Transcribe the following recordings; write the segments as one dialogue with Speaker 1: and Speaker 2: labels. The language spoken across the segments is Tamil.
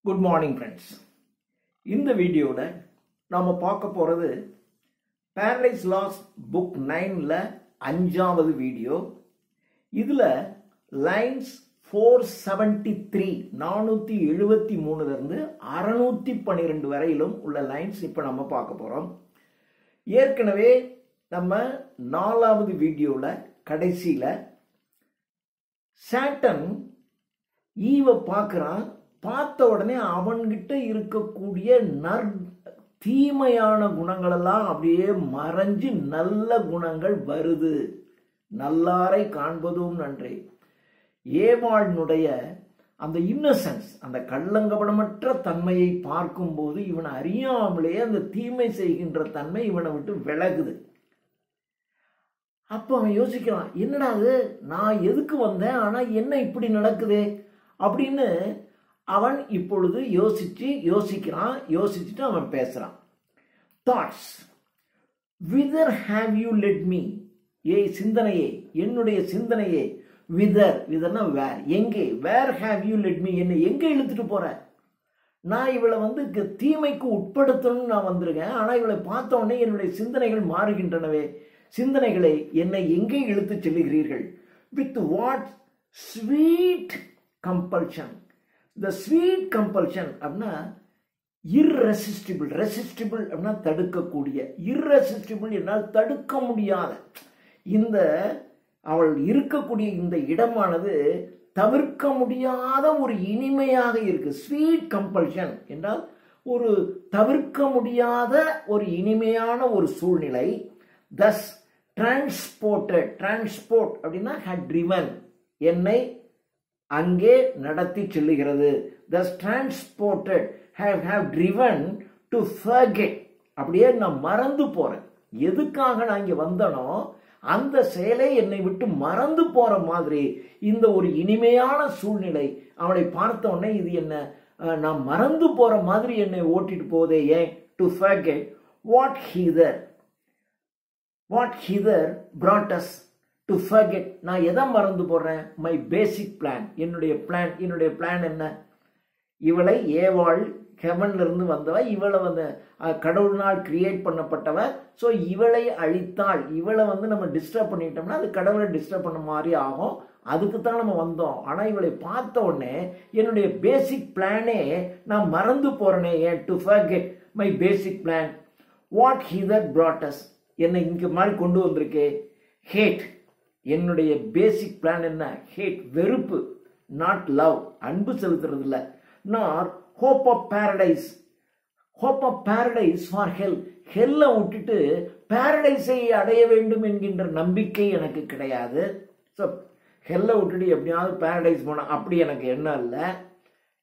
Speaker 1: Good morning friends. இந்த வீடியோவில் நாம் பார்க்க போகிறது பேரடைஸ் லாஸ்ட் புக் 9ல் 5வது வீடியோ. இதில் லைன்ஸ் 473 473 612 வரையிலும் உள்ள லைன்ஸ் இப்போ நம்ம பார்க்க போகிறோம். ஏற்கனவே நம்ம 4வது வீடியோவில் கடைசியில் சாட்டன் ஈவை பார்க்குறான். பார்த்த உடனே அவன்கிட்ட இருக்கக்கூடிய தீமையான குணங்களெல்லாம் அப்படியே மறைஞ்சு நல்ல குணங்கள் வருது. நல்லாரை காண்பதும் நன்றே. ஏவாளினுடைய அந்த இன்னசென்ஸ், அந்த கள்ளங்கபடமற்ற தன்மையை பார்க்கும்போது இவன் அறியாமலே அந்த தீமை செய்கின்ற தன்மை இவனை விட்டு விலகுது. அப்போ அவன் யோசிக்கிறான், என்னடா அது, நான் எதுக்கு வந்தேன், ஆனா என்ன இப்படி நடக்குதே அப்படின்னு அவன் இப்பொழுது யோசிக்கிறான். யோசிச்சுட்டு அவன் பேசுறான். Thoughts, whither have you led me, சிந்தனையே, என்னுடைய சிந்தனையே, விதர்னா வேர், எங்கே, where have you led me, என்னை எங்கே இழுத்துட்டு போற? நான் இவளை தீமைக்கு உட்படுத்தணும்னு நான் வந்திருக்கேன். ஆனா இவளை பார்த்த உடனே என்னுடைய சிந்தனைகள் மாறுகின்றனவே. சிந்தனைகளை என்னை எங்கே இழுத்து செல்லுகிறீர்கள்? With what sweet compulsion. The sweet compulsion அப்படின்னா irresistible, resistible அப்படின்னா தடுக்கக்கூடிய, irresistible என்னால் தடுக்க முடியாத, இந்த அவள் இருக்கக்கூடிய இந்த இடமானது தவிர்க்க முடியாத ஒரு இனிமையாக இருக்கு. ஸ்வீட் கம்பல்ஷன் என்றால் ஒரு தவிர்க்க முடியாத ஒரு இனிமையான ஒரு சூழ்நிலை. thus transported, transport அப்படின்னா had driven, என்னை அங்கே நடத்தி செல்லுகிறது. thus transported, have driven to forget, அப்படியே நான் மறந்து போறேன். எதுக்காக நான் இங்க வந்தனோ அந்த செயலை என்னை விட்டு மறந்து போற மாதிரி இந்த ஒரு இனிமையான சூழ்நிலை அவளை பார்த்த உடனே இது என்ன, நான் மறந்து போற மாதிரி என்னை ஓட்டிட்டு போதே. ஏன்? to forget what hither brought us to forget. நான் எதை மறந்து போடுறேன்? மை பேசிக் பிளான், என்னுடைய பிளான் என்ன? இவளை ஏவாள் ஹெவன்ல இருந்து வந்தவ, இவளை கடவுளினால் கிரியேட் பண்ணப்பட்டவ. ஸோ இவளை அழித்தாள். இவளை நம்ம டிஸ்டர்ப் பண்ணிட்டோம்னா அது கடவுளை டிஸ்டர்ப் பண்ண மாதிரி ஆகும். அதுக்கு தான் நம்ம வந்தோம். ஆனா இவளை பார்த்த உடனே என்னுடைய பேசிக் பிளானே நான் மறந்து போறேனே. ஏன்? To forget my basic plan. What hither brought us, என்னை இங்க மாதிரி கொண்டு வந்திருக்கே. ஹேட், என்னுடைய பேசிக் பிளான் என்ன? ஹேட், வெறுப்பு. நாட் லவ், அன்பு செலுத்துறது இல்லை. Not hope of paradise, hope of paradise for hell, ஹெல்ல விட்டுட்டு பாரடைஸை அடைய வேண்டும் என்கின்ற நம்பிக்கை எனக்கு கிடையாது. ஸோ ஹெல்ல விட்டுட்டு எப்படியாவது பாரடைஸ் போனா அப்படி எனக்கு எண்ணம் இல்லை.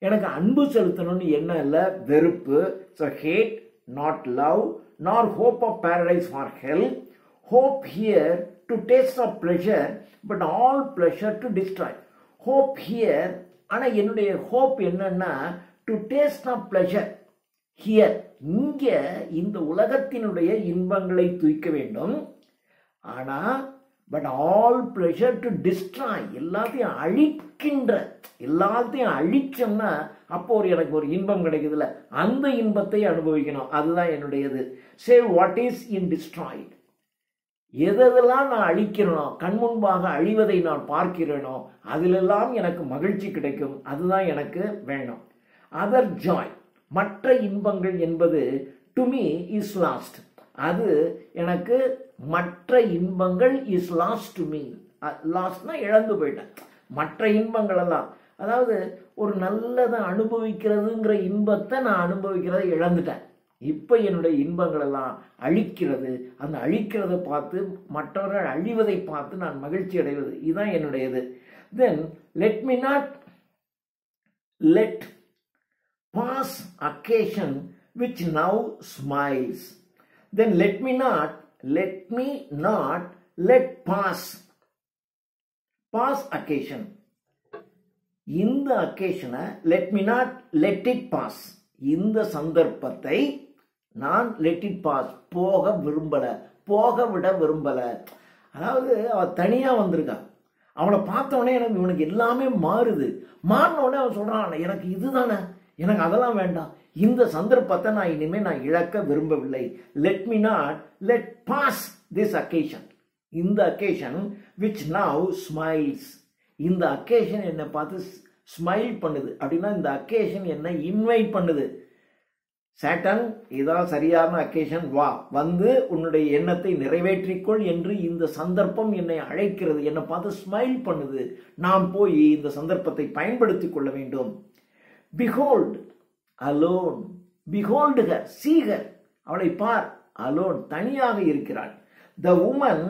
Speaker 1: எனக்கு அன்பு செலுத்தணும்னு எண்ணம் இல்லை, வெறுப்பு. So hate, not love, nor hope of paradise for hell. Hope here to taste of pleasure, but all pleasure to destroy. Hope here, ஆனா என்னுடைய hope என்னன்னா to taste of pleasure here, இங்க இந்த உலகத்தினுடைய இன்பங்களை தூய்க்க வேண்டும். ஆனா but all pleasure to destroy, எல்லாத்தையும் அழிக்கின்ற, எல்லாத்தையும் அழிச்சோம்னா அப்போ எனக்கு ஒரு இன்பம் கிடைக்குதுல்ல, அந்த இன்பத்தை அனுபவிக்கணும். அதுதான் என்னுடையது. Say what is in destroyed, எதெல்லாம் நான் அழிக்கிறேனோ, கண் முன்பாக அழிவதை நான் பார்க்கிறேனோ அதிலெல்லாம் எனக்கு மகிழ்ச்சி கிடைக்கும். அதுதான் எனக்கு வேணும். அதர் ஜாய், மற்ற இன்பங்கள் என்பது டு மீ இஸ் லாஸ்ட், அது எனக்கு மற்ற இன்பங்கள் இஸ் லாஸ்ட் டு மீ. லாஸ்ட்னா இழந்து போயிட்டேன். மற்ற இன்பங்கள் எல்லாம், அதாவது ஒரு நல்லதை அனுபவிக்கிறதுங்கிற இன்பத்தை நான் அனுபவிக்கிறதை இழந்துட்டேன். இப்ப என்னுடைய இன்பங்கள் எல்லாம் அழிக்கிறது. அந்த அழிக்கிறத பார்த்து, மற்றவர்கள் அழிவதை பார்த்து நான் மகிழ்ச்சி அடைவது, இதுதான் என்னுடையது. Then let me not let pass occasion which now smiles. Then let me not let pass occasion. இந்த அக்கேஷனை let me not let it pass, இந்த சந்தர்ப்பத்தை நான் லெட் இட் பாஸ், போக விட விரும்பல. அதாவது அவ தனியா வந்திருக்கா. அவனை பார்த்த உடனே எனக்கு இவனுக்கு எல்லாமே மாறுது. மாறின உடனே அவன் சொல்றான், எனக்கு இதுதானே, எனக்கு அதெல்லாம் வேண்டாம். இந்த சந்தர்ப்பத்தை நான் இனிமே நான் இழக்க விரும்பவில்லை. Let me not let pass this occasion. இந்த அக்கேஷன் which now smiles. இந்த அக்கேஷன் என்னை பார்த்து ஸ்மைல் பண்ணுது. அப்படின்னா இந்த அக்கேஷன் என்னை இன்வைட் பண்ணுது. சாட்டன், இதான் சரியான அக்கேஷன், வா, வந்து உன்னுடைய எண்ணத்தை நிறைவேற்றிக்கொள் என்று இந்த சந்தர்ப்பம் என்னை அழைக்கிறது, என்னை பார்த்து ஸ்மைல் பண்ணுது. நாம் போய் இந்த சந்தர்ப்பத்தை பயன்படுத்திக் கொள்ள வேண்டும். Behold, alone. Behold her, see her. அவளை பார், alone, தனியாக இருக்கிறாள். The woman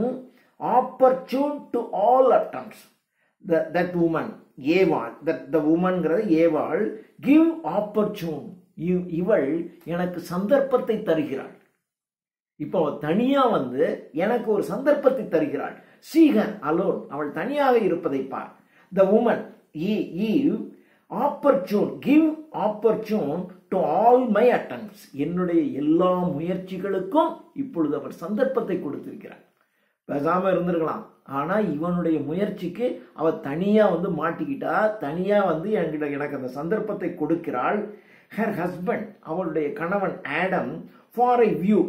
Speaker 1: opportune to all attempts. That woman, ஏவாள், the woman ஏவாள், give opportune. இவள் எனக்கு சந்தர்ப்பத்தை தருகிறாள். இப்போ தனியா வந்து எனக்கு ஒரு சந்தர்ப்பத்தை தருகிறாள். See her alone. அவள் தனியாக இருப்பதை பார். The woman, Eve, opportune, give opportune to all my attempts. என்னுடைய எல்லா முயற்சிகளுக்கும் இப்பொழுது அவர் சந்தர்ப்பத்தை கொடுத்திருக்கிறார். பேசாம இருந்திருக்கலாம். ஆனா இவனுடைய முயற்சிக்கு அவ தனியா வந்து மாட்டிக்கிட்டா, தனியா வந்து எனக்கு அந்த சந்தர்ப்பத்தை கொடுக்கிறாள். Her husband, அவளுடைய கணவன் ஆடம், for a view,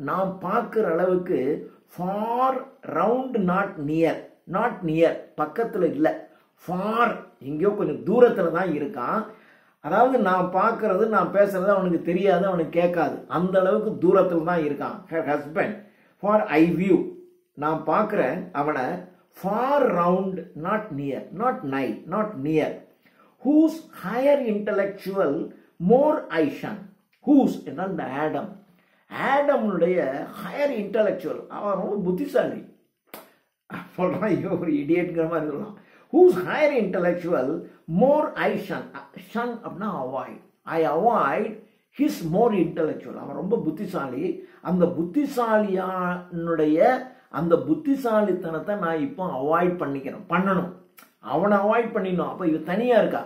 Speaker 1: நாம் பார்க்கிற அளவுக்கு, far round, not near, பக்கத்துல இல்ல, far, எங்கேயோ கொஞ்சம் தூரத்துல தான் இருக்கான். அதாவது நான் பார்க்கறது, நான் பேசுறது அவனுக்கு தெரியாது, அவனுக்கு கேட்காது, அந்த அளவுக்கு தூரத்துல தான் இருக்கான். Her husband, for I view, நான் பார்க்கிறேன் அவனை, far round, not near, whose higher intellectual more I shun. whose என்றால் இந்த ஆடமுடைய ஹையர் இன்டலெக்சுவல், அவன் ரொம்ப புத்திசாலி. சொல்றான், ஐயோ ஒரு இடியட்ங்கிற மாதிரி சொல்லலாம். whose higher intellectual more I shun. அப்படின்னா avoid. I avoid his more intellectual. அவன் ரொம்ப புத்திசாலி. அந்த புத்திசாலியானுடைய அந்த புத்திசாலித்தனத்தை நான் இப்போ அவாய்ட் பண்ணணும். அவனை அவாய்ட் பண்ணிடணும். அப்ப இவ தனியா இருக்கா,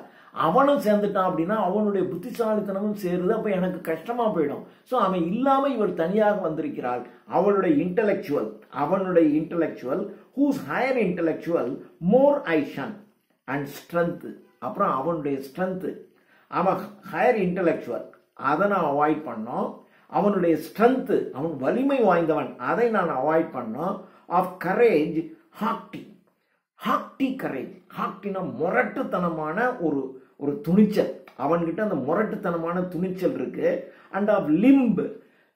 Speaker 1: அவனும் சேர்ந்துட்டான் அப்படின்னா அவனுடைய புத்திசாலித்தனமும் சேருது. அப்ப எனக்கு கஷ்டமா போயிடும். ஸோ அவன் இல்லாம இவள் தனியாக வந்திருக்கிறாள். அவனுடைய intellectual whose higher intellectual more I shun and strength. அப்புறம் அவனுடைய ஸ்ட்ரென்த், அவன் ஹையர் இன்டலெக்சுவல், அதை நான் அவாய்ட் பண்ணோம். அவனுடைய ஸ்ட்ரென்த், அவன் வலிமை வாய்ந்தவன், அதை நான் அவாய்ட் பண்ணோம். Of courage, haughty courage. ஹாக்டினா முரட்டுத்தனமான ஒரு துணிச்சல். அவன்கிட்ட அந்த முரட்டுத்தனமான துணிச்சல் இருக்கு. அண்ட் ஆஃப்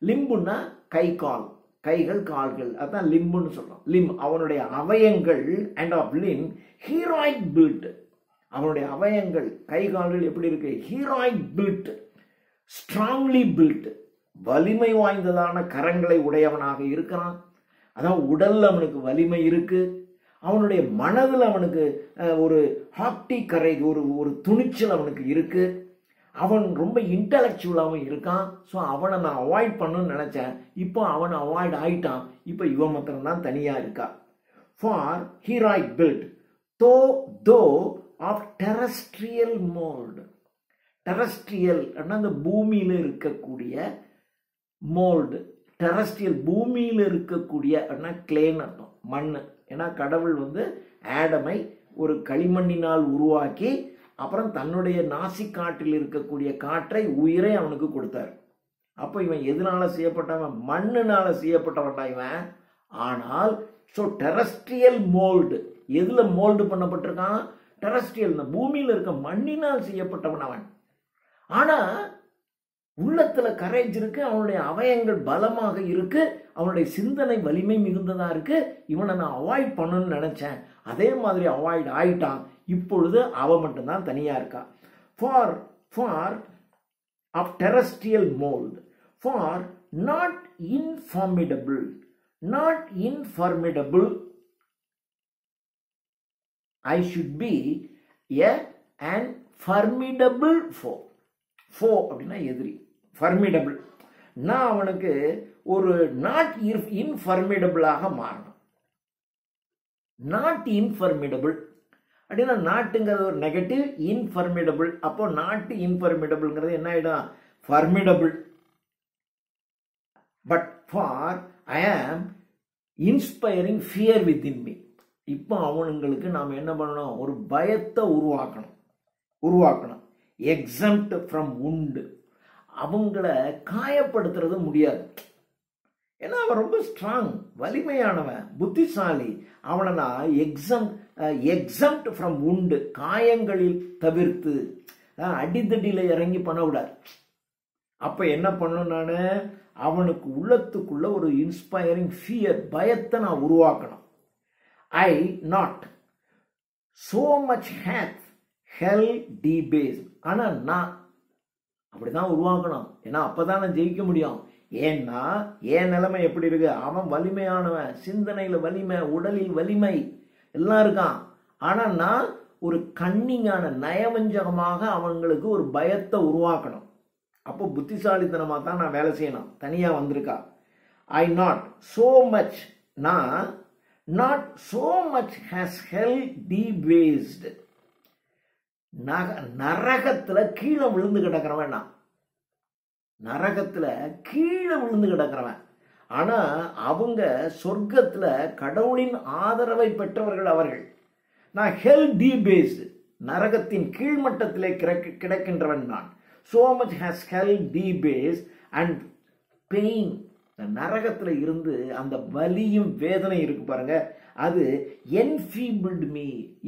Speaker 1: லிம்புன்னா கைகள் கால்கள், அதான் லிம்புன்னு சொல்றோம். அவனுடைய அவயங்கள். And of limb, heroic built. அவனுடைய அவயங்கள், கை கால்கள் எப்படி இருக்கு? ஹீரோயிக் பில்ட், ஸ்ட்ராங்லி பில்ட், வலிமை வாய்ந்ததான கரங்களை உடையவனாக இருக்கிறான். அதான் உடல்ல அவனுக்கு வலிமை இருக்கு. அவனுடைய மனதில் அவனுக்கு ஒரு ஹாக்டி கரேஜ், ஒரு துணிச்சல் அவனுக்கு இருக்கு. அவன் ரொம்ப இன்டலெக்சுவலாகவும் இருக்கான். ஸோ அவனை நான் அவாய்ட் பண்ணணும்னு நினைச்சேன். இப்போ அவன் அவாய்ட் ஆயிட்டான். இப்போ இவன் மாத்திரம்தான் தனியா இருக்கா. ஃபார் ஹீராய்க் பில்ட் தோ ஆஃப் டெரஸ்ட்ரியல் மோல்டு. டெரஸ்ட்ரியல் அந்த பூமியில இருக்கக்கூடிய மோல்டு. டெரஸ்ட்ரியல் பூமியில இருக்கக்கூடிய கிளேன்னு அர்த்தம், மண்ணு. ஏன்னா கடவுள் வந்து ஆடமை ஒரு களிமண்ணினால் உருவாக்கி அப்புறம் தன்னுடைய நாசிக்காற்றில் இருக்கக்கூடிய காற்றை, உயிரை அவனுக்கு கொடுத்தார். அப்போ இவன் எதனால செய்யப்பட்டவன்? மண்ணுனால செய்யப்பட்டவன்டா இவன். ஆனால் ஸோ டெரஸ்ட்ரியல் மோல்டு, எதுல மோல்டு பண்ணப்பட்டிருக்கான்? டெரஸ்ட்ரியல், பூமியில இருக்க மண்ணினால் செய்யப்பட்டவன் அவன். ஆனா உள்ளத்துல கரேஜ் இருக்கு, அவனுடைய அவயங்கள் பலமாக இருக்கு, அவனுடைய சிந்தனை வலிமை மிகுந்ததா இருக்கு. இவனை நான் அவாய்ட் பண்ணணும்னு நினைச்சேன், அதே மாதிரி அவாய்ட் ஆயிட்டான். இப்பொழுது அவ மட்டும்தான் தனியா இருக்கா. For of terrestrial mould, for not informidable I should be an formidable foe. அப்படின்னா எதிரி. ஃபர்மிடபிள், நான் அவனுக்கு ஒரு நாட் இன்ஃபர்மிடபிளாக மாறணும். நாட் இன்ஃபர்மிடபிள் அப்படின்னா நாட்டுங்கிறது ஒரு நெகட்டிவ், இன்ஃபர்மிடபிள். அப்போ நாட் இன்ஃபர்மிடபிள்ங்கிறது என்ன ஆயிடும்? ஃபர்மிடபிள். பட் ஃபார் ஐ ஆம் இன்ஸ்பைரிங் ஃபியர் வித்தின் மீ. இப்போ அவனுங்களுக்கு நாம் என்ன பண்ணணும்? ஒரு பயத்தை உருவாக்கணும். exempt from wound. அவங்கள காயப்படுத்துறது முடியாது. ஏன்னா அவன் ரொம்ப ஸ்ட்ராங், வலிமையானவன், புத்திசாலி. அவனை நான் exempt from wound, காயங்களில் தவிர்த்து, அடித்தடியில் இறங்கி பண்ணக்கூடாது. அப்ப என்ன பண்ணணும், நான் அவனுக்கு உள்ளத்துக்குள்ள ஒரு இன்ஸ்பைரிங் ஃபியர், பயத்தை நான் உருவாக்கணும். I not so much hath hell debased. ஆனா நான் அப்படிதான் உருவாக்கணும். ஏன்னா அப்பதான் நான் ஜெயிக்க முடியும். ஏன்னா என் நிலைமை எப்படி இருக்கு, அவன் வலிமையானவன், சிந்தனையில வலிமை, உடலில் வலிமை எல்லாம் இருக்கான். ஆனா நான் ஒரு கன்னிங்கான நயவஞ்சகமாக அவங்களுக்கு ஒரு பயத்தை உருவாக்கணும். அப்போ புத்திசாலித்தனமா தான் நான் வேலை செய்யணும். தனியா வந்திருக்கா. ஐ நாட் சோ மச், நான் not so much has hell debased. நரகத்துல கீழே விழுந்து கிடக்கிறவன் நான், நரகத்துல கீழே விழுந்து கிடக்கிறவன். ஆனா அவங்க சொர்க்கத்துல கடவுளின் ஆதரவை பெற்றவர்கள் அவர்கள். நான் hell debased, நரகத்தின் கீழ்மட்டத்திலே கிடக்கின்றவன் நான். so much has hell debased and pain, நரகத்துல இருந்து அந்த வலியும் வேதனை இருக்கு பாருங்க, அது enfeebled me,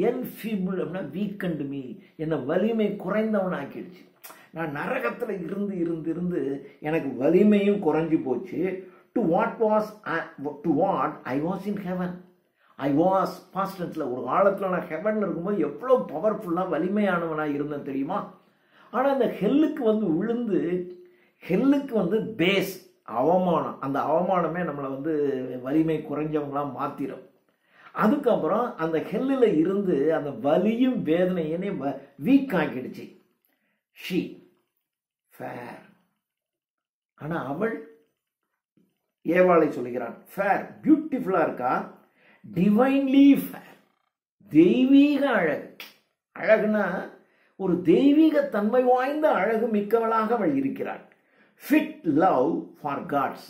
Speaker 1: enfeebled அப்படின்னா weakened me, என்ன வலிமை குறைந்தவன் ஆக்கிடுச்சு. நான் நரகத்துல இருந்து இருந்து இருந்து எனக்கு வலிமையும் குறைஞ்சு போச்சு. to what I was in heaven. I was past tenseல, ஒரு காலத்துல நான் ஹெவன்ல இருக்கும்போது எவ்வளவு பவர்ஃபுல்லா வலிமையானவனா இருந்தேன் தெரியுமா. ஆனா இந்த ஹெல்லுக்கு வந்து விழுந்து, ஹெல்லுக்கு வந்து பேஸ் அவமானம், அந்த அவமானமே நம்மளை வந்து வலிமை குறைஞ்சவங்களா மாத்திரும். அதுக்கப்புறம் அந்த ஹெல்லில் இருந்து அந்த வலியும் வேதனையே வீக் ஆக்கிடுச்சு. ஷீ ஃபேர், ஆனா அவள், ஏவாளை சொல்லுகிறான், ஃபேர், பியூட்டிஃபுல்லா இருக்கா, டிவைன்லி ஃபேர், தெய்வீக அழகு. அழகுனா ஒரு தெய்வீக தன்மை வாய்ந்த அழகு மிக்கவளாக அவள் இருக்கிறாள். ஃபிட் லவ் ஃபார் காட்ஸ்,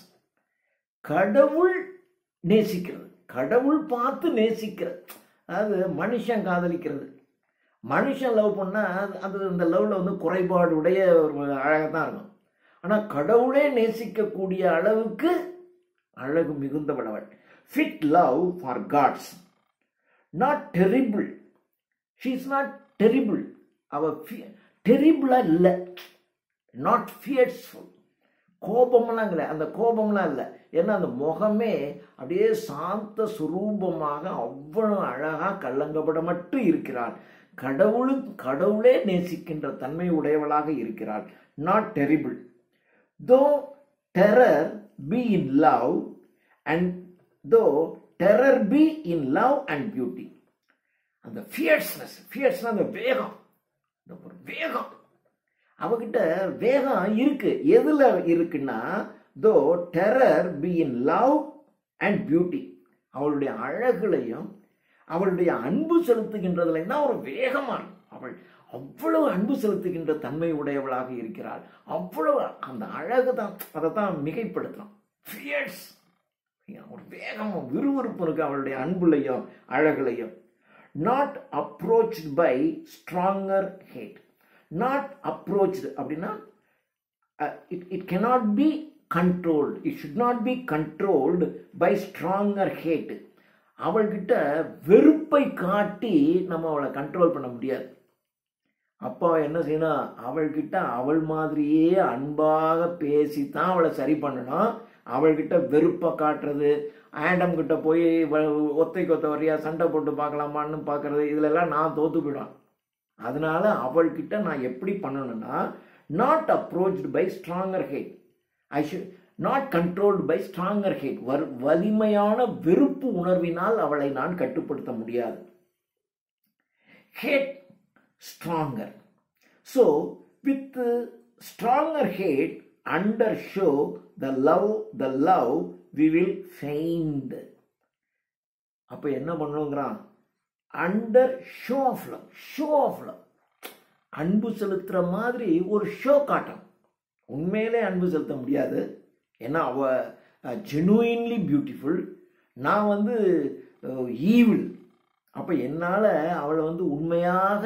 Speaker 1: கடவுள் நேசிக்கிறது, கடவுள் பார்த்து நேசிக்கிறது. அதாவது மனுஷன் காதலிக்கிறது, மனுஷன் லவ் பண்ணா அது அந்த லவ்ல வந்து குறைபாடு உடைய ஒரு அழகத்தான் இருக்கும். ஆனா கடவுளே நேசிக்கக்கூடிய அளவுக்கு அழகு மிகுந்தவள். Fit love for gods, not terrible, she is not terrible, அவ டெரிபிளா இல்லை, நாட் ஃபியர்ஸ்ஃபுல், கோபம்லாம் இல்லை, அந்த கோபம்லாம் இல்லை. ஏன்னா அந்த முகமே அப்படியே சாந்த சுரூபமாக அவ்வளவு அழகா கள்ளங்கப்படமற்று இருக்கிறாள். கடவுளே நேசிக்கின்ற தன்மை உடையவளாக இருக்கிறாள். Not terrible, though terror be in love and though terror be in love and beauty. அந்த ஃபியர்ஸ்னஸ், ஃபியர்ஸ்னா அந்த வேகம், இந்த ஒரு வேகம், அவகிட்ட வேகம் இருக்கு. எதுல இருக்குன்னா, தோ terror be in love and beauty, அவளுடைய அழகுலையும் அவளுடைய அன்பு செலுத்துகின்றதுல தான் ஒரு வேகமா இருக்கும். அவள் அவ்வளவு அன்பு செலுத்துகின்ற தன்மை உடையவளாக இருக்கிறாள். அவ்வளவு அந்த அழகு தான், அதைத்தான் மிகைப்படுத்தும். ஃபியர்ஸ், ஒரு வேகம், விறுவிறுப்பு இருக்கு அவளுடைய அன்புலையும் அழகுலையும். Not approached by stronger hate. Not approached அப்படின்னா it cannot be controlled, it should not be controlled by stronger hate. அவள்கிட்ட வெறுப்பை காட்டி நம்ம அவளை கண்ட்ரோல் பண்ண முடியாது. அப்போ என்ன செய்யணும், அவள்கிட்ட அவள் மாதிரியே அன்பாக பேசித்தான் அவளை சரி பண்ணணும். அவள்கிட்ட வெறுப்பை காட்டுறது, ஆடம் கிட்ட போய் ஒத்தைக்கு ஒத்த வரையா சண்டை போட்டு பார்க்கலாமான்னு பார்க்கறது, இதுலெல்லாம் நான் தோத்து போயிடும். அதனால அவள்கிட்ட நான் எப்படி பண்ணணும்னா, not approached by stronger hate, I should not controlled by stronger hate. வலிமையான வெறுப்பு உணர்வினால் அவளை நான் கட்டுப்படுத்த முடியாது. Hate stronger, so with stronger hate under show the love we will find. அப்ப என்ன பண்ணுங்கிறான், under show of love, show of love, அன்பு செலுத்துற மாதிரி ஒரு ஷோ காட்டும். உண்மையிலே அன்பு செலுத்த முடியாது, ஏன்னா அவ ஜெனுயின்லி பியூட்டிஃபுல், நான் வந்து ஈவில். அப்ப என்னால அவளை வந்து உண்மையாக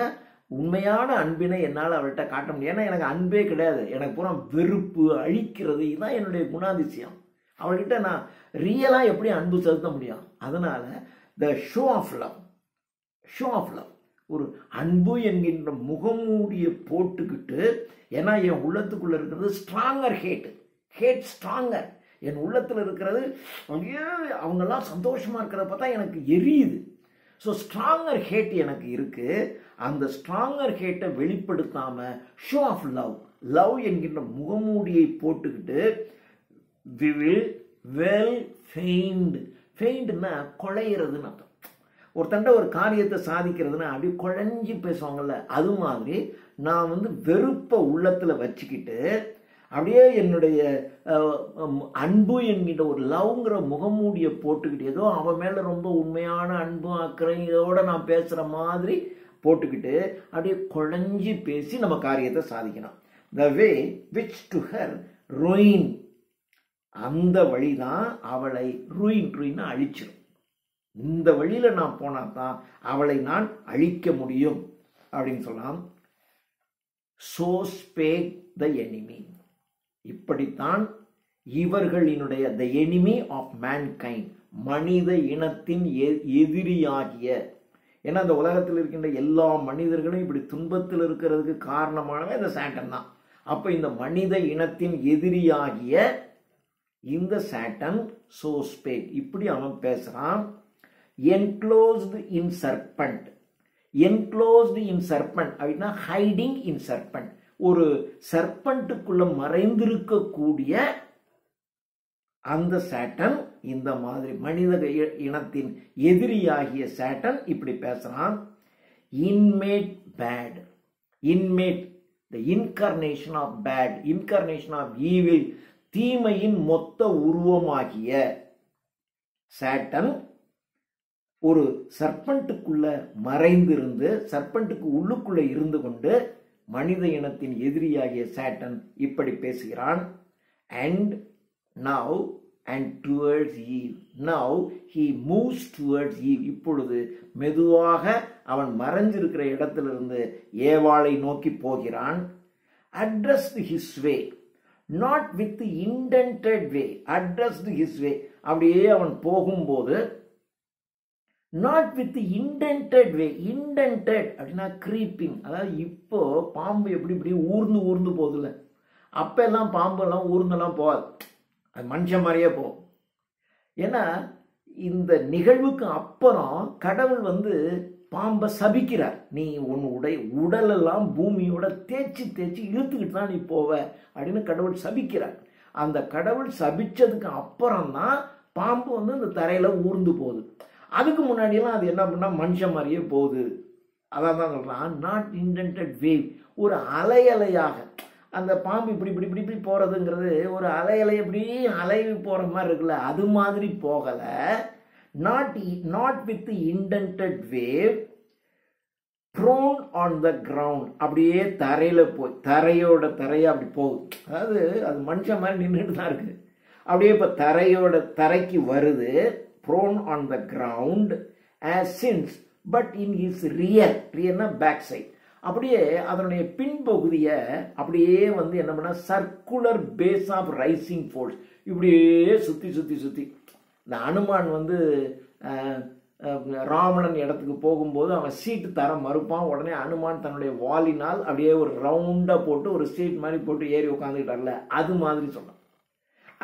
Speaker 1: உண்மையான அன்பினை என்னால் அவள்கிட்ட காட்ட முடியும். ஏன்னா எனக்கு அன்பே கிடையாது, எனக்கு பூரா வெறுப்பு, அழிக்கிறது, இதுதான் என்னுடைய குணாதிசயம். அவள்கிட்ட நான் ரியலாக எப்படி அன்பு செலுத்த முடியும்? அதனால த ஷோ ஆஃப் லவ், ஒரு அன்பு என்கின்ற முகமூடியை போட்டுக்கிட்டு, ஏன்னா என் உள்ளத்துக்குள்ள இருக்கிறது ஸ்ட்ராங்கர் ஹேட் ஸ்ட்ராங்கர். என் உள்ளத்தில் இருக்கிறது அவங்கெல்லாம் சந்தோஷமா இருக்கிறத பார்த்தா எனக்கு எரியுது. ஸோ ஸ்ட்ராங்கர் ஹேட் எனக்கு இருக்கு. அந்த ஸ்ட்ராங்கர் ஹேட்டை வெளிப்படுத்தாம ஷோ ஆஃப் லவ் என்கின்ற முகமூடியை போட்டுக்கிட்டு we will well ஃபெயிண்ட்னா குழையிறதுன்னு அர்த்தம். ஒருத்தண்ட ஒரு காரியத்தை சாதிக்கிறதுனா அப்படி குழஞ்சி பேசுவாங்கல்ல, அது மாதிரி நான் வெறுப்பை உள்ளத்தில் வச்சுக்கிட்டு அப்படியே என்னுடைய அன்பு என்கின்ற ஒரு லவ்ங்கிற முகமூடியை போட்டுக்கிட்டு, ஏதோ அவன் மேலே ரொம்ப உண்மையான அன்பும் அக்கறையும் இதோட நான் பேசுகிற மாதிரி போட்டுக்கிட்டு அப்படியே குழஞ்சி பேசி நம்ம காரியத்தை சாதிக்கணும். The way which to her ruin, அந்த வழிதான் அவளை ruin அழிச்சிடும். இந்த வழியில நான் போனா தான் அவளை நான் அழிக்க முடியும் அப்படின்னு சொல்லலாம். So spake the enemy. இப்படித்தான் இவர்களினுடைய the enemy of mankind, மனித இனத்தின் எதிரியாகிய, ஏன்னா அந்த உலகத்தில் இருக்கின்ற எல்லா மனிதர்களும் இப்படி துன்பத்தில் இருக்கிறதுக்கு காரணமானவன் இந்த சாட்டன் தான். அப்ப இந்த மனித இனத்தின் எதிரியாகிய இந்த சாட்டன் so spake, இப்படி அவன் பேசுறான். enclosed in serpent அப்படின்னா ஹைடிங் இன் சர்பண்ட், ஒரு சர்பண்ட்டுக்குள்ள மறைந்திருக்கக்கூடிய அந்த சாட்டன், இந்த மாதிரி மனித இனத்தின் எதிரியாகிய சாட்டன் இப்படி பேசுறான். inmate bad, the incarnation of bad, incarnation of evil, தீமையின் மொத்த உருவமாகிய சாட்டன் ஒரு சர்பண்ட்டுக்குள்ள மறைந்திருந்து, சர்பண்ட்டுக்கு உள்ளுக்குள்ள இருந்து கொண்டு மனித இனத்தின் எதிரியாகிய சாட்டன் இப்படி பேசுகிறான். and towards Eve, now he moves towards Eve, இப்பொழுது மெதுவாக அவன் மறைஞ்சிருக்கிற இடத்திலிருந்து ஏவாளை நோக்கி போகிறான். addressed his way, not with the indented way, addressed his way, அப்படியே அவன் போகும்போது not with the indented way, indented அப்படின்னா creeping, அதாவது இப்போ பாம்பு எப்படி ஊர்ந்து போகுதுல்ல, அப்ப எல்லாம் பாம்பு எல்லாம் ஊர்ந்தெல்லாம் போகாது, அது மனுஷன் மாதிரியே போகும். ஏன்னா இந்த நிகழ்வுக்கு அப்புறம் கடவுள் பாம்பை சபிக்கிறார். நீ உன்னுடைய உடலெல்லாம் பூமியோட தேய்ச்சி இழுத்துக்கிட்டு தான் நீ போவ அப்படின்னு கடவுள் சபிக்கிறார். அந்த கடவுள் சபிச்சதுக்கு அப்புறம் தான் பாம்பு இந்த தரையில ஊர்ந்து போகுது. அதுக்கு முன்னாடியெல்லாம் அது என்ன பண்ணா மனுஷன் மாதிரியே போகுது. அதான் தான் சொல்றான் நாட் இன்டென்டட் வேவ், ஒரு அலையாக அந்த பாம்பு இப்படி போறதுங்கிறது ஒரு அலை எப்படி அலைவு போற மாதிரி இருக்குல்ல, அது மாதிரி போகல. Not with intended wave, prone on the ground, அப்படியே தரையில போய் தரையா அப்படி போகுது. அதாவது அது மனுஷன் மாதிரி நின்றுட்டு தான் இருக்கு, அப்படியே இப்ப தரைக்கு வருது. Prone on the ground as since, but in his rearனா பேக் சைட், அப்படியே அதனுடைய பின்பகுதியை அப்படியே என்ன பண்ண circular base of rising force, இப்படியே சுத்தி இந்த அனுமான் ராவணன் இடத்துக்கு போகும்போது அவன் சீட்டு தர மறுப்பான். உடனே அனுமான் தன்னுடைய வாலினால் அப்படியே ஒரு ரவுண்டா போட்டு ஒரு சீட் மாதிரி போட்டு ஏறி உட்காந்துக்கிட்டார்ல, அது மாதிரி சொன்னான்.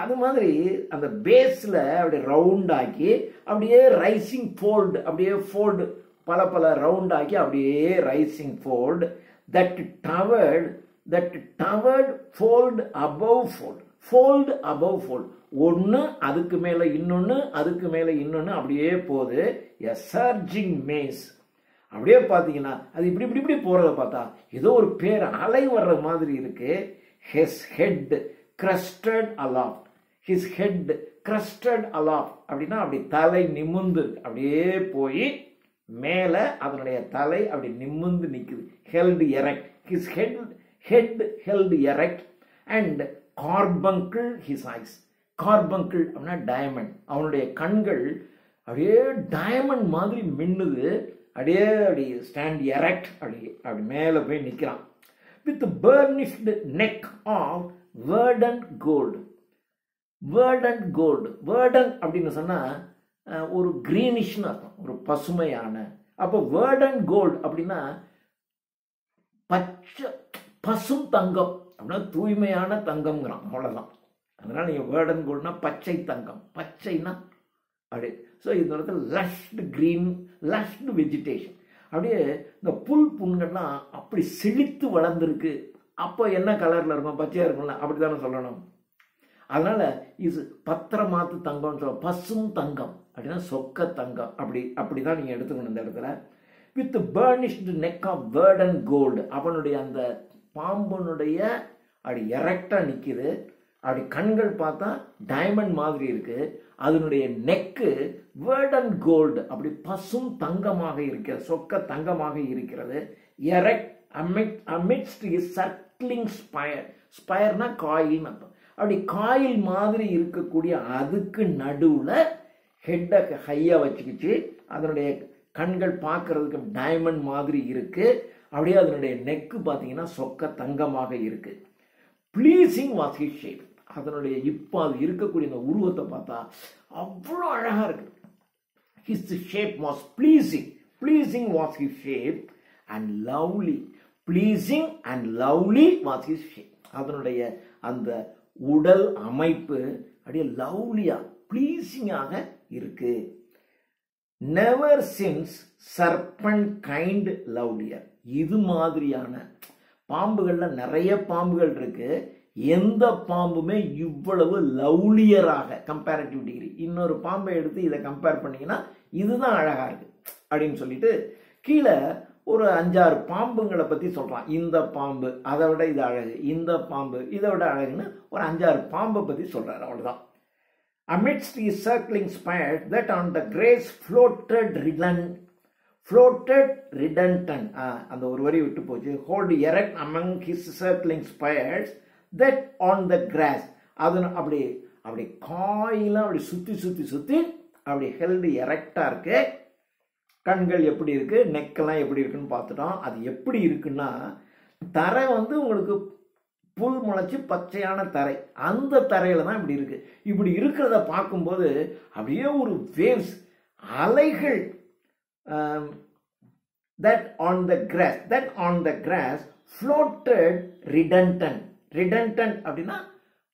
Speaker 1: அது மாதிரி அந்த பேஸ்ல அப்படியே ரவுண்ட் ஆக்கி அப்படியே ரைசிங் ஃபோல்டு, அப்படியே ஃபோல்டு பல ரவுண்ட் ஆக்கி அப்படியே rising fold, that toward fold above fold ஒன்று அதுக்கு மேல இன்னொன்னு, அதுக்கு மேல இன்னொன்னு அப்படியே போகுது. எ சர்ஜிங் மேஸ், அப்படியே பார்த்தீங்கன்னா அது இப்படி போறத பார்த்தா ஏதோ ஒரு பேர் அலை வர்ற மாதிரி இருக்கு. his head crested aloft, அப்படின்னா அப்படி தலை நிமிர்ந்து அப்படியே போய் மேல அதனுடைய தலை அப்படி நிமிர்ந்து நிக்குது. held erect, his head held erect and carbuncle his eyes, carbuncle அப்படின்னா டயமண்ட், அவனுடைய கண்கள் அப்படியே டயமண்ட் மாதிரி மின்னுது. அப்படியே அப்படி ஸ்டாண்ட் எரெக்ட் அப்படி மேலே போய் நிற்கிறான். With burnished neck of verdant gold. verdant gold, verdant அப்படின்னு சொன்னால் ஒரு கிரீனிஷ்னு அர்த்தம், ஒரு பசுமையான. அப்போ verdant gold அப்படின்னா பச்சை பசும் தங்கம் அப்படின்னா தூய்மையான தங்கம்ங்கிறான், அவ்வளோதான். அதனால் நீங்கள் verdant goldனா பச்சை தங்கம், பச்சைனா அப்படி. ஸோ இந்த இடத்துல லஷ்டு க்ரீன், லஷ்டு வெஜிடேஷன், அப்படியே இந்த புல் புண்கள்லாம் அப்படி செழித்து வளர்ந்துருக்கு. அப்போ என்ன கலரில் இருக்கும்? பச்சையாக இருக்கும்ல, அப்படி தானே சொல்லணும். அதனால் இது பத்திரமாத்து தங்கம்னு சொல்ல, பசும் தங்கம் அப்படின்னா சொக்க தங்கம், அப்படி தான் நீங்கள் எடுத்துக்கணும் இந்த இடத்துல. With burnished neck of verdant gold, அவனுடைய அந்த பாம்பனுடைய அப்படி எரெக்டாக நிற்கிது. அப்படி கண்கள் பார்த்தா டைமண்ட் மாதிரி இருக்கு. அதனுடைய நெக்கு verdant gold, அப்படி பசும் தங்கமாக இருக்கிறது, சொக்க தங்கமாக இருக்கிறது. Erect amidst his circling spire, ஸ்பயர்னா காயில் அர்த்தம். அப்படி காயில் மாதிரி இருக்கக்கூடிய அதுக்கு நடுவில் ஹெட்டை ஹையாக வச்சுக்கிச்சு. அதனுடைய கண்கள் பார்க்கறதுக்கு டைமண்ட் மாதிரி இருக்கு. அப்படியே அதனுடைய நெக்கு பார்த்தீங்கன்னா சொக்க தங்கமாக இருக்கு. ப்ளீசிங் வாஸ் ஹிஸ் ஷேப், அதனுடைய இப்போ அது இருக்கக்கூடிய இந்த உருவத்தை பார்த்தா அவ்வளோ அழகாக இருக்கு. His shape was pleasing, pleasing was his shape and lovely, pleasing and lovely was his shape. அதனுடைய அந்த உடல் அமைப்பு அப்படியே லவ்லியா ப்ளீசிங்காக இருக்கு. நெவர் சின்ஸ் சர்பன்ட் கைண்ட் லவ்லியர், இது மாதிரியான பாம்புகள்ல நிறைய பாம்புகள் இருக்கு, எந்த பாம்புமே இவ்வளவு லவ்லியராக கம்பேரிட்டிவ் டிகிரி, இன்னொரு பாம்பை எடுத்து இதை கம்பேர் பண்ணீங்கன்னா இதுதான் அழகா இருக்கு அப்படின்னு சொல்லிட்டு கீழே ஒரு 5-6 பாம்புங்களை பத்தி சொல்றான். இந்த பாம்பு அதை விட இது அழகு, இந்த பாம்பு இதை விட அழகுன்னு ஒரு 5-6 பாம்பை பத்தி சொல்றாரு, அவ்வளவுதான். amidst his circling spires that on the grace floated redundant, அந்த ஒரு வரி விட்டு போச்சு. hold erect among his circling spires that on the grass, அது அப்படி அப்படி காயெல்லாம் அப்படி சுத்தி சுத்தி சுத்தி அப்படி ஹெல்டு எரெக்டா இருக்கு. கண்கள் எப்படி இருக்கு, நெக்கெல்லாம் எப்படி இருக்குன்னு பார்த்துட்டோம். அது எப்படி இருக்குன்னா தரை வந்து உங்களுக்கு புல் முளைச்சி பச்சையான தரை, அந்த தரையில தான் இப்படி இருக்கு. இப்படி இருக்கிறத பார்க்கும்போது அப்படியே ஒரு வேவ்ஸ், அலைகள். that on the grass floated redundant, அப்படின்னா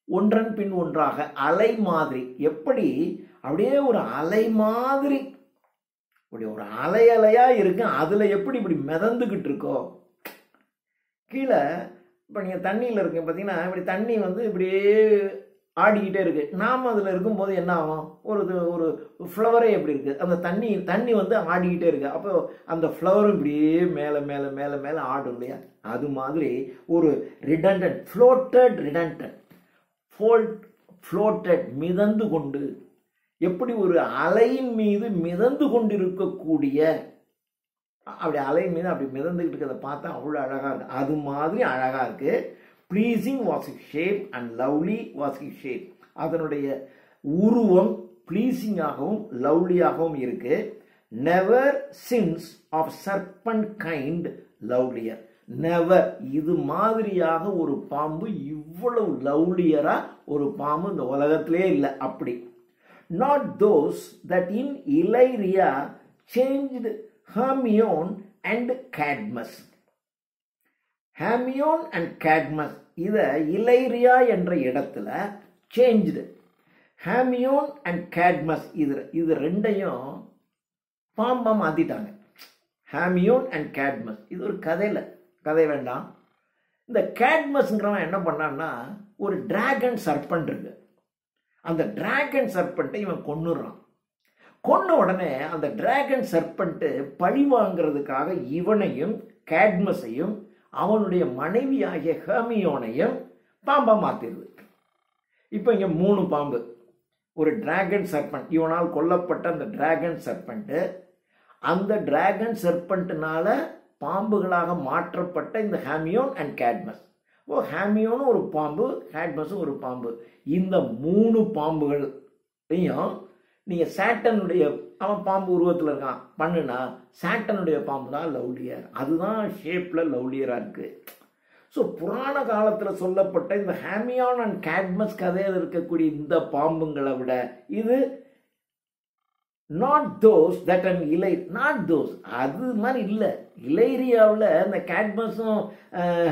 Speaker 1: ஒன்றன் பின் ஒன்றாக அலை மாதிரி. எப்படி அப்படியே ஒரு அலை மாதிரி, இப்படி ஒரு அலை அலையா இருக்கு, அதுல எப்படி இப்படி மிதந்துகிட்டு இருக்கோ. கீழே இப்போ நீங்கள் தண்ணியில் இருக்கீங்க பார்த்தீங்கன்னா, இப்படி தண்ணி வந்து இப்படியே ஆடிக்கிட்டே இருக்கு. நாம் அதில் இருக்கும்போது என்ன ஆகும், ஒரு ஃப்ளவரே எப்படி இருக்கு, அந்த தண்ணி வந்து ஆடிக்கிட்டே இருக்கு. அப்போ அந்த ஃப்ளவரும் இப்படியே மேலே மேலே மேலே மேலே ஆடும் இல்லையா, அது மாதிரி ஒரு ரிடண்டன்ட், ஃப்ளோட்டட் மிதந்து கொண்டு, எப்படி ஒரு அலையின் மீது மிதந்து கொண்டிருக்கக்கூடிய, அப்படி அலை மீது அப்படி மிதந்துகிட்டு இருக்கிறத பார்த்தா அவ்வளோ அழகா இருக்கு, அது மாதிரி அழகா இருக்கு. Pleasing was his shape and lovely was his shape, அதனுடைய உருவம் ப்ளீசிங்காகவும் லவ்லியாகவும் இருக்கு. Never since of serpent kind lovelier, never, இது மாதிரியாக ஒரு பாம்பு இவ்வளவு லவ்லியரா ஒரு பாம்பு இந்த உலகத்திலே இல்லை. அப்படி not those that in Illyria changed Hermione and Cadmus. Hermione and Cadmus, இத இலைரியா என்ற இடத்துல changed. Hermione and Cadmus, இது ரெண்டையும் பாம்பா மாத்திட்டாங்க. Hermione and Cadmus, இது ஒரு கதை வேண்டாம். இந்த கேட்மஸ்ங்கிறவன் என்ன பண்ணான்னா, ஒரு டிராகன் சர்பன்ட் இருக்கு, அந்த டிராகன் சர்பன்ட்டை இவன் கொன்னுறான். கொன்ன உடனே அந்த டிராகன் சர்பன்ட்டு பழி வாங்கிறதுக்காக இவனையும் கேட்மஸையும் அவனுடைய மனைவியாகிய ஹெர்மியோனையும் பாம்பா மாத்திருது. இப்போ இங்க 3 பாம்பு, ஒரு டிராகன் சர்பன்ட், இவனால் கொல்லப்பட்ட அந்த டிராகன் சர்பன்ட்டு, அந்த டிராகன் சர்பன்ட்னால பாம்புகளாக மாற்றப்பட்ட இந்த ஹெர்மியோன் அண்ட் கேட்மஸ். ஹெர்மியோனும் ஒரு பாம்பு, கேட்மஸும் ஒரு பாம்பு. இந்த 3 பாம்புகளையும் நீங்கள் சாட்டனுடைய அவன் பாம்பு உருவத்தில் இருக்கான் பண்ணுனா சாட்டனுடைய பாம்பு தான் லவ்லியர். அதுதான் ஷேப்பில் லவ்லியராக இருக்குது. ஸோ புராண காலத்தில் சொல்லப்பட்ட இந்த ஹேமியான் அண்ட் கேட்மஸ் கதையில் இருக்கக்கூடிய இந்த பாம்புங்களை விட இது நாட் தோஸ் தட் அண்ட் இலை நாட் தோஸ் அது மாதிரி இல்லை. இலைரியாவில் இந்த கேட்மஸும்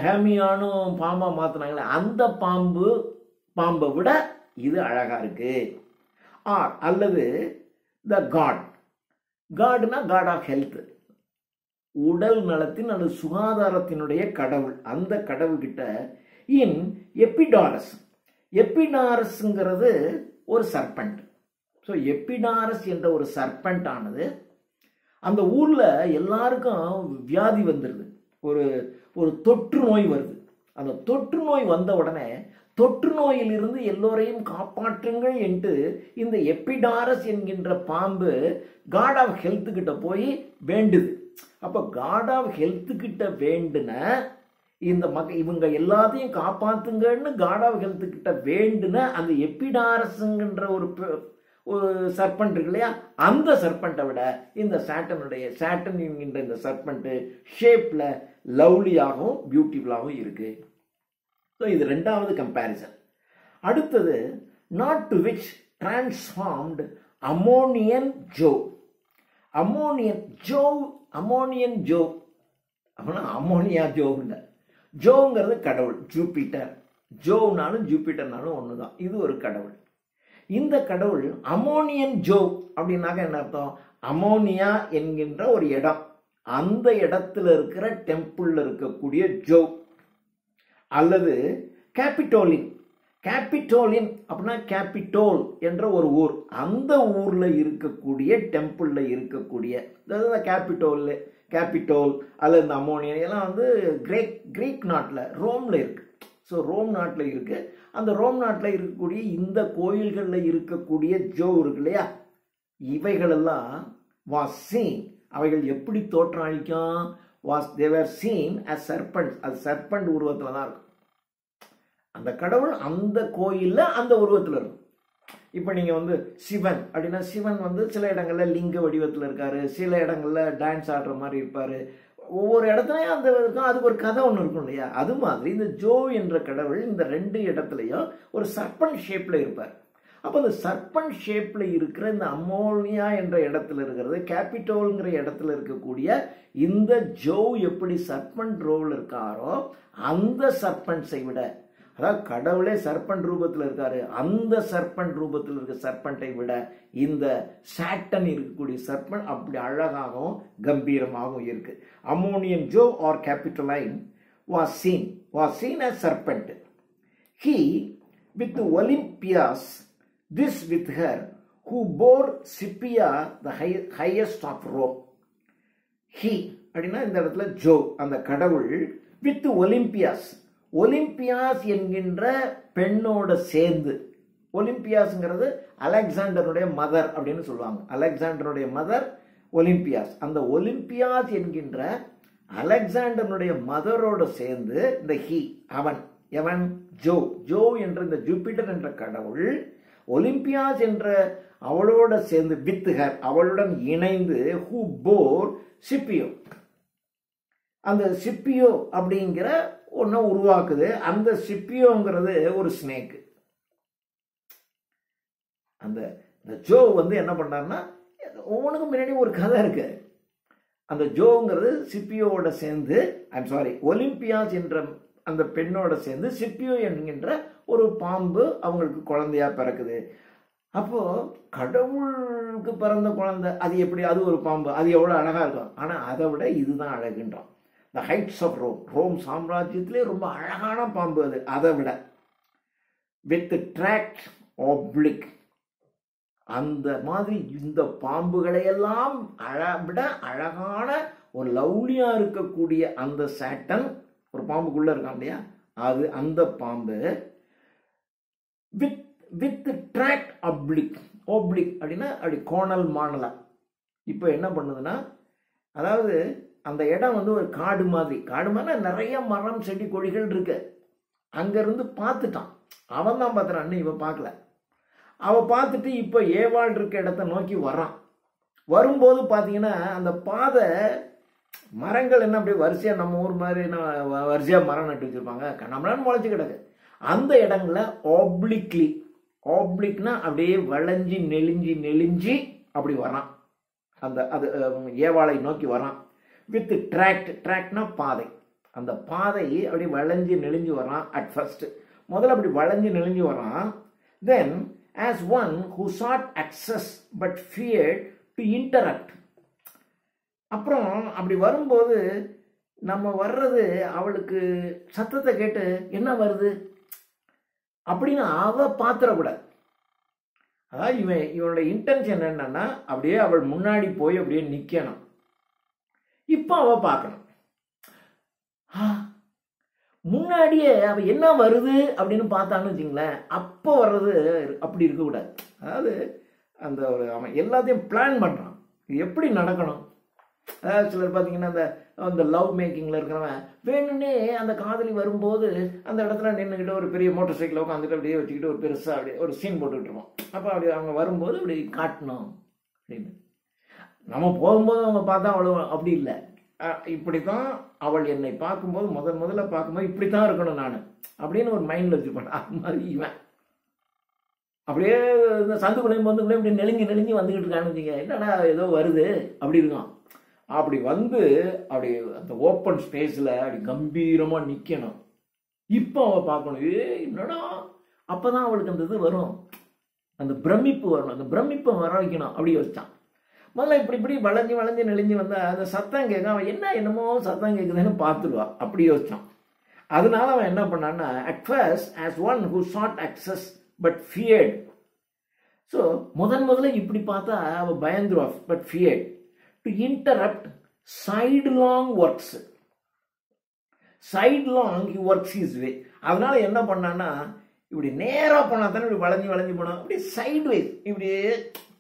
Speaker 1: ஹேமியானும் பாம்பாக மாற்றினாங்களே அந்த பாம்பை விட இது அழகாக இருக்கு. அல்லது த காட்னா காட் ஆஃப் ஹெல்த், உடல் நலத்தின் அல்லது சுகாதாரத்தினுடைய கடவுள். அந்த கடவுள்கிட்ட இன் எப்பிடாரஸ்ங்கிறது ஒரு சர்பண்ட். ஸோ எப்பிடாரஸ் என்ற ஒரு சர்பண்ட் ஆனது அந்த ஊரில் எல்லாருக்கும் வியாதி வந்துடுது, ஒரு தொற்று நோய் வருது. அந்த தொற்று நோய் வந்த உடனே தொற்று நோயிலிருந்து எல்லோரையும் காப்பாற்றுங்கள் என்று இந்த எப்பிடாரஸ் என்கின்ற பாம்பு காட் ஆஃப் ஹெல்த் கிட்ட போய் வேண்டுது. அப்போ காட் ஆஃப் ஹெல்த் கிட்ட வேண்டுன இந்த இவங்க எல்லாத்தையும் காப்பாத்துங்கன்னு காட் ஆஃப் ஹெல்த் கிட்ட வேண்டுன அந்த எப்பிடாரஸ்ங்கிற ஒரு சர்பண்ட் இருக்கு இல்லையா, அந்த சர்பண்ட்டை விட இந்த சாட்டன் என்கின்ற இந்த சர்பண்ட் ஷேப்ல லவ்லியாகவும் பியூட்டிஃபுல்லாகவும் இருக்கு. ஸோ இது ரெண்டாவது கம்பேரிசன். அடுத்தது not to which transformed Ammonian Jove. Ammonian Jove அப்படின்னா அமோனியா ஜோவ் இல்லை. ஜோங்கிறது கடவுள், ஜூபிட்டர். ஜோவ்னாலும் ஜூபிட்டர்னாலும் ஒன்று தான். இது ஒரு கடவுள். இந்த கடவுள் அமோனியன் ஜோவ் அப்படின்னாக்க என்ன அர்த்தம்? அமோனியா என்கின்ற ஒரு இடம், அந்த இடத்துல இருக்கிற டெம்பிள்ல இருக்கக்கூடிய ஜோவ். அல்லது கேபிட்டோலின் அப்படின்னா கேபிட்டோல் என்ற ஒரு ஊர், அந்த ஊர்ல இருக்கக்கூடிய டெம்பிள்ல இருக்கக்கூடிய கேபிட்டோல் அல்லது இந்த அமோனியா எல்லாம் வந்து கிரீக் நாட்டில் ரோம்ல இருக்கு. ஸோ ரோம் நாட்டில் இருக்கு. அந்த ரோம் நாட்டில் இருக்கக்கூடிய இந்த கோயில்களில் இருக்கக்கூடிய ஜோ இருக்கு இல்லையா, இவைகளெல்லாம் வாஸ் சீன். அவைகள் எப்படி தோற்றம் அளிக்கும்? they were seen as serpents. அது சர்பண்ட் உருவத்தில் தான் இருக்கும். அந்த கடவுள் அந்த கோயில்ல அந்த உருவத்தில் இருக்கும். இப்போ நீங்க வந்து சிவன் அப்படின்னா சிவன் வந்து சில இடங்கள்ல லிங்க வடிவத்தில் இருக்காரு, சில இடங்கள்ல டான்ஸ் ஆடுற மாதிரி இருப்பாரு. ஒவ்வொரு இடத்துலையும் அந்த இருக்கும், அதுக்கு ஒரு கதை ஒன்று இருக்கும் இல்லையா. அது மாதிரி இந்த ஜோ என்ற கடவுள் இந்த ரெண்டு இடத்துலையும் ஒரு சர்பண்ட் ஷேப்ல இருப்பார். அப்போ அந்த சர்பண்ட் ஷேப்ல இருக்கிற இந்த அமோனியா என்ற இடத்துல இருக்கிறது, கேபிட்டோல்ங்கிற இடத்துல இருக்கக்கூடிய இந்த ஜோ எப்படி சர்பண்ட் ரோவில் இருக்காரோ அந்த சர்பண்ட்ஸை விட, அதாவது கடவுளே சர்பண்ட் ரூபத்தில் இருக்காரு, அந்த சர்பண்ட் ரூபத்தில் இருக்க சர்பண்டை விட இந்த சாட்டன் இருக்கக்கூடிய சர்பண்ட் அப்படி அழகாகவும் கம்பீரமாகவும் இருக்கு. Ammonian Jove or Capitoline was seen as serpent. He with Olympias, this with her, who bore Scipia the highest of Rome. He அப்படின்னா இந்த இடத்துல ஜோ அந்த கடவுள் வித் ஒலிம்பியாஸ் என்கின்ற பெண்ணோட சேர்ந்து, ஒலிம்பியாஸ்ங்கிறது அலெக்சாண்டருடைய மதர் அப்படின்னு சொல்லுவாங்க. அலெக்சாண்டருடைய மதர் ஒலிம்பியாஸ். அந்த ஒலிம்பியாஸ் என்கின்ற அலெக்சாண்டருடைய மதரோட சேர்ந்து இந்த எவன் ஜோ என்ற இந்த ஜூபிட்டர் என்ற கடவுள் ஒலிம்பியாஸ் என்ற அவளோட சேர்ந்து வித்துகர் அவளுடன் இணைந்து ஹூ போர் சிப்பியோ, அந்த சிப்பியோ அப்படிங்கிற ஒன்ன உருவாக்குது. அந்த சிப்பியோங்கிறது ஒரு ஸ்னேக். அந்த ஜோ வந்து என்ன பண்ணாருன்னா, ஒவ்வொன்றுக்கும் முன்னாடி ஒரு கதை இருக்கு. அந்த ஜோங்கிறது சிப்பியோட சேர்ந்து ஒலிம்பியாஸ் என்ற அந்த பெண்ணோட சேர்ந்து சிப்பியோ என்கின்ற ஒரு பாம்பு அவங்களுக்கு குழந்தையா பிறக்குது. அப்போ கடவுளுக்கு பிறந்த குழந்தை அது எப்படி, அது ஒரு பாம்பு, அது எவ்வளவு அழகா இருக்கும். ஆனா அதை விட இதுதான் அழகுன்றோம். த ஹைட்ஸ் ஆஃப் ரோம் சாம்ராஜ்யத்திலே ரொம்ப அழகான பாம்பு அது. அதை விட வித் ட்ராக்ட் ஆப்ளிக், அந்த மாதிரி இந்த பாம்புகளையெல்லாம் விட அழகான ஒரு லவ்லியா இருக்கக்கூடிய அந்த சாட்டன் ஒரு பாம்புக்குள்ள இருக்கான் இல்லையா, அது அந்த பாம்பு வித் ட்ராக்ட் ஆப்ளிக் அப்படின்னா அப்படி கோணல் மானலா. இப்போ என்ன பண்ணுதுன்னா, அதாவது அந்த இடம் வந்து ஒரு காடு மாதிரி நிறைய மரம் செடி கொடிகள் இருக்கு. அங்கிருந்து பார்த்துட்டான், அவன் தான் பார்த்துறான், இவன் பார்க்கல. அவள் பார்த்துட்டு இப்போ ஏவாள் இருக்க இடத்த நோக்கி வரான். வரும்போது பார்த்தீங்கன்னா அந்த பாதை மரங்கள் என்ன அப்படியே வரிசையாக நம்ம ஊர் மாதிரி வரிசையாக மரம் நட்டு வச்சுருப்பாங்க, நம்மளான்னு முளைச்சி கிடக்கு. அந்த இடங்கள ஆப்ளிக்னா அப்படியே வளைஞ்சி நெளிஞ்சி அப்படி வரான். அந்த அது ஏவாளை நோக்கி வரான். வித் ட்ராக்ட்னா பாதை. அந்த பாதை அப்படி வளைஞ்சி நெளிஞ்சு வரான். அட் ஃபர்ஸ்ட் முதல்ல அப்படி வளைஞ்சி நெளிஞ்சு வரான். தென் as one who sought access but feared to interrupt. அப்புறம் அப்படி வரும்போது நம்ம வர்றது அவளுக்கு சத்தத்தை கேட்டு என்ன வருது அப்படின்னு அவ பாத்திரக்கூடாது. அதாவது இவனோட இன்டென்ஷன் என்னன்னா அப்படியே அவள் முன்னாடி போய் அப்படியே நிக்கணும். இப்போ அவ பார்க்கணும். முன்னாடியே அவ என்ன வருது அப்படின்னு பார்த்தான்னு வச்சுங்களேன், அப்போ வர்றது அப்படி இருக்கக்கூடாது. அதாவது அந்த ஒரு அவன் எல்லாத்தையும் பிளான் பண்றான், எப்படி நடக்கணும். அதாவது சிலர் பார்த்தீங்கன்னா அந்த லவ் மேக்கிங்கில் இருக்கிறவன் வேணும்னே அந்த காதலி வரும்போது அந்த இடத்துல நின்றுக்கிட்டு ஒரு பெரிய மோட்டர் சைக்கிளை உட்காந்துட்டு அப்படியே வச்சுக்கிட்டு ஒரு பெருசாக அப்படியே ஒரு சீன் போட்டுக்கிட்டு இருப்போம். அப்போ அப்படி அவங்க வரும்போது அப்படி காட்டணும் அப்படின்னு. நம்ம போகும்போது அவங்க பார்த்தா அவ்வளோ அப்படி இல்லை. இப்படி தான் அவள் என்னை பார்க்கும்போது முதல்ல பார்க்கும்போது இப்படி தான் இருக்கணும் நான் அப்படின்னு ஒரு மைண்டில் வச்சுருப்பேன். அது மாதிரி இவன் அப்படியே இந்த சந்துக்குள்ளையும் பொந்துக்குள்ளையும் இப்படி நெளிஞ்சு வந்துக்கிட்டு இருக்கான்னு வச்சுங்க, என்னடா ஏதோ வருது அப்படி இருக்கான். அப்படி வந்து அப்படி அந்த ஓப்பன் ஸ்பேஸில் அப்படி கம்பீரமாக நிற்கணும். இப்போ அவள் பார்க்கணும், என்னடா அப்போ தான் அவளுக்கு அந்த இது வரும், அந்த பிரமிப்பு வரணும். அந்த பிரமிப்பை வர வைக்கணும். அப்படி யோசிச்சான். முதல்ல இப்படி வளைஞ்சு நெளிஞ்சு வந்தால் அந்த சத்தம் கேட்க அவன் என்னமோ சத்தம் கேட்குதுன்னு பார்த்துடுவா. அப்படி யோசிச்சான். அதனால அவன் என்ன பண்ணான்னா, at first as one who sought access but feared. So முதல்ல இப்படி பார்த்தா அவள் பயந்துருவா. But feared to interrupt sidelong works. sidelong he works his way. அதனால என்ன பண்ணான்னா, இப்படி நேராக போனா தானே இப்படி வளைஞ்சு போனா, அப்படி சைட்வைஸ் இப்படியே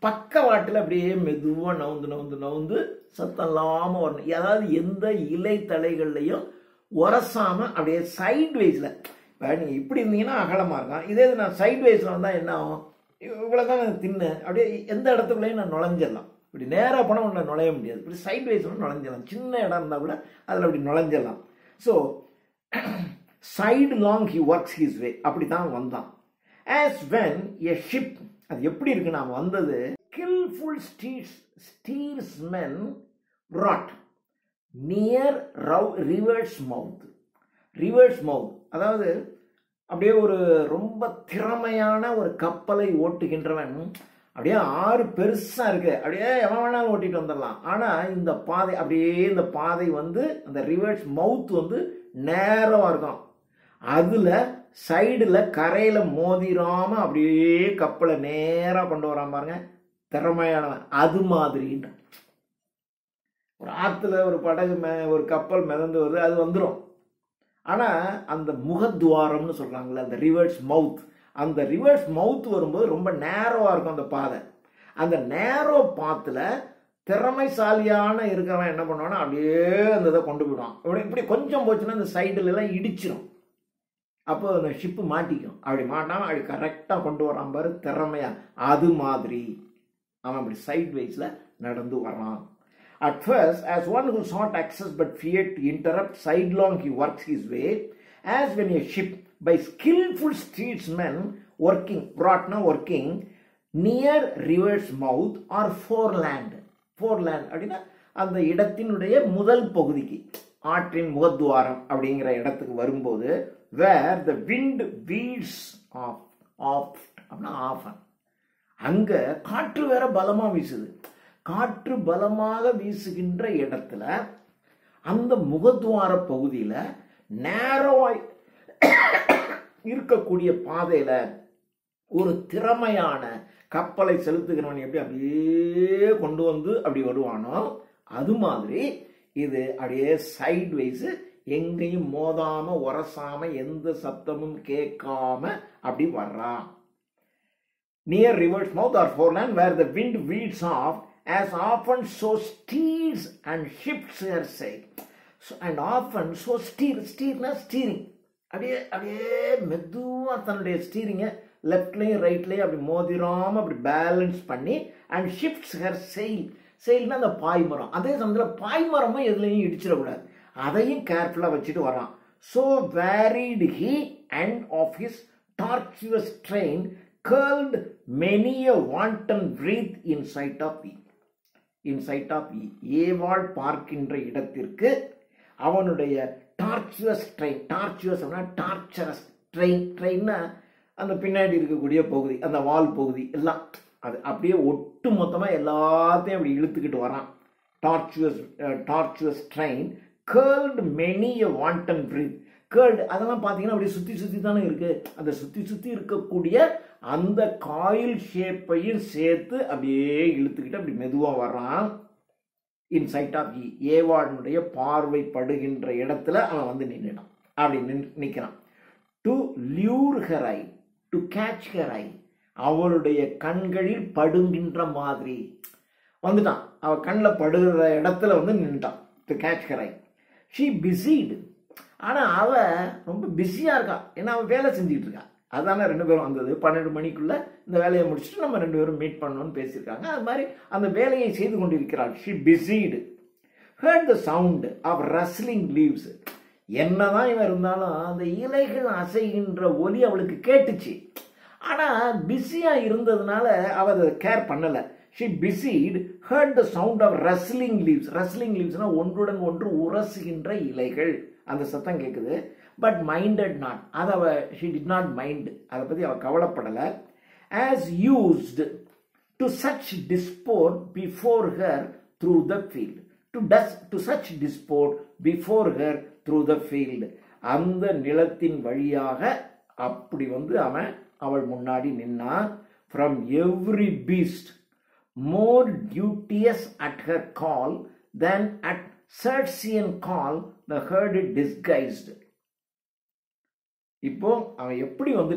Speaker 1: பக்கவாட்டில் அப்படியே மெதுவாக நவுந்து சத்தம் இல்லாமல் வரணும். அதாவது எந்த இலை தலைகள்லையும் உரசாமல் அப்படியே சைட்வைஸில். இப்போ நீங்கள் இப்படி இருந்தீங்கன்னா அகலமாக இருக்கும். இதே நான் சைட்வைஸில் வந்தால் என்ன ஆகும், இவ்வளோதான் நான் தின்னு அப்படியே எந்த இடத்துக்குள்ளேயும் நான் நுழைஞ்சிடலாம். இப்படி நேராக போனால் உன்னை நுழைய முடியாது. இப்படி சைட்வைஸில் நுழைஞ்சிடலாம். சின்ன இடம் இருந்தால் கூட அதில் அப்படி நுழைஞ்சிடலாம். So sidelong he works his way. அப்படி தான் வந்தான். ஆஸ் வென் எ ஷிப், அது எப்படி இருக்கு நாம் வந்தது, skillful steersmen brought near river's mouth. river's mouth அதாவது அப்படியே ஒரு ரொம்ப திறமையான ஒரு கப்பலை ஓட்டுகின்றவன். அப்படியே ஆறு பெருசா இருக்கு, அப்படியே எவன் வேணாலும் ஓட்டிட்டு வந்துடலாம். ஆனா இந்த பாதை அப்படியே இந்த பாதை வந்து அந்த ரிவர்ஸ் மவுத் வந்து நேரமா இருக்கும். அதுல சைடுல கரையில மோதிராம அப்படியே கப்பலை நேரா கொண்டு வராம பாருங்க, திறமையானவன். அது மாதிரி ஒரு ஆத்துல ஒரு படகு ஒரு கப்பல் மிதந்து வருது, அது வந்துடும். ஆனா அந்த முகத்வாரம்னு சொல்றாங்கல்ல, அந்த ரிவர்ஸ் மவுத், அந்த ரிவர்ஸ் மவுத் வரும்போது ரொம்ப நேரோவா இருக்கும் அந்த பாதை. அந்த நேரோ பாத்துல திறமைசாலியான இருக்கிறவன் என்ன பண்ணுவான்னா அப்படியே அந்த இதை கொண்டு போயிடுவான். இப்படி கொஞ்சம் போச்சுன்னா அந்த சைடுல எல்லாம் இடிச்சிடும். அப்போ அந்த ஷிப்பு மாட்டிக்கும். அப்படி மாட்டாம அப்படி கரெக்டாக கொண்டு வரான் பாரு, திறமையா. அது மாதிரி அவன் அப்படி சைட் வைஸ்ல நடந்து வரான். At first, as one who sought access but feared to interrupt, sidelong he works his way, as when a ship by skillful steersmen working near river's mouth or foreland. foreland அப்படின்னா அந்த இடத்தினுடைய முதல் பகுதிக்கு, ஆற்றின் முகத்வாரம் அப்படிங்கிற இடத்துக்கு வரும்போது, where the wind beats off அப்படின்னா often, அங்க காற்று வேற பலமா வீசுது. காற்று பலமாக வீசுகின்ற இடத்துல அந்த முகத்வார பகுதியில நேரவாய் இருக்கக்கூடிய பாதையில ஒரு திறமையான கப்பலை செலுத்துகிறவன் எப்படி அப்படியே கொண்டு வந்து அப்படி வருவானோ, அது மாதிரி இது அப்படியே சைட் வைஸ் எங்கேயும் மோதாம உரசாம எந்த சத்தமும் கேட்காம அப்படி வர்றான். near river's mouth or foreland where the wind beats off, as often so steers and shifts her sail. And often so steerனா ஸ்டீரிங், அப்படியே அப்படியே மெதுவா தன்னுடைய ஸ்டீரிங்கை லெஃப்ட்லையும் ரைட்லையும் அப்படி மோதிராமல் அப்படி பேலன்ஸ் பண்ணி அண்ட் ஷிஃப்ட்ஸ் ஹர் செயில்னா அந்த பாய்மரம். அதே சமயத்தில் பாய்மரமும் எதுலையும் இடிச்சிடக்கூடாது, அதையும் கேர்ஃபுல்லாக வச்சுட்டு வரான். So varied he and half his tortuous train curled many a wanton wreath in sight of E. In sight of E. ஏவாள் பார்க்கின்ற இடத்திற்கு அவனுடைய tortuous train, tortuous torturous ட்ரெயின்னா அந்த பின்னாடி இருக்கக்கூடிய பகுதி, அந்த வால் பகுதி எல்லாம் அது அப்படியே ஒட்டு மொத்தமாக எல்லாத்தையும் அப்படி இழுத்துக்கிட்டு வரான். tortuous train curled many a wanton wreath. Curd அதெல்லாம் பார்த்தீங்கன்னா அப்படியே சுற்றி சுற்றி தானே இருக்குது. அந்த சுற்றி சுற்றி இருக்கக்கூடிய அந்த காயில் ஷேப்பையும் சேர்த்து அப்படியே இழுத்துக்கிட்டு அப்படி மெதுவாக வர்றான். இன் சைட் ஆஃப் இ, ஏவாளுடைய பார்வைப்படுகின்ற இடத்துல அவன் வந்து நின்றுடான், அப்படி நிற்கிறான். To lure her I, to catch her ஐ, அவளுடைய கண்களில் படுகின்ற மாதிரி வந்துட்டான். அவள் கண்ணில் படுகிற இடத்துல வந்து நின்றுட்டான். To catch her eye. She busied, ஆனால் அவள் ரொம்ப பிஸியாக இருக்கா, ஏன்னா அவள் வேலை செஞ்சுக்கிட்டு இருக்கா. அதுதானே ரெண்டு பேரும் வந்தது. 12 மணிக்குள்ளே இந்த வேலையை முடிச்சுட்டு நம்ம 2 பேரும் மீட் பண்ணணும்னு பேசியிருக்காங்க. அது மாதிரி அந்த வேலையை செய்து கொண்டிருக்கிறாள். She busied. Heard the sound of rustling leaves. என்னதான் இவன் இருந்தாலும் அந்த இலைகள் அசைகின்ற ஒலி அவளுக்கு கேட்டுச்சு. ஆனால் பிஸியாக இருந்ததுனால அவள் அதை கேர் பண்ணலை. She busied, heard the sound of rustling leaves. Rustling leavesனா ஒன்றுடன் ஒன்று உரசுகின்ற இலைகள், அந்த சத்தம் கேட்குது. பட் மைண்டட் நாட், அதை அவ she did not mind, அதை பற்றி அவள் கவலைப்படலை. as used to such disport before her through the field. to such disport before her through the field. அந்த நிலத்தின் வழியாக அப்படி வந்து அவள் முன்னாடி நின்னா. from every beast more duteous at her call than at Circean call the herd disguised. இப்போ அவன் எப்படி வந்து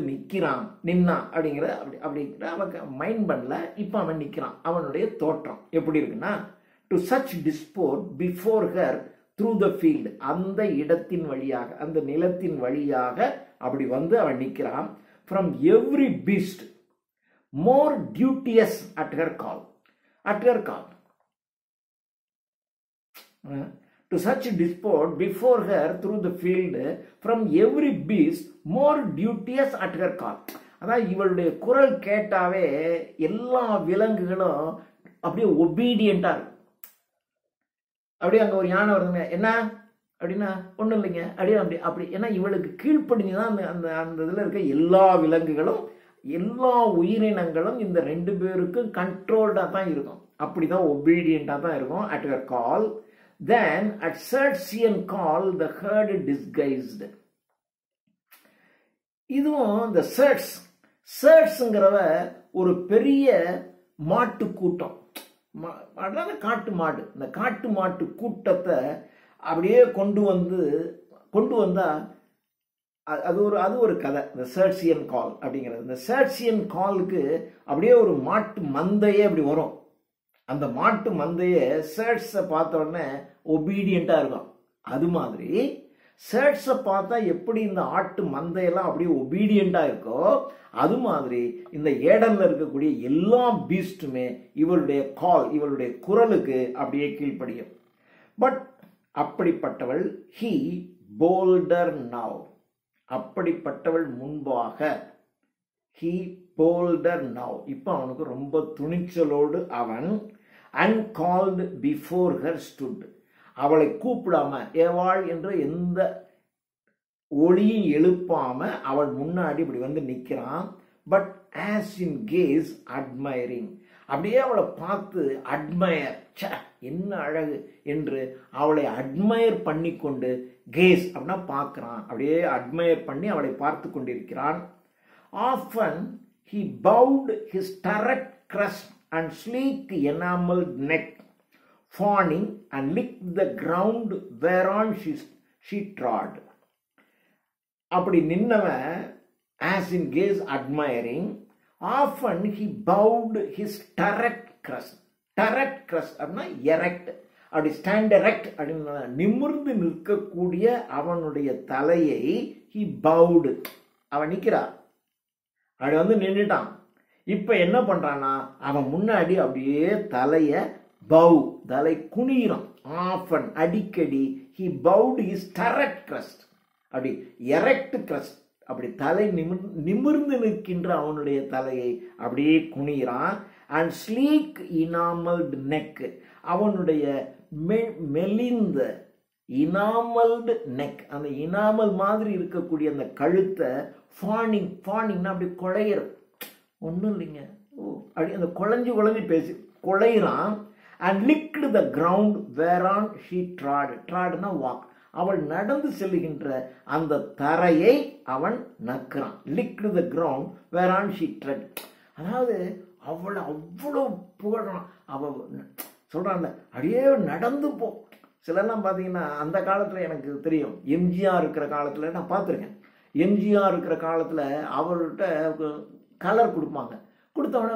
Speaker 1: நின்னா அப்படிங்கிற அவனுக்கு மைண்ட் பண்ணல. இப்போ அவன் நிற்கிறான். அவனுடைய தோற்றம் எப்படி இருக்குன்னா, to such disport before her through the field, அந்த இடத்தின் வழியாக, அந்த நிலத்தின் வழியாக அப்படி வந்து அவன் நிற்கிறான். From every Beast more duteous at her call. At her call. To such disport before her through the field, from every beast more duteous at her call. அதான் இவளுடைய குரல் கேட்டாவே எல்லா விலங்குகளும் அப்படியே ஒபீடியண்டா இருக்கும். அப்படியே அங்கே ஒரு யானை வருதுங்க, என்ன அப்படின்னா ஒன்றும் இல்லைங்க அப்படியே அப்படி ஏன்னா இவளுக்கு கீழ்ப்படிஞ்சுதான் அந்த அந்த இதில் இருக்க எல்லா விலங்குகளும் எல்லா உயிரினங்களும் இந்த 2 பேருக்கும் கண்ட்ரோல்டாக தான் இருக்கும். அப்படிதான் ஒபீடியண்டாக தான் இருக்கும். At her call then at Circean call the herd disguised. இதுவும் இந்த சர்ட்ஸ்ங்கிறவ ஒரு பெரிய மாட்டு கூட்டம், அதாவது காட்டு மாடு. இந்த காட்டு மாட்டு கூட்டத்தை அப்படியே கொண்டு வந்தா அது ஒரு கதை. இந்த சர்ட்சியன் கால் அப்படிங்கிறது, இந்த சர்ட்சியன் காலுக்கு அப்படியே ஒரு மாட்டு மந்தையே அப்படி வரும். அந்த மாட்டு மந்தையே சர்ட்ஸை பார்த்த உடனே ஒபீடியண்டாக இருக்கும். அது மாதிரி சர்ட்ஸை பார்த்தா எப்படி இந்த ஆட்டு மந்தையெல்லாம் அப்படியே ஒபீடியண்டாக இருக்கோ, அது மாதிரி இந்த ஏடனில் இருக்கக்கூடிய எல்லா பீஸ்ட்டுமே இவளுடைய கால், இவளுடைய குரலுக்கு அப்படியே கீழ்ப்படியும். பட் அப்படிப்பட்டவள் ஹீ போல்டர் நவ், அப்படிப்பட்டவள் முன்பாக, ஹீ போல்டர் நவ், இப்போ அவனுக்கு ரொம்ப துணிச்சலோடு அவன் அன்கால்டு பிஃபோர் ஹர் ஸ்டுட், அவளை கூப்பிடாம ஏவாள் என்ற எந்த ஒளியும் எழுப்பாம அவள் முன்னாடி இப்படி வந்து நிற்கிறான். But as in case admiring, அப்படியே அவளை பார்த்து அட்மயர், என்ன அழகு என்று அவளை அட்மயர் பண்ணி கொண்டு, கேஸ் அப்படின்னா பார்க்கிறான், அப்படியே அட்மயர் பண்ணி அவளை பார்த்து கொண்டிருக்கிறான். Often he bowed his turret crest and sleek enameled neck, fawning and licked the ground whereon she trod. அப்படி நின்னவன் as in gaze admiring, often he bowed his turret crest. turret crest அப்படின்னா erect, அப்படி ஸ்டாண்ட் எரெக்ட் அப்படின்னு நிமிர்ந்து நிற்கக்கூடிய அவனுடைய தலையை he bowed, அவன் நிற்கிறா, அப்படி வந்து நின்றுட்டான். இப்ப என்ன பண்றான்னா அவன் முன்னாடி அப்படியே தலைய தலை குனிறான். ஆஃபன் அடிக்கடி he bowed his turret crest, அப்படி எரெக்ட் crest, அப்படி தலை நிமிர்ந்து நிற்கின்ற அவனுடைய தலையை அப்படியே குனிறான். அண்ட் ஸ்லீக் இனாமல்டு நெக், அவனுடைய மெலிந்த இனாமல்டு நெக், அந்த இனாமல் மாதிரி இருக்கக்கூடிய அந்த கழுத்தை ஃபானிங்னா அப்படி குழையிற, ஒன்றும் இல்லைங்க, அப்படி அந்த குழஞ்சி பேசி குழையிறான். And licked the ground whereon she ட்ராடுனா வாக், அவள் நடந்து செல்லுகின்ற அந்த தரையை அவன் நக்கிறான். Licked the ground whereon she tread, அதாவது அவளை அவ்வளோ புகழான். அவ சொல்றான் அப்படியே நடந்து போ. சிலர்லாம் பார்த்தீங்கன்னா அந்த காலத்தில் எனக்கு தெரியும், எம்ஜிஆர் இருக்கிற காலத்தில் நான் பார்த்துருக்கேன். எம்ஜிஆர் இருக்கிற காலத்தில் அவர்கிட்ட கலர் கொடுப்பாங்க. கொடுத்தவொடனே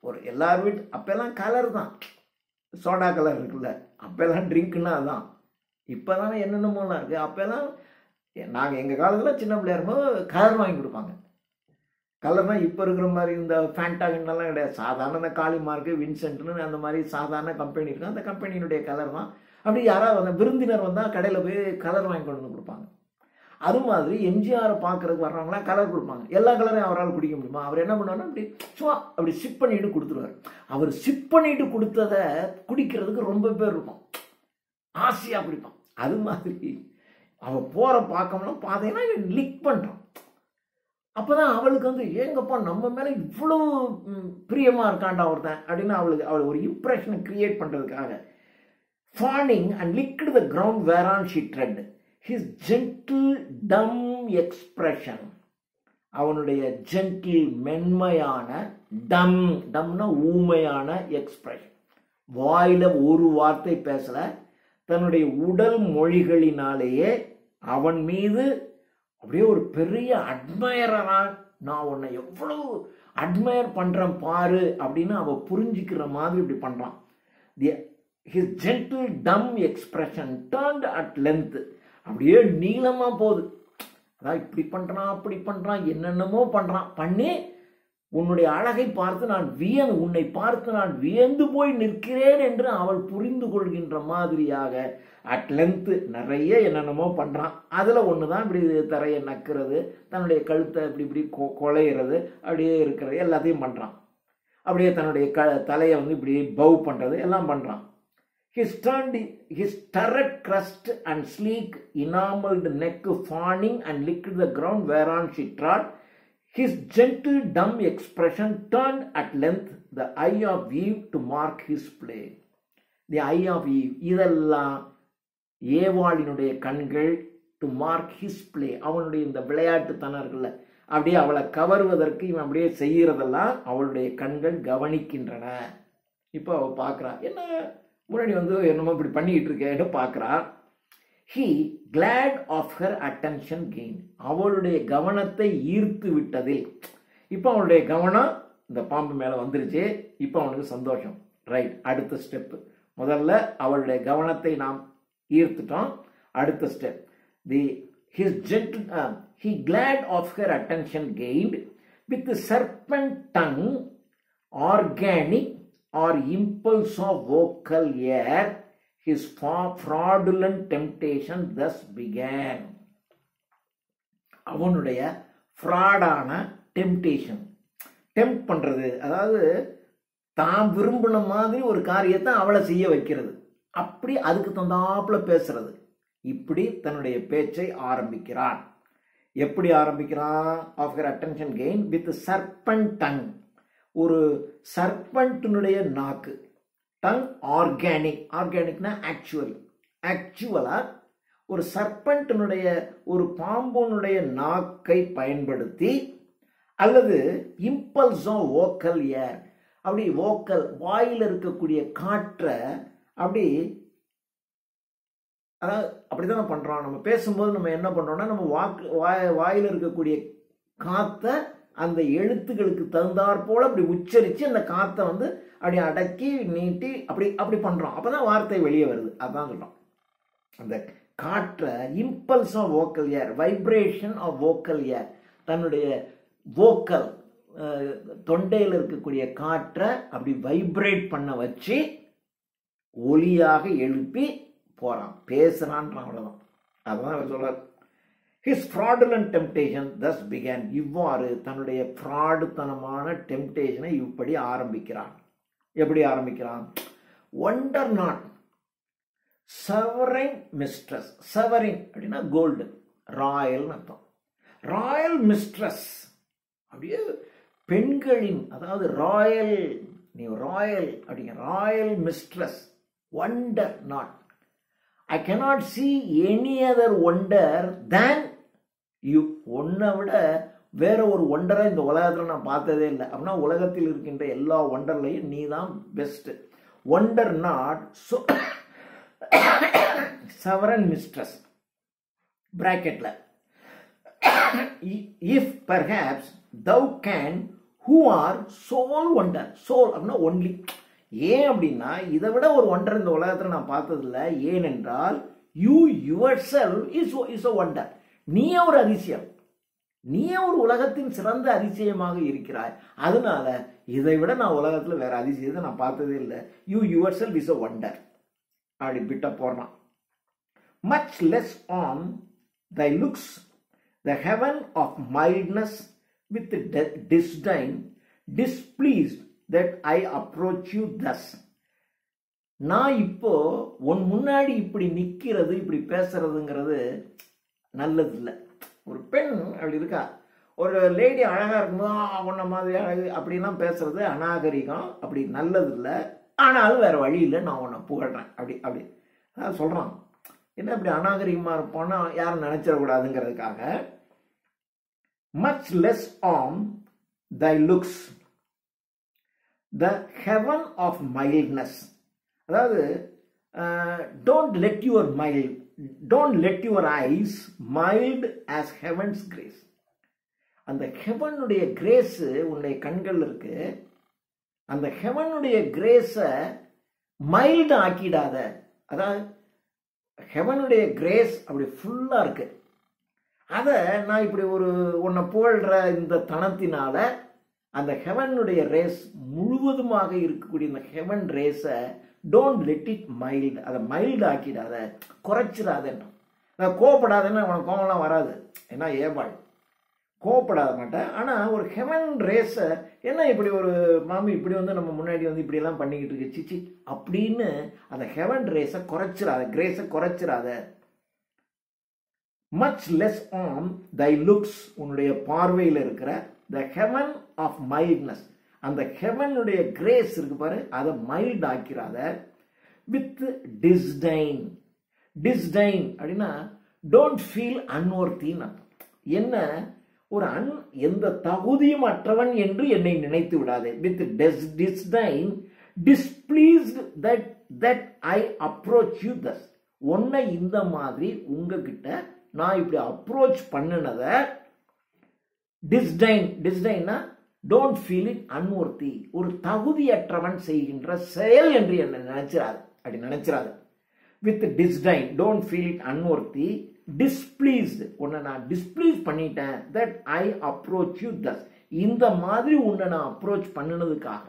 Speaker 1: ஒரு எல்லார் வீட்டு அப்பெல்லாம் கலர் தான், சோடா கலர் இருக்குல்ல, அப்பெல்லாம் ட்ரிங்க்னா அதுதான். இப்போ தானே என்னென்னமோலாம் இருக்குது. அப்போல்லாம் நாங்கள் எங்கள் காலத்தில் சின்ன பிள்ளையா இருக்கும்போது கலர் வாங்கி கொடுப்பாங்க. கலர்னா இப்போ இருக்கிற மாதிரி இந்த ஃபேண்டாகின்னெல்லாம் கிடையாது. சாதாரண இந்த காளிமார்க்கு வின்சென்ட்னு அந்த மாதிரி சாதாரண கம்பெனி இருக்கும், அந்த கம்பெனியினுடைய கலர் தான். அப்படி யாராவது வந்து விருந்தினர் வந்தால் கடையில் போய் கலர் வாங்கி கொண்டு வந்து கொடுப்பாங்க. அது மாதிரி எம்ஜிஆரை பார்க்கறதுக்கு வர்றவங்களாம் கலர் கொடுப்பாங்க. எல்லா கலரையும் அவரால் குடிக்க முடியுமா? அவர் என்ன பண்ணுவார்னா அப்படி சும்மா அப்படி சிப் பண்ணிட்டு கொடுத்துருவார். அவர் சிப் பண்ணிட்டு கொடுத்ததை குடிக்கிறதுக்கு ரொம்ப பேர் இருக்கும், ஆசையாக குடிப்பான். அது மாதிரி அவள் போகிற பார்க்கணும்னா பார்த்தீங்கன்னா லிக் பண்ணுறான். அப்போதான் அவளுக்கு வந்து ஏங்கப்பா நம்ம மேலே இவ்வளோ பிரியமாக இருக்காண்டா ஒருத்தன் அப்படின்னு அவள் ஒரு இம்ப்ரெஷனை கிரியேட் பண்ணுறதுக்காக fawning and licked the ground whereon she tread his gentle dumb expression, அவனுடைய ஜென்டில் மென்மையான டம்னா ஊமையான எக்ஸ்பிரஷன், வாயில ஒரு வார்த்தை பேசல, தன்னுடைய உடல் மொழிகளினாலேயே அவன் மீது அப்படியே ஒரு பெரிய அட்மையரா, நான் உன்னை எவ்வளவு அட்மையர் பண்றேன் பாரு அப்படின்னு அவ புரிஞ்சுக்கிற மாதிரி இப்படி பண்றான். his gentle dumb expression turned at length, அப்படியே நீளமா போகுது. அதான் இப்படி பண்றான் அப்படி பண்றான் என்னென்னமோ பண்றான். பண்ணி உன்னுடைய அழகை பார்த்து உன்னை பார்த்து நான் வியந்து போய் நிற்கிறேன் என்று அவள் புரிந்து கொள்கின்ற மாதிரியாக அட் லென்த் நிறைய என்னென்னமோ பண்றான். அதுல ஒண்ணுதான் இப்படி தரையை நக்கிறது, தன்னுடைய கழுத்தை இப்படி இப்படி கொலையிறது, அப்படியே இருக்கிறது, எல்லாத்தையும் பண்றான். அப்படியே தன்னுடைய தலையை வந்து இப்படி பவ் பண்றது எல்லாம் பண்றான். His turret crest and sleek enameled neck fawning and licked the ground whereon she trod. His gentle dumb expression turned at length the eye of Eve to mark his play. The eye of Eve, இதெல்லாம் ஏவாளினுடைய கண்கள், to mark his play, அவனுடைய இந்த விளையாட்டுத்தனம் இருக்குல்ல, அப்படியே அவளை கவருவதற்கு இவன் அப்படியே செய்யறதெல்லாம் அவளுடைய கண்கள் கவனிக்கின்றன. இப்போ அவ பார்க்கறா, என்ன முன்னாடி வந்து என்னமோ இப்படி பண்ணிட்டு இருக்கேன்னு பார்க்கறா. He glad of her attention gain, அவளுடைய கவனத்தை ஈர்த்து விட்டதில். இப்போ அவளுடைய கவனம் இந்த பாம்பு மேல வந்துருச்சு. இப்போ அவனுக்கு சந்தோஷம். ரைட், அடுத்த ஸ்டெப். முதல்ல அவளுடைய கவனத்தை நாம் ஈர்த்துட்டோம். அடுத்த step, he glad of her attention gained with the serpent tongue, organic or impulse of vocal air, his fraudulent temptation thus began. அவனுடைய ஃப்ராடான டெம்டேஷன், டெம்ப் பண்றது, அதாவது தான் விரும்பின மாதிரி ஒரு காரியத்தை அவளை செய்ய வைக்கிறது, அப்படி அதுக்கு தந்தாப்புல பேசுறது. இப்படி தன்னுடைய பேச்சை ஆரம்பிக்கிறான். எப்படி ஆரம்பிக்கிறான்? Of her attention gain with serpent tongue, ஒரு சர்பன்டினுடைய நாக்கு. டங் ஆர்கானிக், ஆர்கானிக்னா ஆக்சுவலா ஒரு சர்பன்டினுடைய ஒரு பாம்புனுடைய நாக்கை பயன்படுத்தி, அல்லது இம்பல்ஸ் ஆஃப் வோக்கல் ஏர், அப்படி வோக்கல் வாயில் இருக்கக்கூடிய காற்றை அப்படி, அதாவது அப்படிதான் பண்றோம். நம்ம பேசும்போது நம்ம என்ன பண்றோம்னா, நம்ம வாயில் இருக்கக்கூடிய காத்தை அந்த எழுத்துக்களுக்கு தகுந்தாற் போல அப்படி உச்சரிச்சு அந்த காத்தை வந்து அப்படி அடக்கி நீட்டி அப்படி பண்றோம். அப்பதான் வார்த்தை வெளியே வருது. அதான் சொல்றோம். அந்த காற்றை impulse of vocal air, vibration of vocal air, தன்னுடைய வோக்கல் தொண்டையில் இருக்கக்கூடிய காற்றை அப்படி வைப்ரேட் பண்ண வச்சு ஒலியாக எழுப்பி போறான், பேசுறான்றான், அவ்வளவுதான். அதுதான் அவர் சொல்றார். His fraudulent temptation thus began. இவ்வாறு தன்னுடைய ஃப்ராடுத்தனமான டெம்டேஷனை இப்படி ஆரம்பிக்கிறான். எப்படி ஆரம்பிக்கிறான்? Wonder not, sovereign mistress. sovereign அப்படின்னா கோல்டு, ராயல் அர்த்தம். ராயல் மிஸ்ட்ரஸ் அப்படியே பெண்களின், அதாவது ராயல், நீ ராயல் அப்படிங்க, Royal mistress. Wonder not. I cannot see any other wonder than you. உன்னை விட வேற ஒரு ஒண்டரை இந்த உலகத்தில் நான் பார்த்ததே இல்லை. அப்படின்னா உலகத்தில் இருக்கின்ற எல்லா ஒண்டர்லையும் நீ தான் best. Wonder not sovereign mistress பிராக்கெட்ல, if perhaps thou can who are sole wonder. soul அப்படின்னா ஒன்லி. ஏன் அப்படின்னா இதை விட ஒரு ஒண்டர் இந்த உலகத்தில் நான் பார்த்ததில்லை. ஏனென்றால் you your self is a wonder. நீயே ஒரு அதிசயம், நீயே ஒரு உலகத்தின் சிறந்த அதிசயமாக இருக்கிறாய். அதனால இதை விட நான் உலகத்தில் வேற அதிசயத்தை நான் பார்த்ததே இல்லை. You your self is a wonder அப்படி பிட்ட போறான். much less on thy looks the heaven of mildness with disdain displeased that I approach you thus. நான் இப்போ உன் முன்னாடி இப்படி நிற்கிறது, இப்படி பேசுறதுங்கிறது நல்லது இல்லை. ஒரு பெண் அப்படி இருக்கா, ஒரு லேடி அழகா இருக்கும்போது உன்ன மாதிரி அழகு அப்படிலாம் பேசுறது அநாகரிகம், அப்படி நல்லது இல்லை. ஆனாலும் வேற வழி இல்லை, நான் உன்னை புகழ்றேன் அப்படி அப்படி அதான் சொல்றான். என்ன இப்படி அநாகரிகமா இருப்போம்னா யாரும் நினைச்சிடக்கூடாதுங்கிறதுக்காக much less on thy looks the heaven of mildness. அதாவது don't let your eyes mild as heaven's grace. அந்த ஹெவனுடைய கிரேஸ் உன்னுடைய கண்கள் இருக்கு, அந்த ஹெவனுடைய கிரேஸை மைல்டு ஆக்கிடாத. அதாவது ஹெவனுடைய கிரேஸ் அப்படி ஃபுல்லா இருக்கு, அதை நான் இப்படி ஒரு உன்னை புகழ்ற இந்த தனத்தினால அந்த ஹெவனுடைய ரேஸ் முழுவதுமாக இருக்கக்கூடிய இந்த ஹெவன் ரேஸை டோன்ட் லெட் இட் மைல்டு, அதை மைல்டு ஆக்கிடாத, குறைச்சிடாதேன்னா. நான் கோவப்படாதேன்னா உனக்கு கோவம்லாம் வராது, ஏன்னா ஏபாள் கோவப்படாத மாட்டேன். ஆனால் ஒரு ஹெவன் ரேஸை என்ன இப்படி ஒரு மாமி இப்படி வந்து நம்ம முன்னாடி வந்து இப்படியெல்லாம் பண்ணிக்கிட்டு இருக்கு சிச்சி அப்படின்னு அந்த heaven ரேஸை குறைச்சிடாத, கிரேஸை குறைச்சிடாத. much less on thy looks, உன்னுடைய பார்வையில் இருக்கிற the heaven of mildness, அந்த ஹெவனுடைய கிரேஸ் இருக்கு பாரு, அதை மைல்ட் ஆக்கிறாத. with disdain. disdain அப்படின்னா don't feel unworthy. என்ன ஒரு எந்த தகுதியும் அற்றவன் என்று என்னை நினைத்து விடாதே. with disdain displeased that I approach you thus. உன்னை இந்த மாதிரி உங்ககிட்ட நான் இப்படி அப்ரோச் பண்ணினத டிஸ்டைன்னா டோன்ட் ஃபீல் இட் அன்வொர்த்தி, ஒரு தகுதியற்றவன் செய்கின்ற செயல் என்று என்ன நினைச்சிடாது, அப்படி நினைச்சிடாது. With disdain don't feel it unworthy, displeased உன்னை நான் டிஸ்பிளீஸ் பண்ணிட்டேன், that I approach you thus, இந்த மாதிரி உன்னை நான் அப்ரோச் பண்ணினதுக்காக,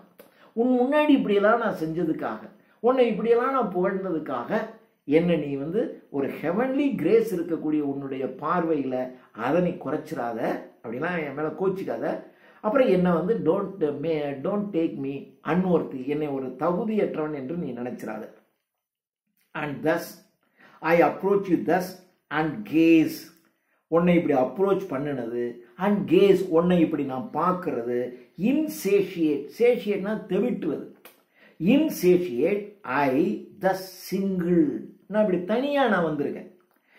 Speaker 1: உன் முன்னாடி இப்படியெல்லாம் நான் செஞ்சதுக்காக, உன்னை இப்படியெல்லாம் நான் புகழ்ந்ததுக்காக என்ன நீ வந்து ஒரு ஹெவன்லி கிரேஸ் இருக்கக்கூடிய உன்னுடைய பார்வையில் அதை நீ குறைச்சிடாத, அப்படின்னா என் மேலே கோச்சிக்காத. அப்புறம் என்னை வந்து டோன்ட் டேக் மீ அன்வொர்த்தி, என்னை ஒரு தகுதியற்றவன் என்று நீ நினைச்சிடாத. And thus I approach you thus and gaze, உன்னை இப்படி அப்ரோச் பண்ணினது, அண்ட் கேஸ் உன்னை இப்படி நான் பார்க்கறது, இன்சேஷியேட், சேஷியேட்னா தெவிட்டுவது, இன்சேஷியேட் ஐ த சிங்கிள், நான் இப்படி தனியாக நான் வந்திருக்கேன்.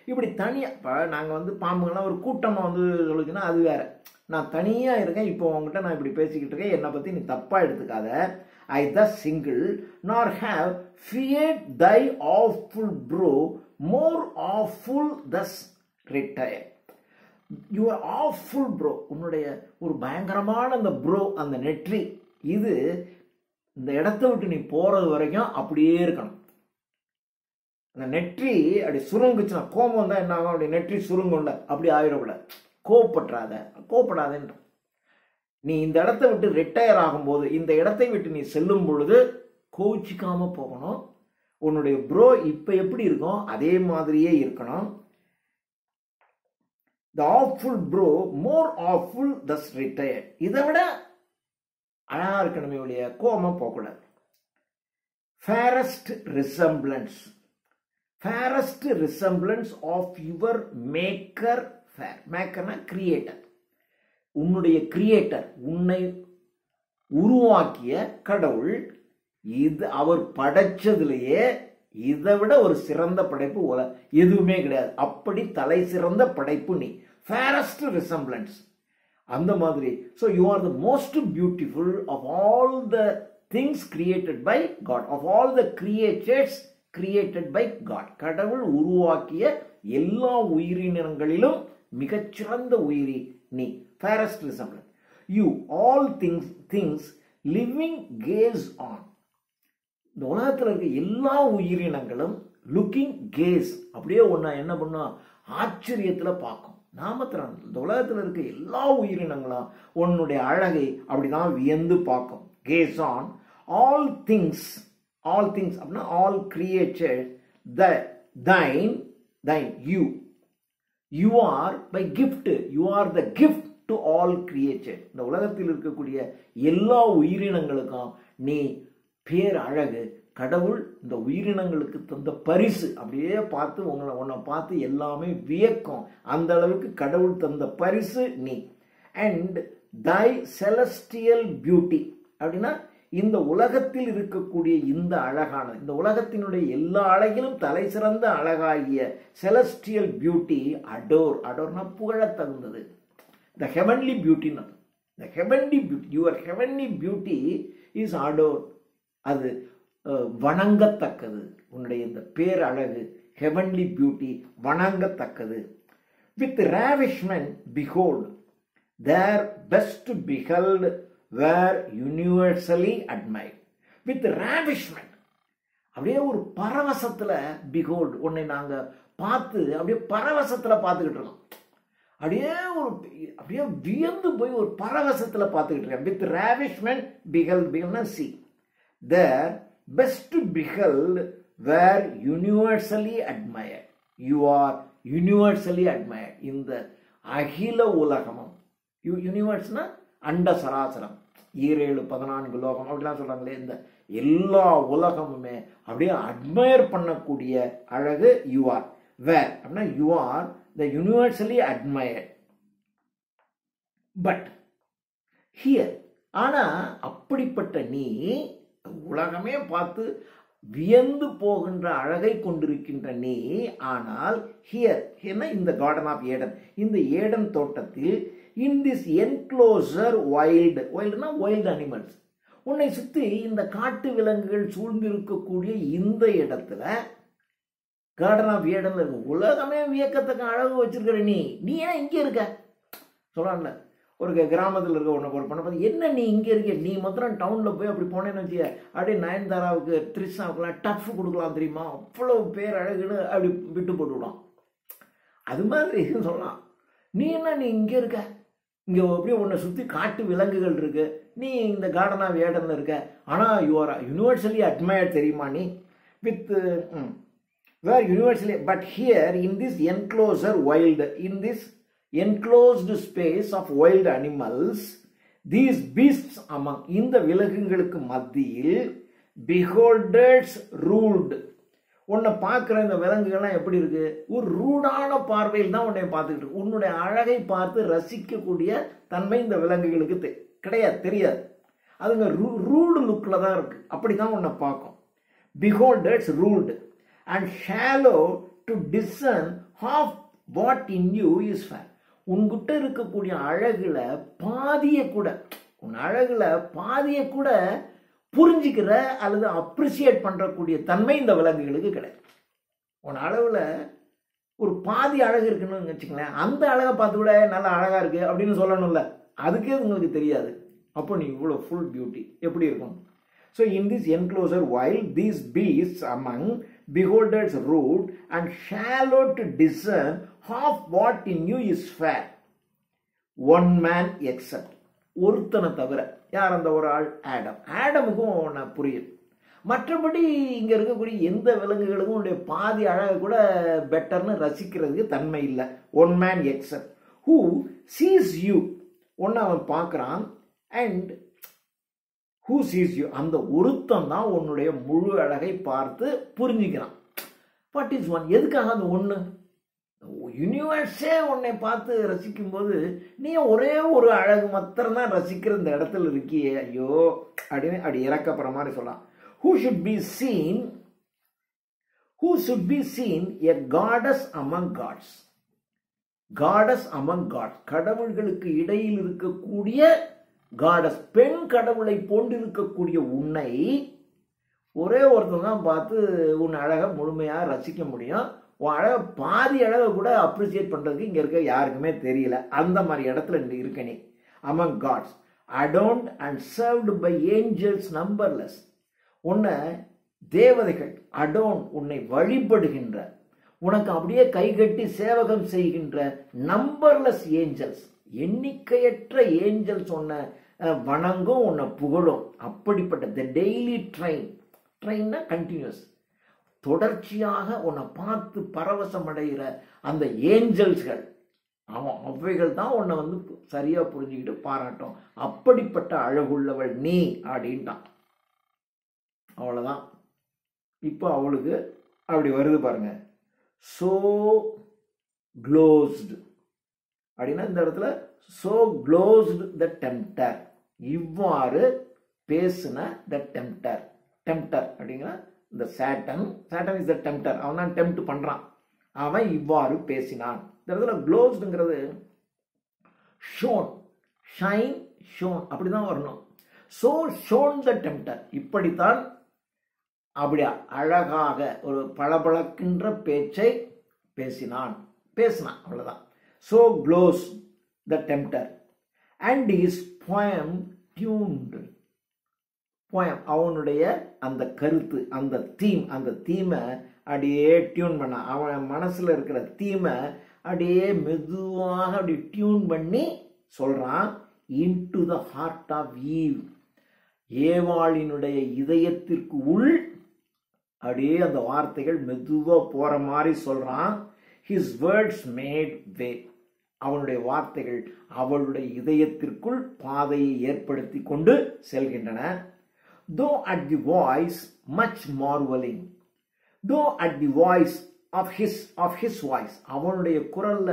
Speaker 1: இப்படி தனியாக இப்போ நாங்கள் வந்து பாம்புங்கள்லாம் ஒரு கூட்டமாக வந்து சொல்லுச்சுன்னா அது வேற, நான் தனியாக இருக்கேன், இப்போ உங்ககிட்ட நான் இப்படி பேசிக்கிட்டு இருக்கேன், என்னை பற்றி நீ தப்பாக எடுத்துக்காத. I the single nor have feared thy awful brow more awful thus retire. Your awful brow, உன்னுடைய ஒரு பயங்கரமான அந்த ப்ரோ, அந்த நெற்றி, இது இந்த இடத்த விட்டு நீ போறது வரைக்கும் அப்படியே இருக்கணும். அந்த நெற்றி அப்படி சுருங்குச்சுன்னா, கோபம் தான் என்ன ஆகும், அப்படி நெற்றி சுருங்கும்ல, அப்படி ஆயிடக்கூடாது. கோவப்படாதன்ற நீ இந்த இடத்தை விட்டு ரிட்டையர் ஆகும்போது, இந்த இடத்தை விட்டு நீ செல்லும் பொழுது கோச்சிக்காம போகணும். உன்னுடைய ப்ரோ இப்ப எப்படி இருக்கும் அதே மாதிரியே இருக்கணும். The awful bro, more awful, thus retired. இதை விட அழகா இருக்கணுமே ஒழிய கோவமா போகக்கூடாது. Fairest resemblance. Fairest resemblance of your maker. Fair. Makerனா creator. உன்னுடைய கிரியேட்டர், உன்னை உருவாக்கிய கடவுள், இது அவர் படைச்சதுலேயே இதை விட ஒரு சிறந்த படைப்பு எதுவுமே கிடையாது. அப்படி தலை சிறந்த படைப்பு நீ. ஃபேரஸ்ட் ரிசம்பிளன்ஸ் அந்த மாதிரி. So you are the most beautiful of all the things created by God, of all the creatures created by God. கடவுள் உருவாக்கிய எல்லா உயிரினங்களிலும் மிகச்சிறந்த உயிரி நீ. Fairest resemblance. You all things living gaze on. இந்த உலகத்தில் இருக்க எல்லா உயிரினங்களும் லுக்கிங் கேஸ், அப்படியே ஒன்னா என்ன பண்ணும், ஆச்சரியத்தில் பார்க்கும். நாமத்திரம் இந்த உலகத்தில் இருக்க எல்லா உயிரினங்களும் உன்னுடைய அழகை அப்படிதான் வியந்து பார்க்கும். Gaze on all things. All things அப்படின்னா all creature. thine you. You are by gift. You are the gift to all creature. இந்த உலகத்தில் இருக்கக்கூடிய எல்லா உயிரினங்களுக்கும் நீ பேர் அழகு. கடவுள் இந்த உயிரினங்களுக்கு தந்த பரிசு. அப்படியே பார்த்து உன்னை பார்த்து எல்லாமே வியக்கும். அந்த அளவுக்கு கடவுள் தந்த பரிசு நீ. அண்ட் thy celestial beauty அப்படின்னா இந்த உலகத்தில் இருக்கக்கூடிய இந்த அழகான, இந்த உலகத்தினுடைய எல்லா அழகிலும் தலை சிறந்த அழகாகிய celestial beauty, adore. adorனா புகழ தகுந்தது. the heavenly beauty. the heavenly beauty, your heavenly beauty is adored. அது வணங்கத்தக்கது. உன்னுடைய இந்த பேரழகு heavenly beauty வணங்கத்தக்கது. with ravishment behold, their best beheld were universally admired. with ravishment அப்படியே ஒரு பரவசத்துல behold, உன்னை நாங்க பார்த்து அப்படியே பரவசத்துல பார்த்துக்கிட்டு இருக்கோம். அப்படியே வியந்து போய் ஒரு பரவசத்துல பார்த்துக்கிட்டு இருக்கேன். with ravishment beheld, behold see. their best beheld were universally admired. You are universally admired. இந்த அகில உலகமும், யூனிவர்ஸ்னா அண்ட சராசரம், 7 14 லோகம் அப்படிலாம் சொல்றாங்களே, இந்த எல்லா உலகமுமே அப்படியே அட்மயர் பண்ணக்கூடிய அழகு யூ ஆர். வேர் அப்படின்னா you are the universally admired. But here, ஆனா அப்படிப்பட்ட நீ உலகமே பார்த்து வியந்து போகின்ற அழகை கொண்டிருக்கின்ற நீ, ஆனால் ஹியர் என்ன, இந்த கார்டன் ஆஃப் ஏடன், இந்த ஏடன் தோட்டத்தில், இன் திஸ் என்க்ளோசர் வைல்டு, வைல்டுனா வைல்டு அனிமல்ஸ், உன்னை சுற்றி இந்த காட்டு விலங்குகள் சூழ்ந்திருக்கக்கூடிய இந்த இடத்துல கார்டன் ஆஃப் ஏடன்ல இருக்கு. உலகமே வியக்கத்தக்க அழகு வச்சிருக்கிற நீ ஏன் இங்கே இருக்க சொல்லல. ஒரு கிராமத்தில் இருக்க ஒன்று ஒரு பண்ண பார்த்து, என்ன நீ இங்கே இருக்க, நீ மாத்திரம் டவுனில் போய் அப்படி போனேன்னு வச்சுக்க, அப்படியே நயன்தாராவுக்கு த்ரிஷாவுக்குலாம் டஃப் கொடுக்கலாம் தெரியுமா, அவ்வளவு பேர் அழகுன்னு அப்படி விட்டு போட்டுவிடும். அது மாதிரி சொல்லலாம். நீ என்ன நீ இங்கே இருக்க, இங்கே அப்படியே உன்னை சுற்றி காட்டு விலங்குகள் இருக்கு, நீ இந்த கார்டன் ஆஃப் ஏடன்ல இருக்க, ஆனால் யூ ஆர் யூனிவர்சலி அட்மயர்ட் தெரியுமா நீ. With where universally, but here in this enclosure wild, in this enclosed space of wild animals, these beasts among, இந்த விலங்குகளுக்கு மத்தியில், beholders ruled, உன்னை பார்க்குற இந்த விலங்குகள்லாம் எப்படி இருக்கு, ஒரு ரூடான பார்வையில் தான் உன்னை பார்த்துக்கிட்டு இருக்கு. உன்னுடைய அழகை பார்த்து ரசிக்கக்கூடிய தன்மை இந்த விலங்குகளுக்கு கிடையாது, தெரியாது. அதுங்க ரூடு லுக்கில் தான் இருக்கு, அப்படி தான் உன்னை பார்க்கும். beholders ruled and shallow to discern half what in you is fair. உன்கிட்ட இருக்கக்கூடிய அழகுல பாதியை கூட, உன் அழகுல பாதியை கூட புரிஞ்சுக்கிற அல்லது அப்ரிசியேட் பண்றக்கூடிய தன்மை இந்த விலங்குகளுக்கு கிடையாது. உன் அளவுல ஒரு பாதி அழகு இருக்குன்னு வச்சுங்களேன், அந்த அழகை பார்த்து கூட நல்லா அழகா இருக்கு அப்படின்னு சொல்லணும்ல, அதுக்கே உங்களுக்கு தெரியாது. அப்போ நீ இவ்வளோ ஃபுல் பியூட்டி எப்படி இருக்கும். So in this enclosure, while these beasts among beholders rude and shallow to discern half what in you is fair, one man except. ஒருத்தனை தவிர. யார் அந்த ஒரு ஆள்? ஆடம். ஆடமுக்கும் உன்னை புரியும். மற்றபடி இங்கே இருக்கக்கூடிய எந்த விலங்குகளுக்கும் உன்னுடைய பாதி அழகை கூட பெட்டர்னு ரசிக்கிறதுக்கு தன்மை இல்லை. One man accept who sees you, ஒன்று அவன் பார்க்குறான். அண்ட் ஹூ சீஸ் யூ, அந்த ஒருத்தன் தான் உன்னுடைய முழு அழகை பார்த்து புரிஞ்சுக்கிறான். What is one? எதுக்காக அந்த ஒன்று? யூனிவர்ஸே உன்னை பார்த்து ரசிக்கும் போது நீ ஒரே ஒரு அழகு மாத்திரம் தான் ரசிக்கிற இந்த இடத்துல இருக்கியே, ஐயோ அப்படின்னு அப்படி இறக்கப்படுற மாதிரி சொல்லலாம். Who should be seen a goddess among gods. Goddess among gods. கடவுள்களுக்கு இடையில் இருக்கக்கூடிய goddess, பெண் கடவுளை போன்றிருக்கக்கூடிய உன்னை ஒரே ஒருத்தன் தான் பார்த்து உன் அழகை முழுமையாக ரசிக்க முடியும். உன் அழகை பாதி அழகை கூட அப்ரிசியேட் பண்ணுறதுக்கு இங்கே இருக்க யாருக்குமே தெரியல. அந்த மாதிரி இடத்துல இருக்க நீ. among gods, adorned and served by angels numberless. உன்னை தேவதைகள் அடோன், உன்னை வழிபடுகின்ற, உனக்கு அப்படியே கைகட்டி சேவகம் செய்கின்ற நம்பர்லெஸ் ஏஞ்சல்ஸ், எண்ணிக்கையற்ற ஏஞ்சல்ஸ் உன்னை வணங்கும், உன்னை புகழும். அப்படிப்பட்ட த டெய்லி ட்ரெயின்னா கண்டினியூஸ், தொடர்ச்சியாக உன்னை பார்த்து பரவசம் அடைகிற அந்த ஏஞ்சல்ஸ்கள், அவைகள் தான் உன்னை வந்து சரியா புரிஞ்சுக்கிட்டு பாராட்டும். அப்படிப்பட்ட அழகுள்ளவள் நீ அப்படின்ட்டான். அவ்வளோதான். இப்போ அவளுக்கு அப்படி வருது பாருங்க. சோ க்ளோஸ்டு அப்படின்னா இந்த இடத்துல சோ க்ளோஸ்டு த டெம்ப்டர், இவ்வாறு பேசின த டெம்ப்டர். டெம்ப்டர் அப்படிங்கிற இந்த சேட்டன் இஸ் த டெம்ப்டர். அவன் தான் டெம்ப்ட் பண்றான். அவன் இவ்வாறு பேசினான். இந்த இடத்துல க்ளோஸ்டுங்கிறது ஷோன், ஷைன், ஷோன் அப்படிதான் வரணும். சோ ஷோன் த டெம்ப்டர், இப்படித்தான் அப்படியா அழகாக ஒரு பளபளக்கின்ற பேச்சை பேசினான். அவ்வளவுதான். So close the tempter and his poem tuned. Poem அவனுடைய அந்த கருத்து, அந்த தீமை அப்படியே டியூன் பண்ண, அவன் மனசுல இருக்கிற தீமை அப்படியே மெதுவாக அப்படி டியூன் பண்ணி சொல்றான். Into the heart of Eve, ஏவாளினுடைய இதயத்திற்கு உள் அப்படியே அந்த வார்த்தைகள் மெதுவா போற மாதிரி சொல்றான். His words made way, அவனுடைய வார்த்தைகள் அவளுடைய இதயத்திற்குள் பாதையை ஏற்படுத்தி கொண்டு செல்கின்றன. Though at the voice much marveling, though at the voice of his voice, அவனுடைய குரல்ல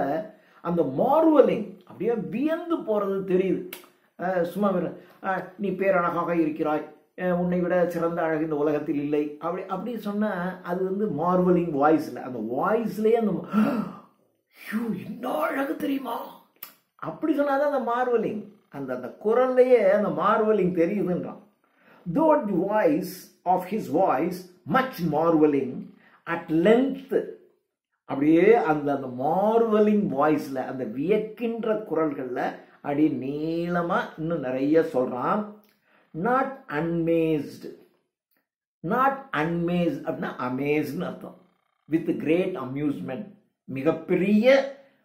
Speaker 1: அந்த மார்வலிங் அப்படியே வியந்து போறது தெரியுது. சும்மா நீ பேரழகாக இருக்கிறாய், உன்னை விட சிறந்த அழகு இந்த உலகத்தில் இல்லை அப்படி சொன்னா அது வந்து மார்வலிங் வாய்ஸ்ல, அந்த வாய்ஸ்லயே அந்த என்ன அழகு தெரியுமா அப்படி சொன்னாதான் அந்த மார்வலிங், அந்த குரல்லையே அந்த மார்வலிங் தெரியுதுன்றான். Though the voice of his voice much marveling at length, அப்படியே அந்த மார்வலிங் வாய்ஸ்ல அந்த வியக்கின்ற குரல்கள்ல அப்படி நீளமா இன்னும் நிறைய சொல்றான். நாட் அன்மேஸ்டு அப்படின்னா அமேஸ்ட்னு அர்த்தம். வித் கிரேட் அம்யூஸ்மெண்ட், மிகப்பெரிய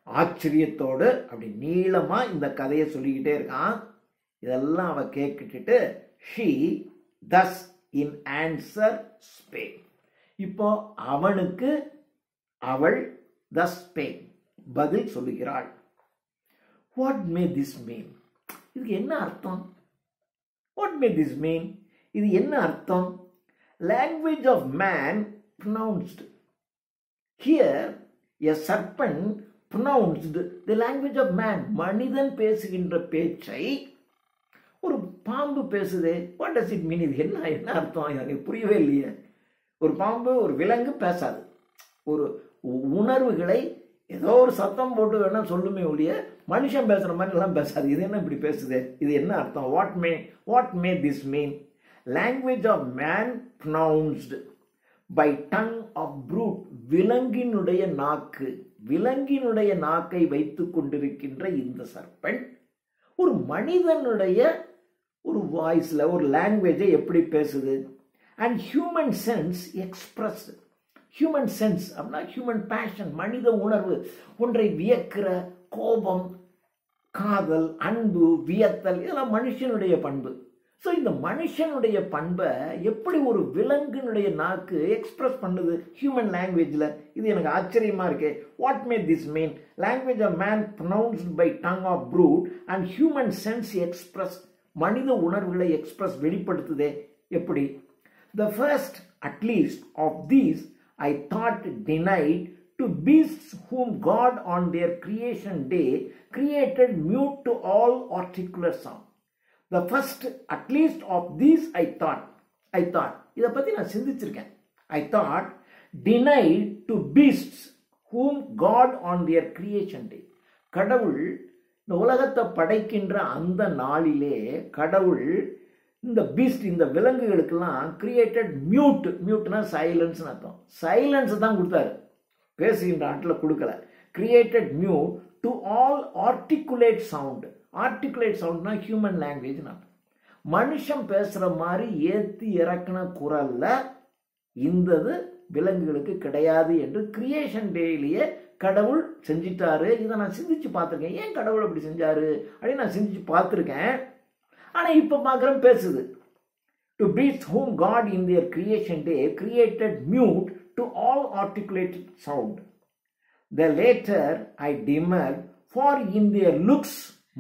Speaker 1: ஆச்சரியத்தோடு அப்படி நீளமா இந்த கதையை சொல்லிக்கிட்டே இருக்கான். இதெல்லாம் அவ கேட்டுட்டு she thus in answer spake, இப்போ அவனுக்கு அவள் thus spake பதில் சொல்லுகிறாள். What may this mean? இதுக்கு என்ன அர்த்தம்? What may this mean? இது என்ன அர்த்தம்? Language of man pronounced. Here a serpent pronounced the language of man. மனிதன் பேசுகின்ற பேச்சை ஒரு பாம்பு பேசுதே. What does it mean? இது என்ன அர்த்தம்? எனக்கு புரியவே இல்லையே. ஒரு பாம்பு, ஒரு விலங்கு பேசாது. ஒரு உணர்வுகளை ஏதோ ஒரு சத்தம் போட்டு வேணா சொல்லுமே ஒழிய மனுஷன் பேசுற மாதிரி எல்லாம் பேசாது. இது என்ன இப்படி பேசுது? இது என்ன அர்த்தம்? What may this mean? Language of man pronounced by tongue of brute. விலங்கினுடைய நாக்கை வைத்துக் கொண்டிருக்கின்ற இந்த சர்பெண்ட் ஒரு மனிதனுடைய ஒரு வாய்ஸ்ல ஒரு லாங்குவேஜை எப்படி பேசுது? And human sense expressed. Human sense அப்படின்னா ஹியூமன் பேஷன், மனித உணர்வு, ஒன்றை வியக்கிற கோபம், காதல், அன்பு, வியத்தல், இதெல்லாம் மனுஷனுடைய பண்பு. ஸோ இந்த மனுஷனுடைய பண்பை எப்படி ஒரு விலங்கினுடைய நாக்கு எக்ஸ்பிரஸ் பண்ணுது ஹியூமன் லாங்குவேஜில்? இது எனக்கு ஆச்சரியமா இருக்கு. What may this mean? Language of man pronounced by tongue of brute and human sense express, மனித உணர்வுகளை எக்ஸ்பிரஸ் வெளிப்படுத்துதே எப்படி? The first, at least, of these I thought denied to beasts whom God on their creation day created mute to all articulate sound. The first, at least, of these I thought இதை பத்தி நான் சிந்திச்சிருக்கேன். I thought denied to beasts whom God on their creation day. கடவுள் இந்த உலகத்தை படைக்கின்ற அந்த நாளிலே கடவுள் இந்த பீஸ்ட், இந்த விலங்குகளுக்கெல்லாம் கிரியேட்டட் மியூட்னா சைலன்ஸ் அர்த்தம். சைலன்ஸ் தான் கொடுத்தாரு, பேசுகின்ற ஆட்டில் கொடுக்கல. Created mute to all articulate sound. Articulate சவுண்ட்னா ஹியூமன் லாங்குவேஜ் அர்த்தம். மனுஷன் பேசுற மாதிரி ஏத்தி இறக்கின குரல்ல இந்தது விலங்குகளுக்கு கிடையாது என்று கிரியேஷன் டேலேயே கடவுள் செஞ்சிட்டாரு. இதை நான் சிந்திச்சு பார்த்துருக்கேன். ஏன் கடவுள் அப்படி செஞ்சாரு அப்படின்னு நான் சிந்திச்சு பார்த்துருக்கேன். ஆனா இப்ப பார்க்கிறோம் பேசுது. To beasts whom God in their creation day created mute to all articulated sound. The later I demur, for in their looks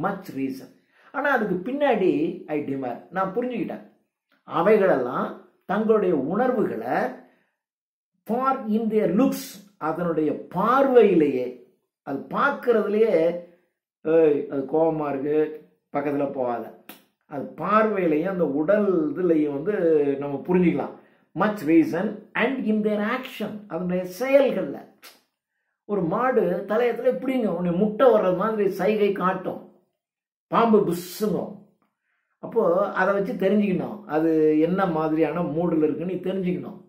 Speaker 1: much reason. ஆனா அதுக்கு பின்னாடி I demur, நான் புரிஞ்சுக்கிட்டேன். அவைகளெல்லாம் தங்களுடைய உணர்வுகளை for in their looks, அதனுடைய பார்வையிலேயே, அது பார்க்கறதுலயே அது கோபமா இருக்கு பக்கத்துல போகாத, அது பார்வையிலையும் அந்த உடல் இதுலையும் நம்ம புரிஞ்சுக்கலாம். Much reason and in there action, அதனுடைய செயல்கள்ல. ஒரு மாடு தலையத்துல எப்படிங்க உன்னை முட்டை வர்றது மாதிரி சைகை காட்டும், பாம்பு புஷ்ஷுங்கும். அப்போ அதை வச்சு தெரிஞ்சுக்கணும் அது என்ன மாதிரியான மூடில் இருக்குன்னு தெரிஞ்சுக்கணும்.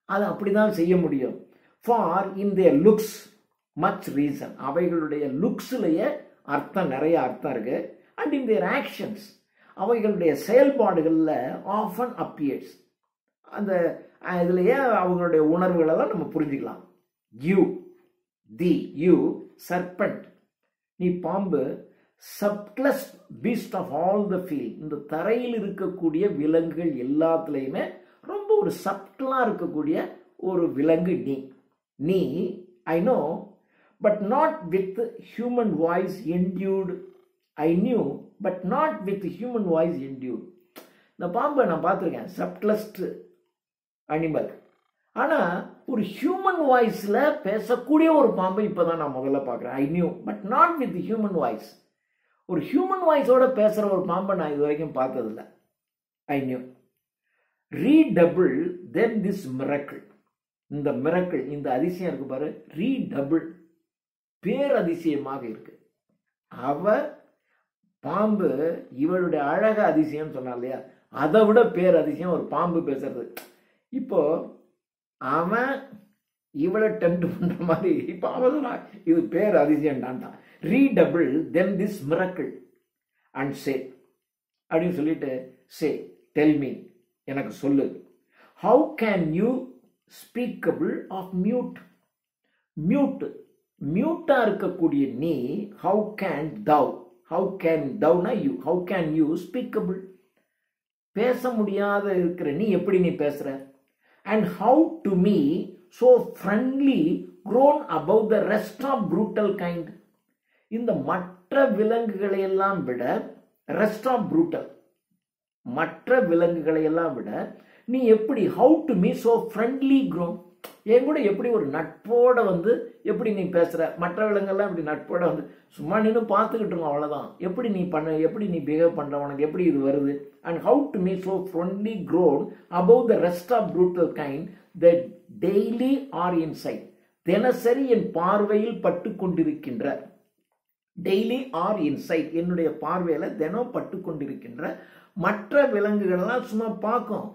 Speaker 1: அது அப்படிதான் செய்ய முடியும். For in their looks much reason, அவைகளுடைய லுக்ஸ்லயே அர்த்தம், நிறைய அர்த்தம் இருக்கு. அண்ட் இன் தேர் ஆக்ஷன்ஸ், அவைகளுடைய செயல்பாடுகளில் ஆஃபன் அப்பியர்ஸ், அந்த இதுலயே அவங்களுடைய உணர்வுகளெல்லாம் நம்ம புரிஞ்சுக்கலாம். யூ சர்பண்ட், நீ பாம்பு, subtlest beast of all the field, இந்த தரையில் இருக்கக்கூடிய விலங்குகள் எல்லாத்துலேயுமே ரொம்ப ஒரு சப்டலா இருக்கக்கூடிய ஒரு விலங்கு நீ. I know but not with human voice endued. I knew but not with human voice endured. இந்த பாம்பை நான் பார்த்துருக்கேன், சப்ட்லஸ்ட் அனிமல். ஆனா ஒரு ஹியூமன் வாய்ஸ்ல பேசக்கூடிய ஒரு பாம்பை இப்பதான் நான் முதல்ல பார்க்குறேன். I knew but not with human voice. ஒரு ஹியூமன் வாய்ஸோட பேசுற ஒரு பாம்பை நான் இது வரைக்கும் பார்த்ததில்ல. I knew. Readable then this miracle, இந்த மிரக்கிள், இந்த அதிசயம் இருக்கு பாரு, ரீடபிள், பேரதிசயமாக இருக்கு. அவ பாம்பு இவளுடைய அழக அதிசயம் சொன்னா இல்லையா, அதை விட பேர் அதிசயம் ஒரு பாம்பு பேசுறது. இப்போ அவன் இவளை டெம்ப்ட் பண்ற மாதிரி இப்ப அவன் இது பேர் அதிசயம்டான்ட்டான். Redouble then this miracle and say அப்படின்னு சொல்லிட்டு, சே டெல் மீ, எனக்கு சொல்லு. How can you speakable of mute, மியூட்டா இருக்கக்கூடிய நீ, how can thou, how can தவ்னா you, how can you speakable, பேச முடியாத இருக்கிற நீ எப்படி நீ பேசுற? And how to me so friendly grown above the rest of brutal kind, இந்த மற்ற விலங்குகளை எல்லாம் விட, ரெஸ்ட் ஆஃப் ப்ரூட்டல், மற்ற விலங்குகளை எல்லாம் விட நீ எப்படி, how to me so friendly grown, என் கூட எப்படி ஒரு நட்போட எப்படி நீ பேசுற? மற்ற விலங்குகள்லாம் இப்படி நட்போட சும்மா நின்று பார்த்துக்கிட்டு இருக்கோம், அவ்வளவுதான். எப்படி நீ பண்ண, எப்படி நீ பிஹேவ் பண்ற, உனக்கு எப்படி இது வருது? And how to me so friendly grown above the rest of brutal kind that daily are in sight, தினசரி என் பார்வையில் பட்டு கொண்டிருக்கின்ற, டெய்லி ஆர் இன்சைட், என்னுடைய பார்வையில தினம் பட்டு கொண்டிருக்கின்ற மற்ற விலங்குகள்லாம் சும்மா பார்க்கும்.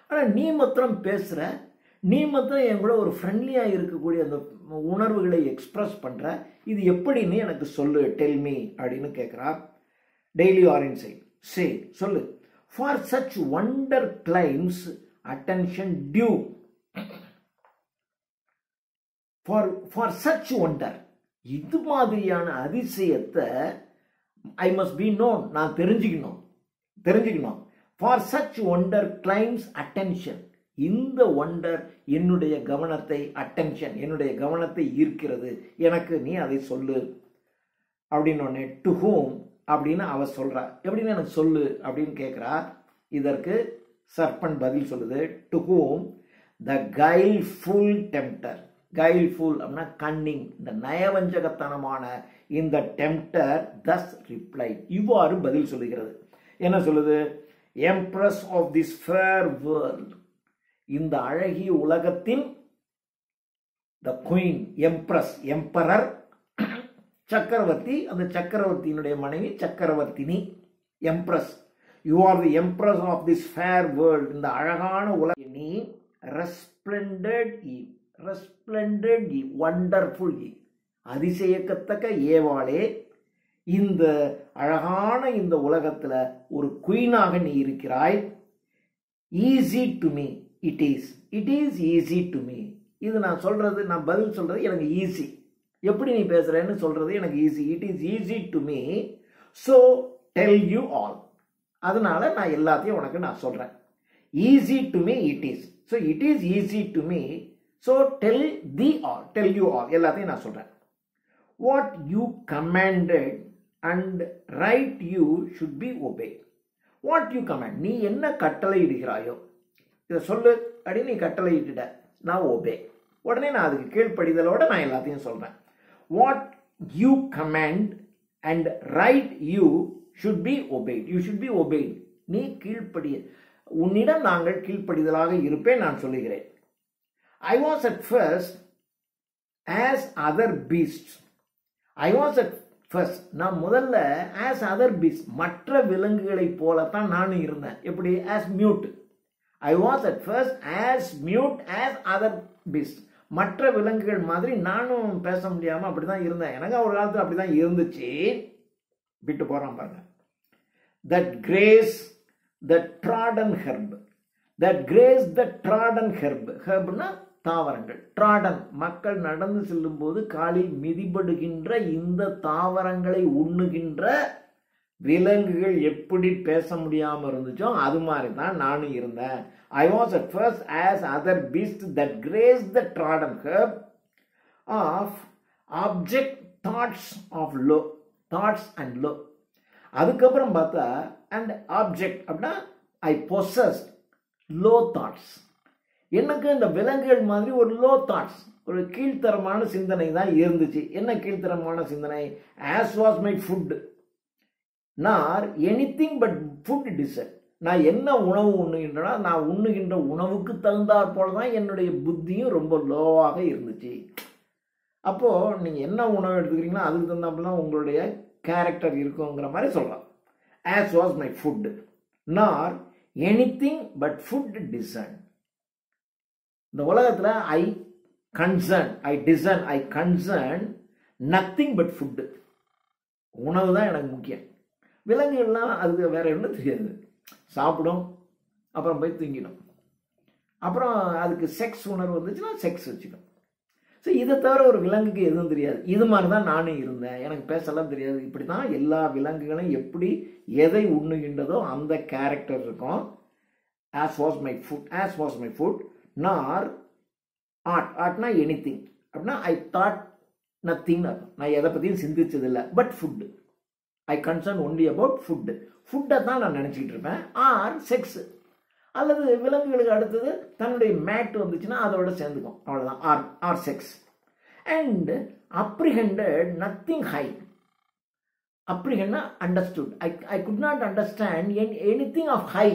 Speaker 1: ஆனா நீ மாத்திரம் பேசுற, நீ மாத்திரம் என் கூட ஒரு ஃப்ரெண்ட்லியா இருக்கக்கூடிய அந்த உணர்வுகளை எக்ஸ்பிரஸ் பண்ற, இது எப்படின்னு எனக்கு சொல்லு, டெல் மீ அப்படின்னு கேட்கிறா. டெய்லி ஆர் இன்சைட், சே சொல்லு. For such wonder claims attention due, for such wonder, இது மாதிரியான அதிசயத்தை ஐ மஸ்ட் பி நோன், நான் தெரிஞ்சுக்கணும். For such wonder claims attention, இந்த ஒண்டர் என்னுடைய கவனத்தை, அட்டென்ஷன் என்னுடைய கவனத்தை ஈர்க்கிறது, எனக்கு நீ அதை சொல்லு அப்படின்னு. டு ஹூம் அப்படின்னு அவ சொல்றா. எப்படின்னு எனக்கு சொல்லு அப்படின்னு கேட்கிறா. இதற்கு சர்பன் பதில் சொல்லுது, டு ஹூம் த கைல்ஃபுல் டெம்ப்டர். கைல்ஃபுல் அப்படின்னா கன்னிங், இந்த நயவஞ்சகத்தனமான இந்த டெம்ப்டர் தஸ் ரிப்ளை, இவ்வாறு பதில் சொல்லுகிறது. என்ன சொல்லுது? Empress of this fair world, இந்த அழகிய உலகத்தின் த குயின், எம்ப்ரஸ் எம்பரர், சக்கரவர்த்தி, அந்த சக்கரவர்த்தியினுடைய மனைவி சக்கரவர்த்தினி, empress. You are the empress of this fair world, இந்த அழகான உலக நீ resplendent Eve, resplendent Eve, wonderful Eve, அதிசயக்கத்தக்க ஏவாளே, இந்த அழகான இந்த உலகத்துல ஒரு குயினாக நீ இருக்கிறாய். Easy to me it is, it is easy to me, இது நான் சொல்றது, நான் பதில் சொல்றது எனக்கு ஈஸி, எப்படி நீ பேசுறேன்னு சொல்றது எனக்கு easy. It is easy to me, so tell you all, அதனால நான் எல்லாத்தையும் உனக்கு நான் சொல்றேன். Easy to me it is, so it is easy to me, so del the all, tell you all, எல்லாத்தையும் நான் சொல்றேன். What you commanded and right you should be obey. What you command, நீ என்ன கட்டளை இடுகிறாயோ இதை சொல்லு அப்படின்னு நீ கட்டளை இட்டுட்ட, நான் ஒபே, உடனே நான் அதுக்கு கீழ்ப்படிதலோட நான் எல்லாத்தையும் சொல்றேன். What you command and right you should be obeyed, you should be obeyed, நீ கீழ்ப்படிய, உன்னிடம் நாங்கள் கீழ்ப்படிதலாக இருப்பேன் நான் சொல்லுகிறேன். I was at first as other beasts. I was at first, நான் முதல்ல as other beasts, மற்ற விலங்குகளைப் போலத்தான் நானும் இருந்தேன். எப்படி? as mute. I was at first as mute as other beasts, மற்ற விலங்குகள் மாதிரி நானும் பேச முடியாம அப்படிதான் இருந்தேன். எனக்கு ஒரு காலத்துல அப்படிதான் இருந்துச்சு. விட்டு போறான் பாருங்க. That grace the trodden herb, that grace the trodden herb, herbனா தாவரங்கள், trodden மக்கள் நடந்து செல்லும் போது காலில் மிதிபடுகின்ற இந்த தாவரங்களை உண்ணுகின்ற விலங்குகள் எப்படி பேச முடியாம இருந்துச்சோ அது மாதிரி தான் நானும் இருந்தேன். I was at first as other beasts that graze the trodden herb of object thoughts of low, thoughts and low. அதுக்கப்புறம் பார்த்தா and object அப்படின்னா I possessed low thoughts. எனக்கு இந்த விலங்குகள் மாதிரி ஒரு லோ தாட்ஸ், ஒரு கீழ்த்தரமான சிந்தனை தான் இருந்துச்சு. என்ன கீழ்த்தரமான சிந்தனை? as was my food nor anything but food desire. நான் என்ன உணவு உண்ணுகின்றனா, நான் உண்ணுகின்ற உணவுக்கு தகுந்தாற் போல தான் என்னுடைய புத்தியும் ரொம்ப லோவாக இருந்துச்சு. அப்போ நீங்க என்ன உணவு எடுத்துக்கிறீங்களோ அதுக்கு தகுந்தாப்பெல்லாம் உங்களுடைய கேரக்டர் இருக்குங்கிற மாதிரி சொல்லலாம். as was my food nor anything but food discern. இந்த உலகத்துல I concern nothing but food. உணவு தான் எனக்கு முக்கியம். விலங்குகள்லாம் அதுக்கு வேற என்ன தெரியாது, சாப்பிடும், அப்புறம் போய் தூங்கிடும், அப்புறம் அதுக்கு செக்ஸ் உணர்வு வந்துச்சுன்னா செக்ஸ் வச்சுக்கும். ஸோ இதை தவிர ஒரு விலங்குக்கு எதுவும் தெரியாது. இது மாதிரி தான் நானும் இருந்தேன், எனக்கு பேசலாம் தெரியாது. இப்படி தான் எல்லா விலங்குகளும் எப்படி எதை உண்ணுகின்றதோ அந்த கேரக்டர் இருக்கும். as was my food nor ஆட்னா எனிதிங் அப்படின்னா ஐ தாட் நத்திங், நான் எதை பற்றியும் சிந்திச்சதில்லை. But food I concern only about food, ஃபுட்டை தான் நான் நினச்சிக்கிட்டு இருப்பேன். ஆர் செக்ஸ், அல்லது விலங்குகளுக்கு அடுத்தது தன்னுடைய மேட் வந்துச்சுன்னா அதோட சேர்ந்துக்கும், அவ்வளோதான். Or sex. And apprehended nothing high. அப்ரிஹெண்ட்னா understood. I could not understand anything of high.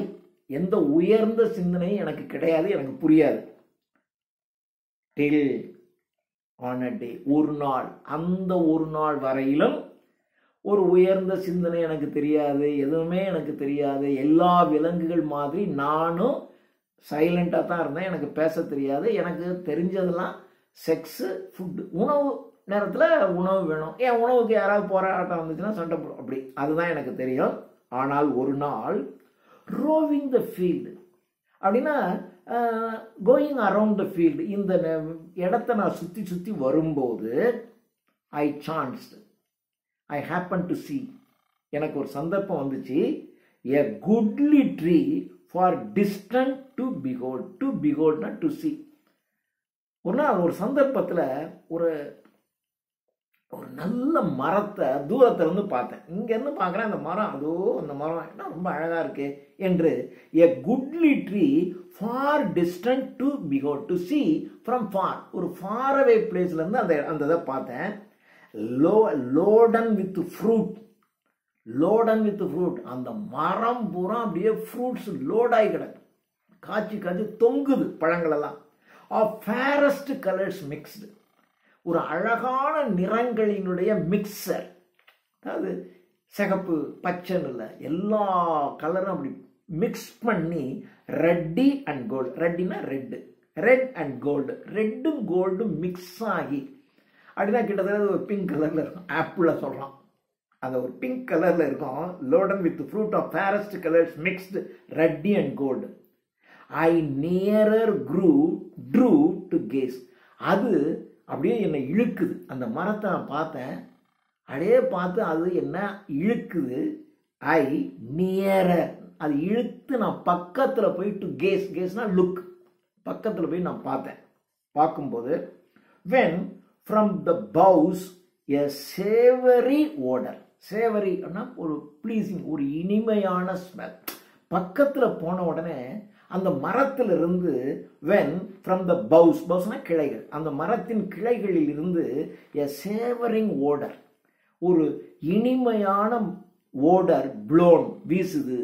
Speaker 1: எந்த உயர்ந்த சிந்தனையும் எனக்கு கிடையாது, எனக்கு புரியாது. டில் ஆன் அ டே, ஒரு நாள், அந்த ஒரு நாள் வரையிலும் ஒரு உயர்ந்த சிந்தனை எனக்கு தெரியாது, எதுவுமே எனக்கு தெரியாது. எல்லா விலங்குகள் மாதிரி நானும் சைலண்டாக தான் இருந்தேன், எனக்கு பேச தெரியாது. எனக்கு தெரிஞ்சதெல்லாம் செக்ஸு, ஃபுட்டு. உணவு நேரத்தில் உணவு வேணும், ஏன் உணவுக்கு யாராவது போராட்டம் வந்துச்சுன்னா சண்டை போடும், அப்படி அதுதான் எனக்கு தெரியும். ஆனால் ஒரு நாள் ரோவிங் த ஃபீல்டு அப்படின்னா கோயிங் அரவுண்ட் த ஃபீல்டு, இந்த இடத்த நான் சுற்றி சுற்றி வரும்போது I chanced, I happened to see, எனக்கு ஒரு சந்தர்ப்பம் வந்துச்சு. A goodly tree for distant to behold. To beholdனா to see. ஒரு நாள் ஒரு சந்தர்ப்பத்தில் ஒரு ஒரு நல்ல மரத்தை தூரத்துல இருந்து பார்த்தேன். இங்கேருந்து பார்க்குறேன், அந்த மரம் அதோ அந்த மரம் என்ன ரொம்ப அழகாக இருக்கு என்று. A goodly tree far distant to behold, to see from far. ஒரு far away பிளேஸ்லேருந்து அந்த இதை பார்த்தேன். Loaden with fruit. Loaden with fruit. அந்த மரம் பூரா அப்படியே ஃப்ரூட்ஸ் லோடாகி கிடக்கு, காய்ச்சி காய்ச்சி தொங்குது பழங்களெல்லாம். Of fairest colors mixed. ஒரு அழகான நிறங்களினுடைய மிக்சர். அதாவது சிகப்பு பச்சைன்னு இல்லை, எல்லா கலரும் அப்படி மிக்ஸ் பண்ணி ரெட்டி அண்ட் கோல்டு. ரெட்டினா ரெட்டு, ரெட் அண்ட் கோல்டு, ரெட்டும் கோல்டும் மிக்ஸ் ஆகி அப்படின்னா கிட்டத்தட்ட ஒரு பிங்க் கலரில் இருக்கும். ஆப்பிளில் சொல்கிறான், அந்த ஒரு பிங்க் கலரில் இருக்கும். Loaden with fruit of fairest colours mixed ruddy and gold. I nearer drew to gaze. அது அப்படியே என்னை இழுக்குது. அந்த மரத்தை நான் பார்த்தேன், அப்படியே பார்த்து அது என்ன இழுக்குது. ஐ நியரர், அது இழுத்து நான் பக்கத்தில் போய் டு கேஸ். கேஸ்னா லுக், பக்கத்தில் போய் நான் பார்த்தேன். பார்க்கும்போது when from the boughs a savory odor. சேவரி அப்படின்னா ஒரு ப்ளீசிங், ஒரு இனிமையான ஸ்மெல். பக்கத்தில் போன உடனே அந்த மரத்திலிருந்து when from the boughs, boughsனா கிளைகள், அந்த மரத்தின் கிளைகளில் இருந்து a savoring odor, ஒரு இனிமையான ஓடர் blown, வீசுது.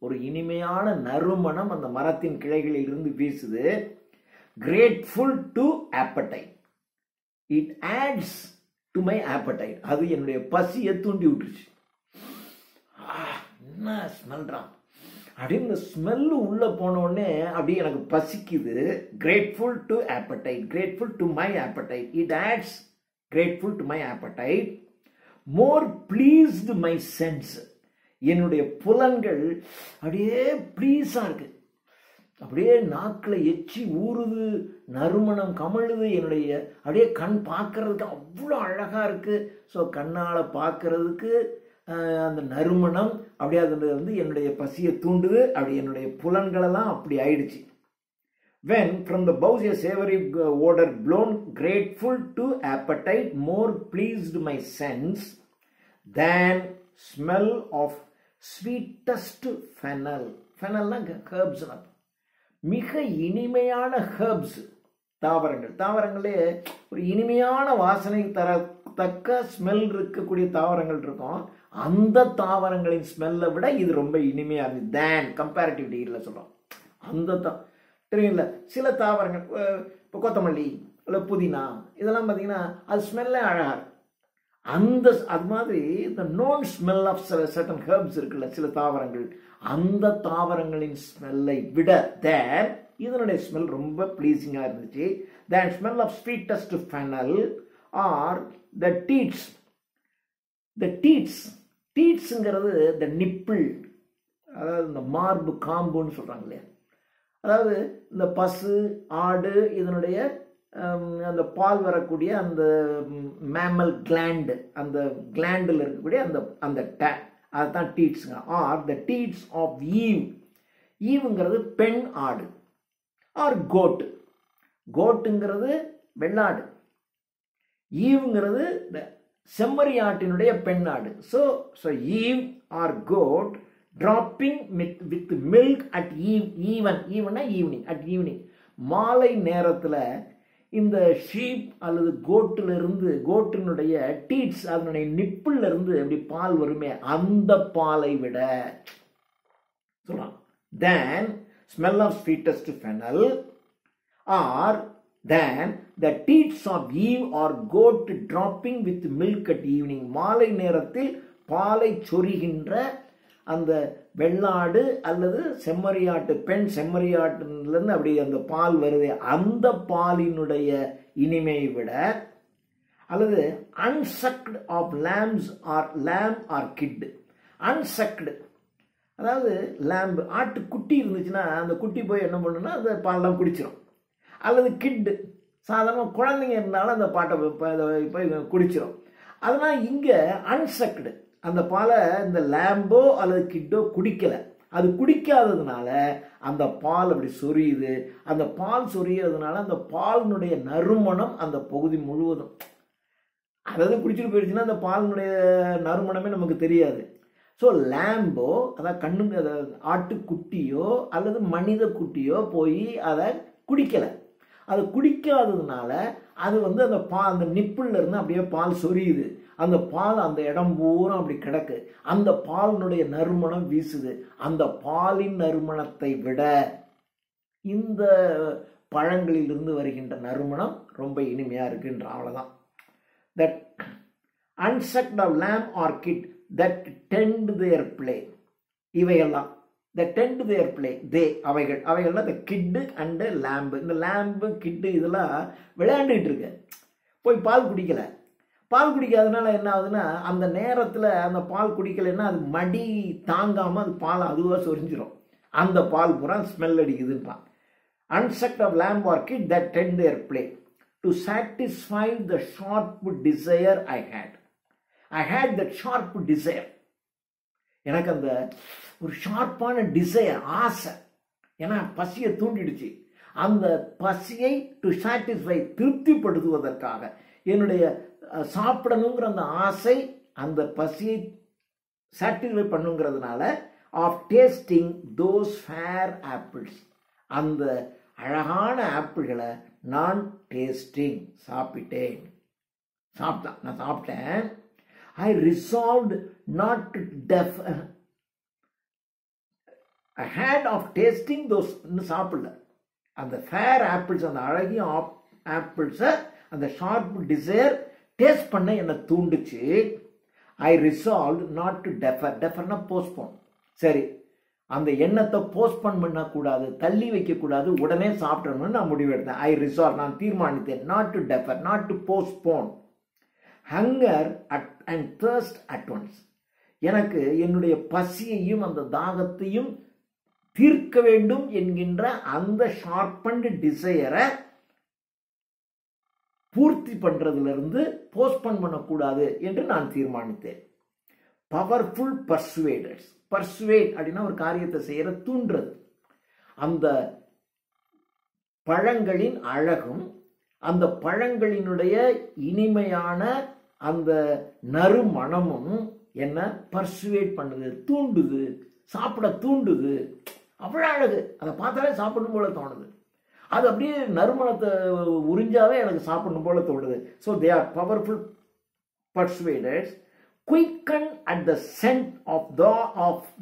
Speaker 1: ஒரு இனிமையான நறுமணம் அந்த மரத்தின் கிளைகளில் இருந்து வீசுது. grateful to appetite. it adds to my appetite. அது என்னுடைய பசியை தூண்டி விட்டுருச்சு. என்ன ஸ்மெல்றான் அப்படின்னு இந்த ஸ்மெல்லு உள்ளே போனோடனே அப்படியே எனக்கு பசிக்குது. grateful to appetite, grateful to my appetite. it adds grateful to my appetite. more pleased my sense. என்னுடைய புலன்கள் அப்படியே ப்ளீஸாக இருக்கு, அப்படியே நாக்கில் எச்சி ஊறுது, நறுமணம் கமழுது. என்னுடைய அப்படியே கண் பார்க்கறதுக்கு அவ்வளோ அழகாக இருக்கு. ஸோ கண்ணால் பார்க்கறதுக்கு அந்த நறுமணம் அப்படியே அது வந்து என்னுடைய பசியை தூண்டுது. அப்படி என்னுடைய புலன்களெல்லாம் அப்படி ஆயிடுச்சு. when from the boughs a savory odor blown, grateful to appetite, more pleased my sense than smell of sweetest fennel. fennelனா herbs, மிக இனிமையான herbs, தாவரங்கள். தாவரங்களே ஒரு இனிமையான வாசனை தரத்தக்க ஸ்மெல் இருக்கக்கூடிய தாவரங்கள் இருக்கும். அந்த தாவரங்களின் ஸ்மெல்லை விட இது ரொம்ப இனிமையாக இருந்துச்சு. தேன் கம்பேரிட்டிவ் டிகிரியில் சொல்கிறோம். அந்த தெரியும்ல, சில தாவரங்கள் இப்போ கொத்தமல்லி இல்லை புதினா இதெல்லாம் பார்த்தீங்கன்னா அது ஸ்மெல்லே அழகாக இருக்கும். அது மாதிரி இந்த known smell of certain herbs இருக்குல்ல, சில தாவரங்கள், அந்த தாவரங்களின் ஸ்மெல்லை விட தேன் இதனுடைய ஸ்மெல் ரொம்ப ப்ளீஸிங்காக இருந்துச்சு. Than smell of sweetest fennel or the teats. The டீட்ஸுங்கிறது த நிப்பிள், அதாவது இந்த மார்பு காம்புன்னு சொல்கிறாங்க இல்லையா. அதாவது இந்த பசு ஆடு இதனுடைய அந்த பால் வரக்கூடிய அந்த மேமல் கிளாண்டு, அந்த கிளாண்டில் இருக்கக்கூடிய அந்த அதுதான் டீட்ஸுங்க. Or the teats of ewe. ஈவுங்கிறது பெண் ஆடு. ஆர் கோட்டு. கோட்டுங்கிறது வெள்ளாடு. ஈவுங்கிறது செம்மறி ஆட்டினுடைய பெண் ஆடு. So ewe or goat dropping with milk at ஈவன்னா ஈவினிங், அட் ஈவினிங் மாலை நேரத்தில் இந்த ஷீப் அல்லது கோட்டினுடைய டீட்ஸ் அதனுடைய நிப்பிள் இருந்து அப்படி பால் வருமே, அந்த பாலை விட சொல்லலாம். then smell of sweetest fennel or then the teats of eve or goat dropping with milk at evening. மாலை நேரத்தில் பாலை சொரிகின்ற அந்த வெள்ளாடு அல்லது செம்மறியாட்டு, பெண் செம்மறியாட்டிலிருந்து அப்படி அந்த பால் வருது, அந்த பாலினுடைய இனிமையை விட, அல்லது unsucked of lambs or lamb or kid. unsucked அதாவது லேம்பு, ஆட்டு குட்டி இருந்துச்சுன்னா அந்த குட்டி போய் என்ன பண்ணுன்னா அந்த பாலெல்லாம் குடிச்சிடும். அல்லது கிட்டு சாதாரண குழந்தைங்க இருந்தாலும் அந்த பாட்டை போய் குடிச்சிடும். அதனால் இங்கே அன்சக்டு, அந்த பாலை இந்த லேம்போ அல்லது கிட்டோ குடிக்கலை. அது குடிக்காததுனால அந்த பால் அப்படி சொரியுது. அந்த பால் சொரியறதுனால அந்த பாலினுடைய நறுமணம் அந்த பகுதி முழுவதும், அதாவது குடிச்சிட்டு போயிடுச்சுன்னா அந்த பாலினுடைய நறுமணமே நமக்கு தெரியாது. ஸோ லேம்போ, அதாவது கண்ணுங்க, ஆட்டுக்குட்டியோ அல்லது மனித குட்டியோ போய் அதை குடிக்கலை. அது குடிக்காததுனால அது வந்து அந்த அந்த நிப்பிள்ல இருந்து அப்படியே பால் சொரியுது. அந்த பால் அந்த இடம் பூரா அப்படி கிடக்கு. அந்த பாலினுடைய நறுமணம் வீசுது. அந்த பாலின் நறுமணத்தை விட இந்த பழங்களிலிருந்து வருகின்ற நறுமணம் ரொம்ப இனிமையா இருக்குன்ற. அவ்வளவுதான். That unsucked of lamb or kid that tend their play. இவையெல்லாம் that tend their play. அவைகள்லாம் the kid and lamb. இந்த lamb kid இதெல்லாம் விளையாண்டுட்டு இருக்கு. போய் பால் குடிக்கல. பால் குடிக்காதனால என்ன ஆகுதுன்னா, அந்த நேரத்தில் அந்த பால் குடிக்கலைன்னா அது மடி தாங்காமல் அது பால் அதுவாக சொரிஞ்சிடும். அந்த பால் பூரா smell அடிக்குதுன்றான். Unsucked of lamb or kid that tend their play to satisfy the sharp desire I had. I had that sharp desire. எனக்கு அந்த ஒரு ஷார்ப்பான டிசையர், ஆசை. ஏன்னா பசியை தூண்டிடுச்சு. அந்த பசியை டு சாட்டிஸ்ஃபை, திருப்திப்படுத்துவதற்காக, என்னுடைய சாப்பிடணுங்கிற அந்த ஆசை அந்த பசியை சாட்டிஸ்ஃபை பண்ணுங்கிறதுனால, of tasting those fair apples, அந்த அழகான ஆப்பிள்களை நான் டேஸ்டிங் சாப்பிட்டேன். நான் சாப்பிட்டேன். I resolved not to I had of tasting those, சாப்பிடல, அந்த ஃபேர் ஆப்பிள்ஸ், அந்த அழகிய ஆப்பிள்ஸை அந்த ஷார்ப் டிசைர் டேஸ்ட் பண்ண என்னை தூண்டுச்சு. ஐ ரிசால்வ் நாட் டு டெஃபர்னா போஸ்ட்போன். சரி, அந்த எண்ணத்தை போஸ்ட்போன் பண்ணக்கூடாது, தள்ளி வைக்கக்கூடாது, உடனே சாப்பிடணும்னு நான் முடிவெடுத்தேன். ஐ ரிசால்வ், நான் தீர்மானித்தேன். Not to defer, not to postpone. Hunger and thirst at once. எனக்கு என்னுடைய பசியையும் அந்த தாகத்தையும் தீர்க்க வேண்டும் என்கின்ற அந்த ஷார்பன்டு டிசையரை பூர்த்தி பண்றதிலிருந்து போஸ்ட்போன் பண்ணக்கூடாது என்று நான் தீர்மானித்தேன். பவர்ஃபுல் பர்சுவேடர்ஸ். பர்சுவேட் அப்படின்னா ஒரு காரியத்தை செய்யற தூண்டுறது. அந்த பழங்களின் அழகும் அந்த பழங்களினுடைய இனிமையான அந்த நறுமணமும் என்ன பர்சுவேட் பண்ணுது, தூண்டுது, சாப்பிட தூண்டுது. அவ்வளோ அழகு. அதை பார்த்தாலே சாப்பிடணும் போல தோணுது. அது அப்படியே நறுமணத்தை உறிஞ்சாவே எனக்கு சாப்பிடணும் போல தோணுது. So they are powerful persuaders. Quicken at the scent of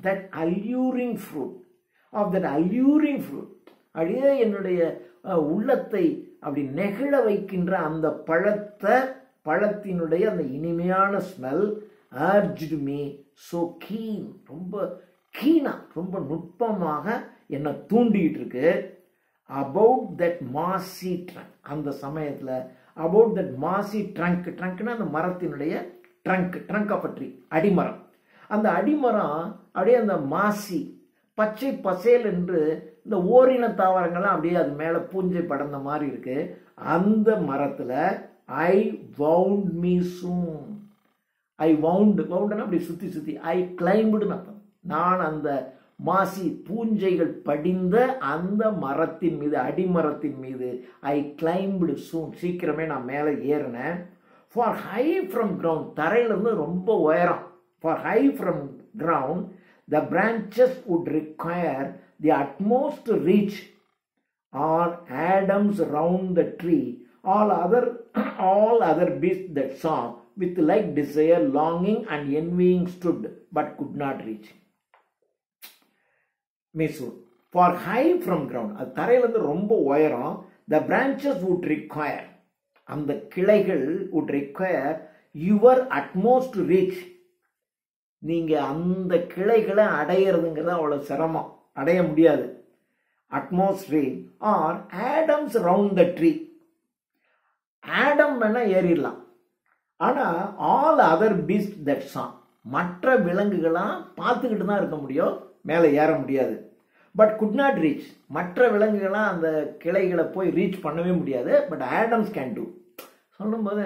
Speaker 1: that alluring fruit, அப்படியே என்னுடைய உள்ளத்தை அப்படி நெகிழ வைக்கின்ற அந்த பழத்தினுடைய அந்த இனிமையான smell urged me so keen, ரொம்ப கீனா, ரொம்ப நுட்பமாக என்னை தூண்டிட்டு இருக்கு. about that mossy trunk, அந்த சமயத்தில் about that mossy trunk, ட்ரங்க்னா அந்த மரத்தினுடைய ட்ரங்கை பற்றி, அடிமரம். அந்த அடிமரம் அப்படியே அந்த மாசி பச்சை பசேல் என்று இந்த ஓரின தாவரங்கள்லாம் அப்படியே அது மேலே பூஞ்சை படர்ந்த மாதிரி இருக்கு. அந்த மரத்தில் ஐ வவுண்ட் மீ சூன். ஐ வவுண்டுன்னா அப்படி சுற்றி சுற்றி, ஐ கிளைம்புடுன்னு அர்த்தம். நான் அந்த மாசி பூஞ்சைகள் படிந்த அந்த மரத்தின் மீது, அடிமரத்தின் மீது ஐ கிளைம்புடு சூன், சீக்கிரமே நான் மேலே ஏறினேன். For high from ground, தரையிலிருந்து ரொம்ப உயரம். For high from ground, the branches would require the utmost reach or Adams round the tree. All other beasts that saw with like desire, longing and envying stood, but could not reach. Missouri. For high from ground, அது தரையிலிருந்து ரொம்ப உயரம். The branches would require, அந்த கிளைகள் would require your utmost reach. நீங்க அந்த கிளைகளை அடையிறதுங்கிறது அவ்வளவு சிரமம், அடைய முடியாது. utmost reach or Adams round the tree. Adam வேணா ஏறிடலாம். ஆனா all other beasts that saw, மற்ற விலங்குகளாம் பார்த்துக்கிட்டு தான் இருக்க முடியும், மேலே ஏற முடியாது. பட் குட் நாட் ரீச், மற்ற விலங்குகளாம் அந்த கிளைகளை போய் ரீச் பண்ணவே முடியாது. But Adams can do. சொல்லும்போது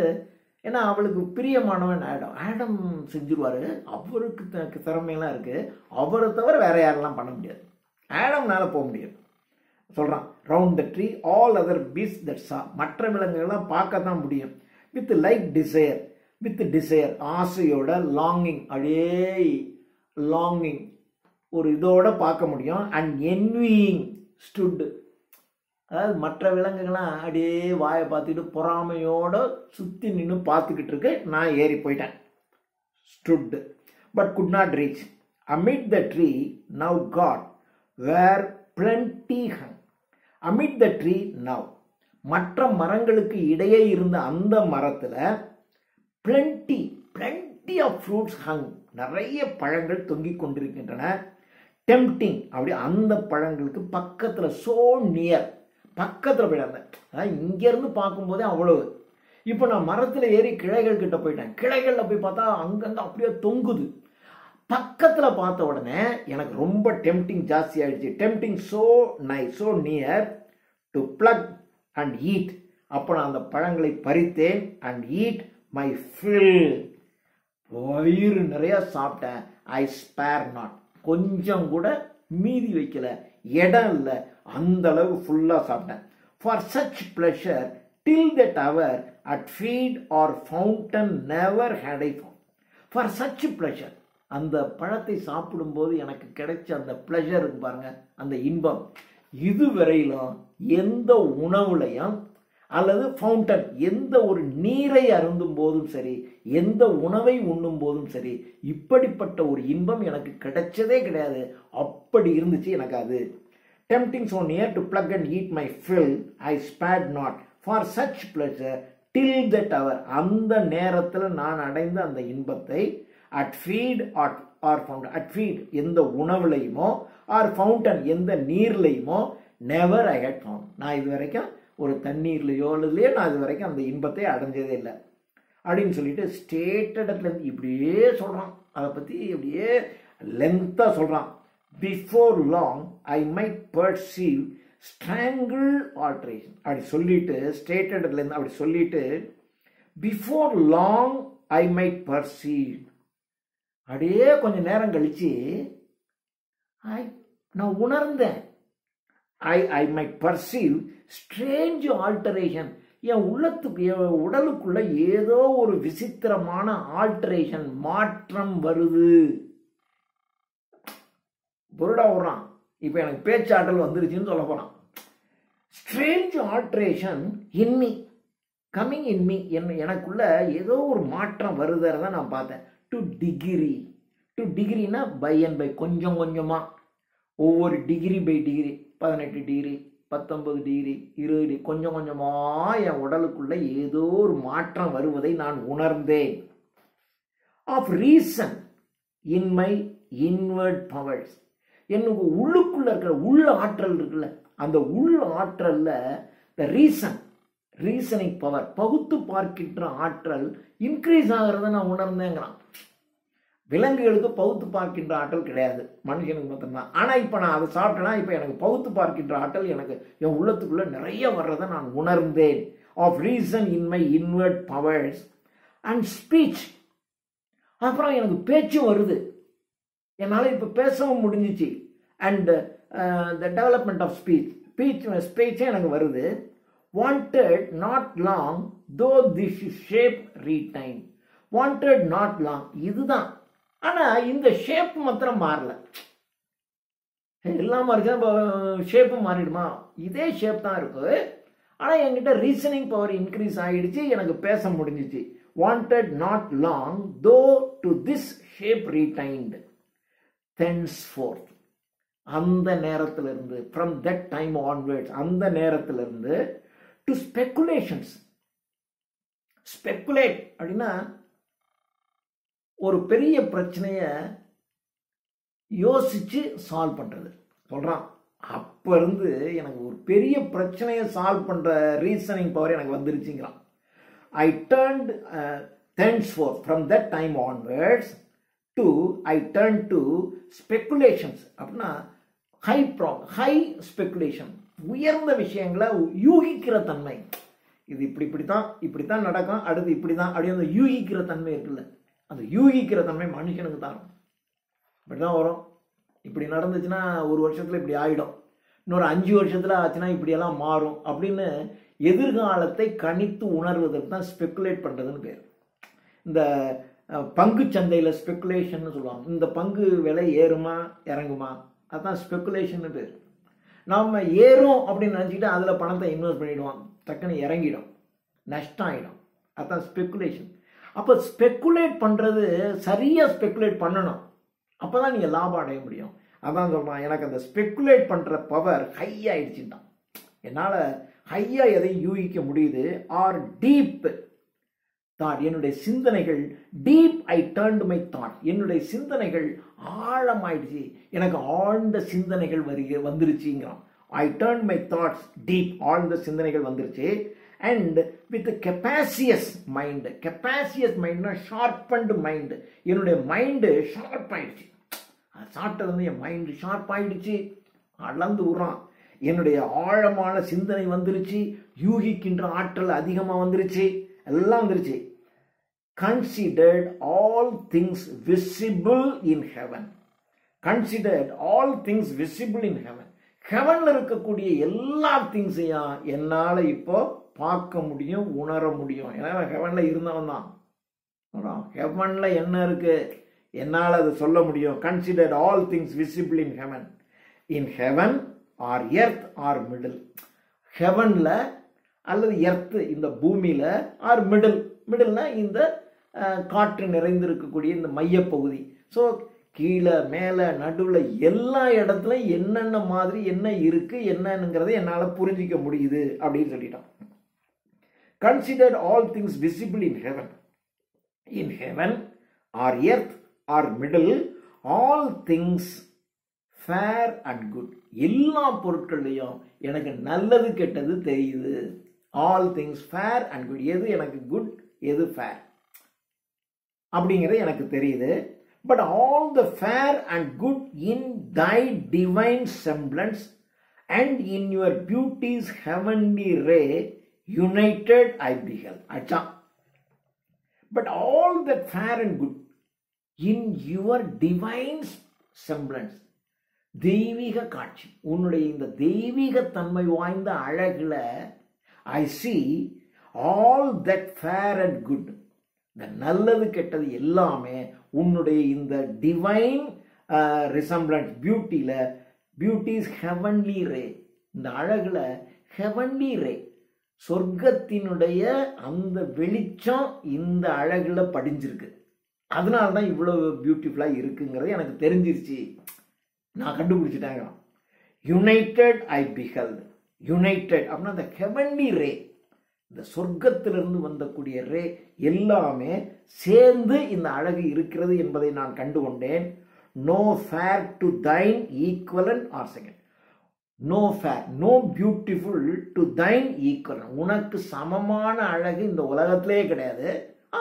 Speaker 1: ஏன்னா அவளுக்கு பிரியமானவன் ஆடம். ஆடம் செஞ்சிருவாரு, அவருக்கு திறமையெல்லாம் இருக்கு, அவரை தவிர வேற யாரெல்லாம் பண்ண முடியாது, ஆடம்னால போக முடியாது சொல்றான். Round the tree all other beasts that saw, மற்ற விலங்குகள்லாம் பார்க்க தான் முடியும். With like desire, with desire ஆசையோட, லாங்கிங் அப்படியே லாங்கிங் ஒரு இதோட பார்க்க முடியும். அண்ட் என்வியிங் ஸ்டுட், அதாவது மற்ற விலங்குகள்லாம் அப்படியே வாயை பார்த்துட்டு பொறாமையோட சுற்றி நின்று பார்த்துக்கிட்டு இருக்கு, நான் ஏறி போயிட்டேன். Stood but could not reach. Amid the tree now got where plenty hung. Amid the tree now, மற்ற மரங்களுக்கு இடையே இருந்த அந்த மரத்தில் plenty plenty of fruits hung, நிறைய பழங்கள் தொங்கிக் கொண்டிருக்கின்றன. டெம்ப்டிங், அப்படி அந்த பழங்களுக்கு பக்கத்தில், சோ நியர், பக்கத்தில் போயிடாங்க. இங்கேருந்து பார்க்கும்போதே அவ்வளவு. இப்போ நான் மரத்தில் ஏறி கிளைகள் கிட்ட போயிட்டேன், கிளைகளில் போய் பார்த்தா அங்கங்கே அப்படியே தொங்குது. பக்கத்தில் பார்த்த உடனே எனக்கு ரொம்ப டெம்ப்டிங் ஜாஸ்தி ஆயிடுச்சு. Tempting so nice, so near to plug and eat. அப்போ நான் அந்த பழங்களை பறித்தேன். அண்ட் ஈட் மை ஃபில், வயிறு நிறைய சாப்பிட்டேன். ஐ ஸ்பேர் நாட், கொஞ்சம் கூட மீதி வைக்கல, இடம் இல்லை, அந்த அளவு ஃபுல்லாக சாப்பிட்டேன். For such pleasure till that hour at feed or fountain never had I found. For such pleasure, அந்த பழத்தை சாப்பிடும்போது எனக்கு கிடைச்ச அந்த பிளஷர் இருக்கு பாருங்க, அந்த இன்பம், இதுவரையிலும் எந்த உணவுலையும் அல்லது ஃபவுண்டன், எந்த ஒரு நீரை அருந்தும் போதும் சரி, எந்த உணவை உண்ணும் போதும் சரி, இப்படிப்பட்ட ஒரு இன்பம் எனக்கு கிடைச்சதே கிடையாது. அப்படி இருந்துச்சு எனக்கு அது. Tempting so near to plug and eat my fill, I spared not for such pleasure till that hour. அந்த நேரத்தில் நான் அடைந்த அந்த இன்பத்தை at feed or fountain, at feed எந்த உணவுலையுமோ, or fountain எந்த நீர்லையுமோ, never I had found, நான் இது வரைக்கும் ஒரு தண்ணீர்லையோ இல்லையோ நான் இது வரைக்கும் அந்த இன்பத்தை அடைஞ்சதே இல்லை அப்படின்னு சொல்லிட்டு ஸ்டேட்டட்லேருந்து இப்படியே சொல்கிறான். அதை பற்றி இப்படியே லென்த்தாக சொல்கிறான். Before long I might perceive strangle alteration அப்படி சொல்லிட்டு, ஸ்டேட்டட்லேருந்து அப்படி சொல்லிட்டு, before long I might perceive, அப்படியே கொஞ்சம் நேரம் கழிச்சு நான் உணர்ந்தேன். I might perceive strange alteration, என் உள்ளத்துக்கு, என் உடலுக்குள்ள ஏதோ ஒரு விசித்திரமான ஆல்டரேஷன், மாற்றம் வருது. பொருடா விடுறான். இப்போ எனக்கு பேச்சாற்றல் வந்துருச்சுன்னு சொல்ல போறான். Strange alteration in me, coming in me, எனக்குள்ள ஏதோ ஒரு மாற்றம் வருதுறத நான் பார்த்தேன். டு டிகிரி, டு டிகிரினா பை அண்ட் பை, கொஞ்சம் கொஞ்சமாக, ஒவ்வொரு degree by degree, 18 degree, 19 degree, 20 degree, கொஞ்சம் கொஞ்சமாக என் உடலுக்குள்ள ஏதோ ஒரு மாற்றம் வருவதை நான் உணர்ந்தேன். Of reason in my inward powers, எனக்கு உள்ளுக்குள்ள இருக்கிற உள்ள ஆற்றல் இருக்குல்ல, அந்த உள் ஆற்றல்ல த ரீசன், ரீசனிங் பவர், பகுத்து பார்க்கின்ற ஆற்றல் இன்க்ரீஸ் ஆகிறத நான் உணர்ந்தேங்கிறான். விலங்குகளுக்கு பகுத்து பார்க்கின்ற ஆற்றல் கிடையாது, மனுஷனுக்கு மட்டும்தான். ஆனால் இப்போ நான் அதை சாப்பிட்டேன்னா இப்போ எனக்கு பகுத்து பார்க்கின்ற ஆற்றல் எனக்கு என் உள்ளத்துக்குள்ள நிறைய வர்றதை நான் உணர்ந்தேன். Of reason in my inward powers and speech, அப்புறம் எனக்கு பேச்சும் வருது, என்னால் இப்போ பேசவும் முடிஞ்சிச்சு. அண்ட் த டெவலப்மெண்ட் ஆஃப் ஸ்பீச்சும் எனக்கு வருது. Wanted not long though this shape retain, wanted not long, இதுதான். ஆனால் இந்த ஷேப் மாத்திரம் மாறல. எல்லாம் மாறிச்சுன்னா ஷேப்பு மாறிடுமா? இதே ஷேப் தான் இருக்கு. ஆனால் என்கிட்ட ரீசனிங் பவர் இன்க்ரீஸ் ஆகிடுச்சு, எனக்கு பேச முடிஞ்சிச்சு. வாண்டட் நாட் லாங் தோ டு திஸ் ஷேப் ரீடைன்டு தென்ஸ்ஃபோர்த், அந்த நேரத்திலிருந்து, ஃப்ரம் தட் டைம் ஆன்வர்ட்ஸ், அந்த நேரத்திலிருந்து டு ஸ்பெக்குலேஷன்ஸ். ஸ்பெக்குலேட் அப்படின்னா ஒரு பெரிய பிரச்சனையை யோசிச்சு சால்வ் பண்றது சொல்றான். அப்ப இருந்து எனக்கு ஒரு பெரிய பிரச்சனையை சால்வ் பண்ற ரீசனிங் பவர் எனக்கு வந்துருச்சுங்கிறான். ஐ turned thenceforth from that time onwards to I turned to speculations. அப்படின்னா ஹை ஸ்பெகுலேஷன், உயர்ந்த விஷயங்களை யூகிக்கிற தன்மை. இது இப்படித்தான் நடக்கும், அடுத்து இப்படிதான் அப்படி அந்த யூகிக்கிற தன்மை இருக்குல்ல, அந்த யூகிக்கிற தன்மை மனுஷனுக்கு தான் இப்படிதான் வரும். இப்படி நடந்துச்சுன்னா ஒரு வருஷத்துல இப்படி ஆயிடும், இன்னொரு 5 வருஷத்துல ஆச்சுன்னா இப்படியெல்லாம் மாறும் அப்படின்னு எதிர்காலத்தை கணித்து உணர்வதற்கு தான் ஸ்பெக்குலேட் பண்றதுன்னு பேர். இந்த பங்கு சந்தையில் ஸ்பெக்குலேஷன் சொல்லுவாங்க. இந்த பங்கு விலை ஏறுமா இறங்குமா, அதுதான் ஸ்பெக்குலேஷன் பேர். நாம் ஏறும் அப்படின்னு நினச்சிக்கிட்டு அதில் பணத்தை இன்வெஸ்ட் பண்ணிவிடுவோம், டக்குன்னு இறங்கிடும், நஷ்டம் ஆகிடும். அதுதான் ஸ்பெக்குலேஷன். அப்போ ஸ்பெக்குலேட் பண்ணுறது சரியாக ஸ்பெக்குலேட் பண்ணணும், அப்போ தான் நீங்கள் லாபம் அடைய முடியும். அதான் சொல்லுவான், எனக்கு அந்த ஸ்பெக்குலேட் பண்ணுற பவர் ஹை ஆயிடுச்சுன்னு தான், என்னால் ஹையாக எதையும் யூகிக்க முடியுது. ஆர் டீப் தாட், என்னுடைய சிந்தனைகள் deep, I turned my thought, என்னுடைய சிந்தனைகள் ஆழமாயிடுச்சு, எனக்கு ஆழ்ந்த சிந்தனைகள் வந்துருச்சுங்கிறான். I turn my thoughts deep, ஆழ்ந்த சிந்தனைகள் வந்துருச்சு. And with capacious mind, capacious மைண்ட்னா ஷார்பன்டு மைண்டு, என்னுடைய மைண்டு ஷார்ப் ஆயிடுச்சு. சாப்பிட்டது வந்து என் மைண்டு ஷார்ப் ஆயிடுச்சு, அளந்து விடுறான். என்னுடைய ஆழமான சிந்தனை வந்துருச்சு, யூகிக்கின்ற ஆற்றல் அதிகமாக வந்துருச்சு, எல்லாம் வந்துருச்சு. Considered all things visible in heaven. Considered all things visible in heaven. ஹெவன்ல இருக்கக்கூடிய எல்லா திங்ஸையும் என்னால் இப்போ பார்க்க முடியும், உணர முடியும். ஏன்னா ஹெவன்ல இருந்தவன் தான். ஹெவன்ல என்ன இருக்கு என்னால் அதை சொல்ல முடியும். Considered all things visible in heaven. In heaven or earth or middle. ஹெவன்ல அல்லது எர்த் இந்த பூமியில ஆர் மிடில், மிடில்னா இந்த காற்று நிறைந்திருக்கக்கூடிய இந்த மையப்பகுதி. ஸோ கீழே மேலே நடுவில் எல்லா இடத்துலையும் என்னென்ன மாதிரி என்ன இருக்கு என்னங்கிறத என்னால் புரிஞ்சிக்க முடியுது அப்படின்னு சொல்லிட்டான். Considered all things visible in heaven. In heaven or earth or middle all things fair and good. எல்லா பொருட்கள்லையும் எனக்கு நல்லது கெட்டது தெரியுது. All things fair and good, எது எனக்கு குட் எது ஃபேர் அப்படிங்கிறது எனக்கு தெரியுது. But all the fair and good in thy divine semblance and in your beauties heavenly ray united I beheld. அச்சா, but all that fair and good in your divine செம்பிளன்ஸ், தெய்வீக காட்சி, உன்னுடைய இந்த தெய்வீக தன்மை வாய்ந்த அழகுல I see all that fair and good. இந்த நல்லது கெட்டது எல்லாமே உன்னுடைய இந்த டிவைன் ரிசம்பிளன்ஸ் பியூட்டியில, பியூட்டிஸ் ஹெவன்லி ரே, இந்த அழகுல ஹெவன்லி ரே, சொர்க்கத்தினுடைய அந்த வெளிச்சம் இந்த அழகுல படிஞ்சிருக்கு. அதனால தான் இவ்வளவு பியூட்டிஃபுல்லா இருக்குங்கிறது எனக்கு தெரிஞ்சிருச்சு, நான் கண்டுபிடிச்சிட்டாங்க. United I பிஹெல்ட். யுனைடெட் அப்படின்னா அந்த ஹெவன்லி ரே, இந்த சொர்க்கத்திலிருந்து வந்தக்கூடிய ரே எல்லாமே சேர்ந்து இந்த அழகு இருக்கிறது என்பதை நான் கண்டுகொண்டேன். No fair to thine equivalent or second. No fair, no beautiful to thine equivalent. உனக்கு சமமான அழகு இந்த உலகத்திலே கிடையாது.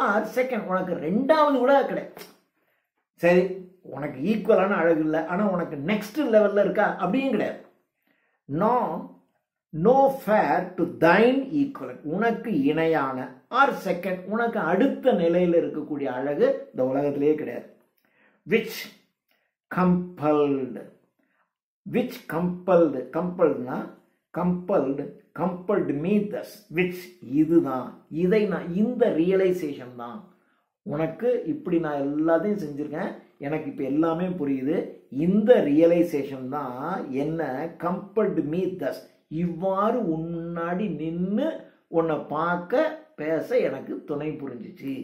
Speaker 1: ஆர் செகண்ட், உனக்கு ரெண்டாவது கூட கிடையாது. சரி, உனக்கு ஈக்குவலான அழகு இல்லை, ஆனால் உனக்கு நெக்ஸ்ட் லெவலில் இருக்கா அப்படியும் கிடையாது. No fair to thine equivalent, உனக்கு இணையான ஆர் செகண்ட், உனக்கு அடுத்த நிலையில் இருக்கக்கூடிய அழகு இந்த உலகத்திலேயே கிடையாது. விச் கம்பல்டு, விச் கம்பல்டு, கம்பல்டுனா கம்பல்டு மீ தஸ், விச் இதுதான், இதை நான் இந்த ரியலைசேஷன் தான், உனக்கு இப்படி நான் எல்லாத்தையும் செஞ்சிருக்கேன், எனக்கு இப்போ எல்லாமே புரியுது, இந்த ரியலைசேஷன் தான் என்ன கம்பல்டு மீ தஸ், இவ்வாறு முன்னாடி நின்று உன்னை பார்க்க பேச எனக்கு துணை புரிஞ்சிச்சு.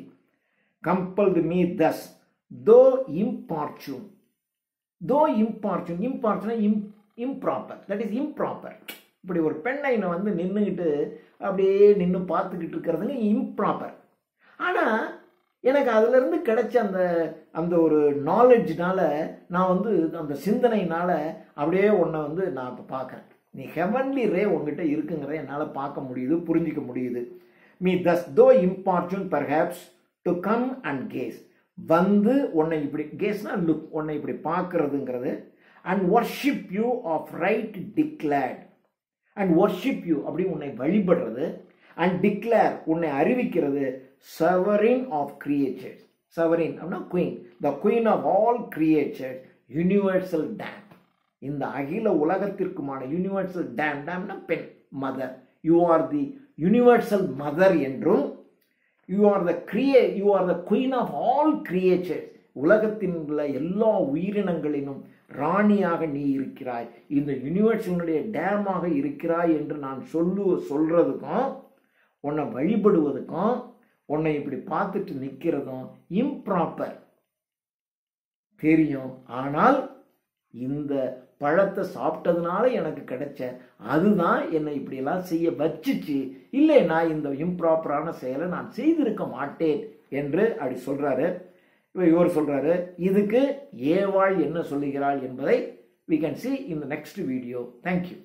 Speaker 1: Compelled me thus though இம்பார்ச்சூன். தோ இம்பார்ச்சூன், இம்பார்ச்சூன் இம்ப்ராப்பர், தட் இஸ் இம்ப்ராப்பர். இப்படி ஒரு பெண்ணை வந்து நின்றுக்கிட்டு அப்படியே நின்று பார்த்துக்கிட்டு இருக்கிறதுங்க இம்ப்ராப்பர். ஆனால் எனக்கு அதிலிருந்து கிடைச்ச அந்த ஒரு நாலேஜ்னால, நான் வந்து அந்த சிந்தனையினால அப்படியே உன்னை வந்து நான் இப்போ பார்க்குறேன். நீ ஹெவன்லி ரே உங்ககிட்ட இருக்குங்கிறத என்னால் பார்க்க முடியுது, புரிஞ்சிக்க முடியுது. Me thus though importune perhaps to come and gaze, வந்து உன்னை இப்படி, கேஸ்னா லுக், உன்னை இப்படி பார்க்கறதுங்கிறது. And worship you of right declared, and worship you அப்படி உன்னை வழிபடுறது. அண்ட் டிக்ளேர் உன்னை அறிவிக்கிறது sovereign of creatures. sovereign அப்படின்னா queen, the queen of all creatures, universal dam. இந்த அகில உலகத்திற்குமான யூனிவர்சல் டேம், டேம்னா பெண், mother. You are the universal mother என்றும், you are the queen of all creatures, உலகத்தில் உள்ள எல்லா உயிரினங்களிலும் ராணியாக நீ இருக்கிறாய், இந்த யூனிவர்சலினுடைய டேமாக இருக்கிறாய் என்று நான் சொல்றதுக்கும் உன்னை வழிபடுவதுக்கும் உன்னை இப்படி பார்த்துட்டு நிற்கிறதும் இம்ப்ராப்பர் தெரியும். ஆனால் இந்த பழத்தை சாப்பிட்டதுனால எனக்கு கிடைச்ச அதுதான் என்னை இப்படியெல்லாம் செய்ய வச்சுச்சு, இல்லை நான் இந்த இம்ப்ராப்பரான செயலை நான் செய்திருக்க மாட்டேன் என்று அப்படி சொல்றாரு. இவர் சொல்றாரு. இதுக்கு ஏவாள் என்ன சொல்லுகிறாள் என்பதை we can see in the next video. Thank you.